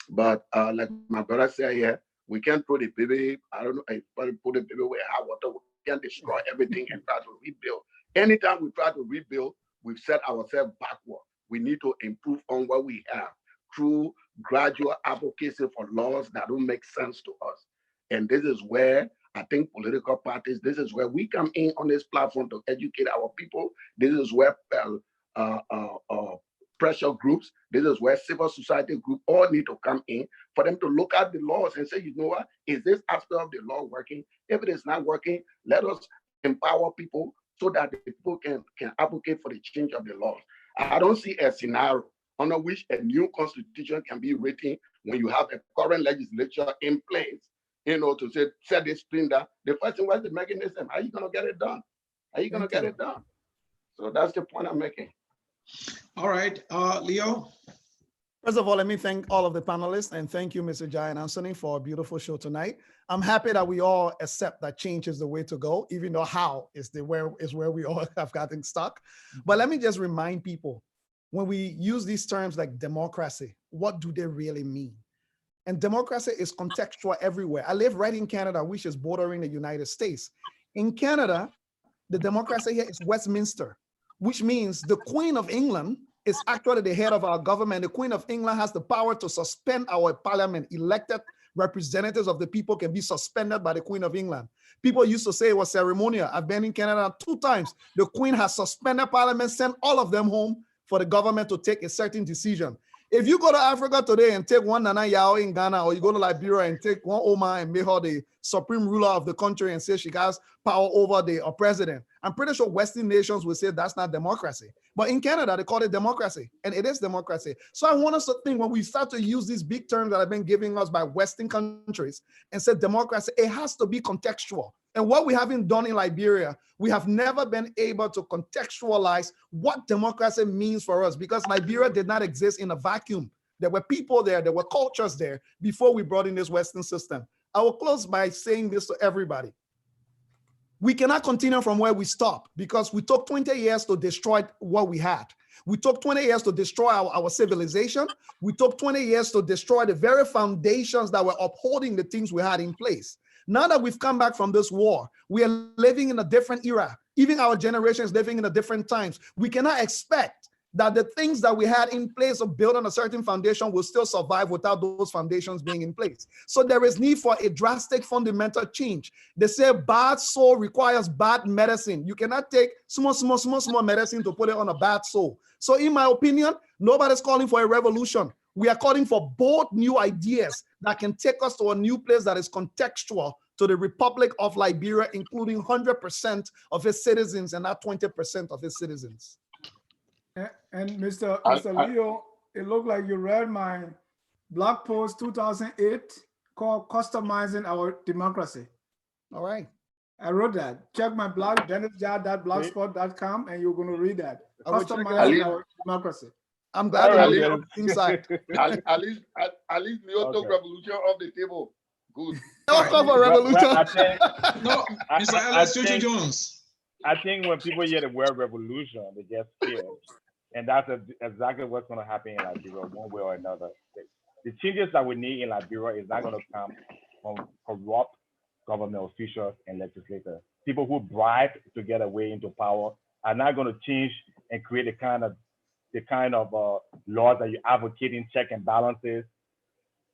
But like my brother said here, we can't throw the baby, I don't know, if put the baby with hot water, we can't destroy everything and try to rebuild. Anytime we try to rebuild, we've set ourselves backward. We need to improve on what we have through gradual advocacy for laws that don't make sense to us. And this is where I think political parties, this is where we come in on this platform to educate our people. This is where pressure groups, this is where civil society groups all need to come in for them to look at the laws and say, you know what, is this aspect of the law working? If it is not working, let us empower people so that the people can advocate for the change of the laws. I don't see a scenario under which a new constitution can be written when you have a current legislature in place, to say, set this thing down. The first thing was the mechanism. How are you going to get it done? How are you going to get it done? So that's the point I'm making. All right, Leo. First of all, let me thank all of the panelists and thank you, Mr. Jai and Anthony, for a beautiful show tonight. I'm happy that we all accept that change is the way to go, even though how is where we all have gotten stuck. But let me just remind people, when we use these terms like democracy, what do they really mean? And democracy is contextual everywhere. I live right in Canada, which is bordering the United States. In Canada, the democracy here is Westminster, which means the Queen of England is actually the head of our government. The Queen of England has the power to suspend our parliament. Elected representatives of the people can be suspended by the Queen of England. People used to say it was ceremonial. I've been in Canada 2 times. The Queen has suspended parliament, sent all of them home for the government to take a certain decision. If you go to Africa today and take one Nana Yao in Ghana, or you go to Liberia and take one Oma and make her the supreme ruler of the country and say she has power over the president, I'm pretty sure Western nations will say that's not democracy. But in Canada, they call it democracy, and it is democracy. So I want us to think, when we start to use these big terms that have been given us by Western countries and say democracy, it has to be contextual. And what we haven't done in Liberia, we have never been able to contextualize what democracy means for us, because Liberia did not exist in a vacuum. There were people there, there were cultures there before we brought in this Western system. I will close by saying this to everybody. We cannot continue from where we stopped, because we took 20 years to destroy what we had. We took 20 years to destroy our civilization. We took 20 years to destroy the very foundations that were upholding the things we had in place. Now that we've come back from this war, we are living in a different era. Even our generation is living in a different times. We cannot expect that the things that we had in place of building a certain foundation will still survive without those foundations being in place. So there is need for a drastic fundamental change. They say bad soul requires bad medicine. You cannot take small medicine to put it on a bad soul. So in my opinion, nobody's calling for a revolution. We are calling for bold new ideas that can take us to a new place that is contextual to the Republic of Liberia, including 100% of its citizens and not 20% of its citizens. And Mr. Leo, it looked like you read my blog post 2008 called Customizing Our Democracy. All right. I wrote that. Check my blog, dennisjar.blogspot.com, and you're going to read that. Customizing Our Democracy. I'm glad you're inside. At least Leo took revolution off the table. Good. Don't talk about revolution. No, Mr. Ellis Jones. I think when people hear the word revolution, they get scared. And that's exactly what's going to happen in Liberia, one way or another. The changes that we need in Liberia is not going to come from corrupt government officials and legislators. People who bribe to get a way into power are not going to change and create the kind of laws that you're advocating, check and balances.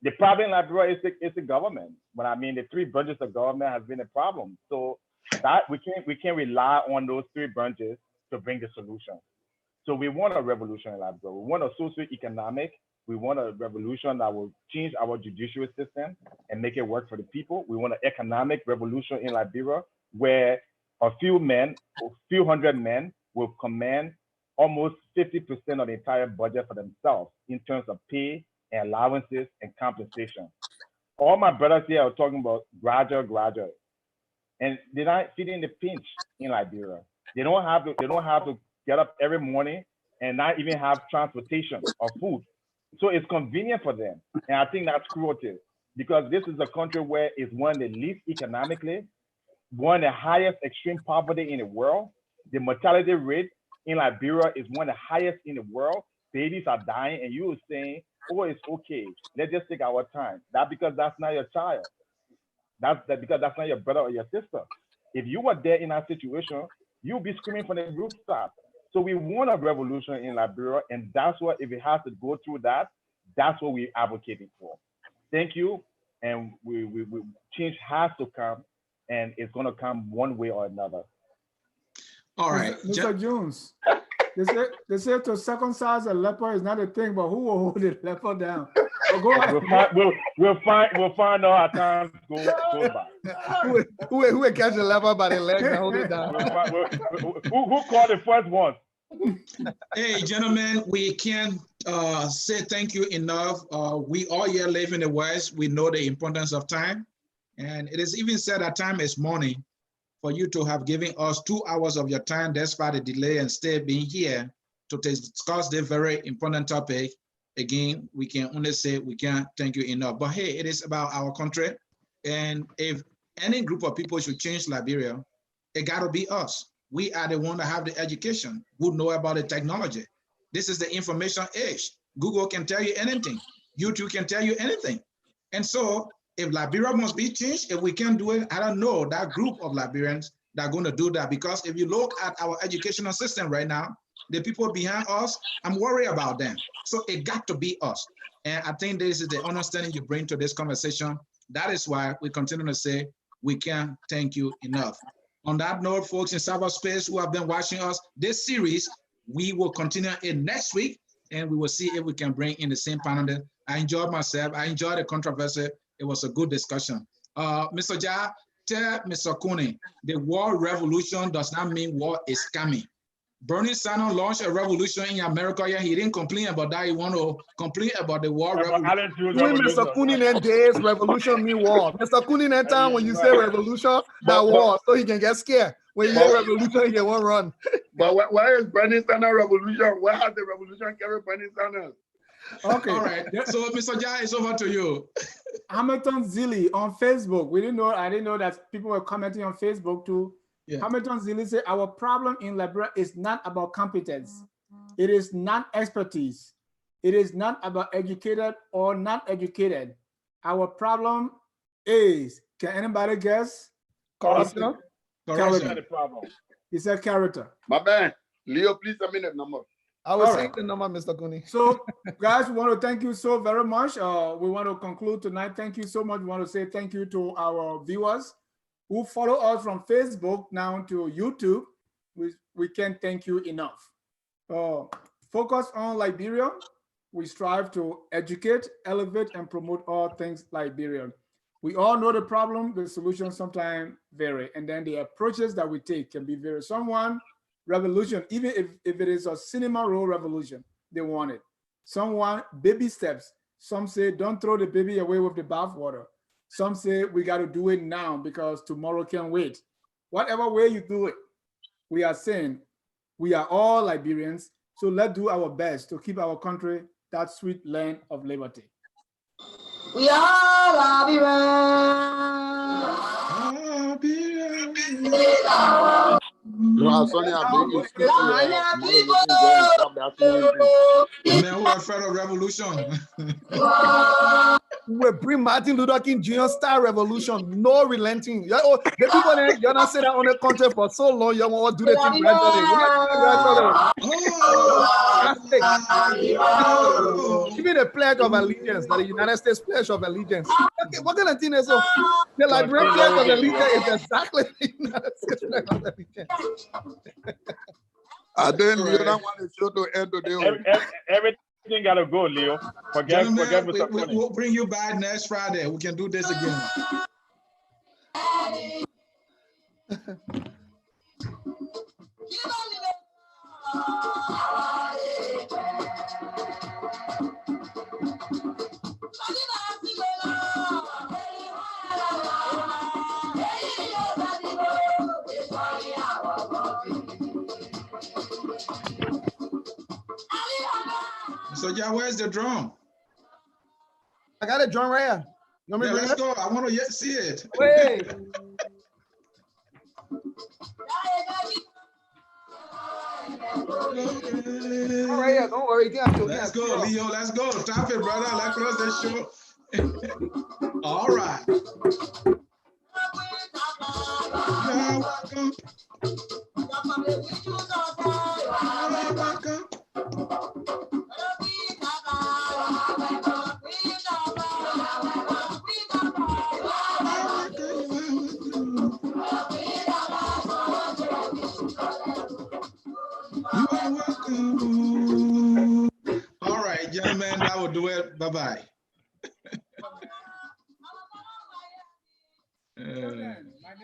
The problem in Liberia is the government. But I mean, the 3 branches of government has been a problem. So that we can't rely on those 3 branches to bring the solution. So we want a revolution in Liberia. We want a socio-economic. We want a revolution that will change our judicial system and make it work for the people. We want an economic revolution in Liberia where a few hundred men will command almost 50% of the entire budget for themselves in terms of pay and allowances and compensation. All my brothers here are talking about graduate. And they're not feeling the pinch in Liberia. They don't have to get up every morning and not even have transportation or food. So it's convenient for them. And I think that's cruelty, because this is a country where it's one of the least economically, one of the highest extreme poverty in the world. The mortality rate in Liberia is one of the highest in the world. Babies are dying, and you are saying, oh, it's okay. Let's just take our time. That's because that's not your child. That's because that's not your brother or your sister. If you were there in that situation, you'll be screaming from the rooftop. So we want a revolution in Liberia, and that's what, if it has to go through that, that's what we're advocating for. Thank you, and we change has to come, and it's going to come one way or another. All right, Mr. Jones. They say to circumcise a leper is not a thing, but who will hold the leper down? So go ahead. We'll find out how time goes by. Who will catch the leper by the leg and hold it down? Who called the first one? Hey, gentlemen, we can't say thank you enough. We all here live in the West. We know the importance of time. And it is even said that time is money. for you to have given us 2 hours of your time despite the delay and still being here to discuss this very important topic. Again, we can only say we can't thank you enough. But hey, it is about our country. And if any group of people should change Liberia, it gotta be us. We are the one that have the education, who know about the technology. This is the information age. Google can tell you anything. YouTube can tell you anything. And so if Liberia must be changed, if we can do it, I don't know that group of Liberians that are going to do that. Because if you look at our educational system right now, the people behind us, I'm worried about them. So it got to be us. And I think this is the understanding you bring to this conversation. That is why we continue to say we can't thank you enough. On that note, folks in cyberspace who have been watching us, this series, we will continue it next week, and we will see if we can bring in the same panel. I enjoyed myself. I enjoyed the controversy. It was a good discussion. Mr. Ja, tell Mr. Cooney, the world revolution does not mean war is coming. Bernie Sanders launched a revolution in America. Yeah, he didn't complain about that. He want to complain about the war revolution. When Mr. Kunin days, revolution mean war. Mr. Kunin time when you say revolution, that war, so he can get scared. When you hear revolution, he can want run. But where is Bernie Sanders revolution? Where has the revolution carried Bernie Sanders? Okay. All right. So, Mr. Ja, it's over to you. Hamilton Zilli on Facebook. I didn't know that people were commenting on Facebook too. Yeah. Hamilton Zilli said, our problem in Liberia is not about competence. It is not expertise. It is not about educated or not educated. Our problem is, can anybody guess? Corruption. Character. He said character. My man, Leo, please send me the number. I will say the number, Mr. Cooney. So, guys, we want to thank you so very much. We want to conclude tonight. Thank you so much. We want to say thank you to our viewers who follow us from Facebook now to YouTube. We can't thank you enough. Focus on Liberia. We strive to educate, elevate, and promote all things Liberian. We all know the problem, the solutions sometimes vary, and then the approaches that we take can be very. Someone revolution, even if it is a cinema role revolution, they want it. Someone baby steps. Some say don't throw the baby away with the bathwater. Some say we got to do it now because tomorrow can't wait. Whatever way you do it, we are saying we are all Liberians, so let's do our best to keep our country that sweet land of liberty. We are Liberians. No, Sonia, big excuse we're afraid of revolution. We bring Martin Luther King Jr. style revolution, no relenting. The people there, you're not saying that on the country for so long, you want to do the thing gradually. Give me the pledge of allegiance, that the United States pledge of allegiance. Okay, what kind of thing is so? The Liberian pledge of allegiance is exactly the United States pledge of allegiance. I didn't don't want to show to end today. Everything gotta go, Leo. Forget we'll bring you back next Friday. We can do this again. So, yeah, where's the drum? I got a drum right here. You want me to let's go. I want to see it. Wait. All right, yeah, don't worry. Let's go, Leo. Let's go. Tap it, brother. Let's close this show. All right. You're welcome. You're welcome. You are welcome. All right, gentlemen, that will do it. Bye-bye.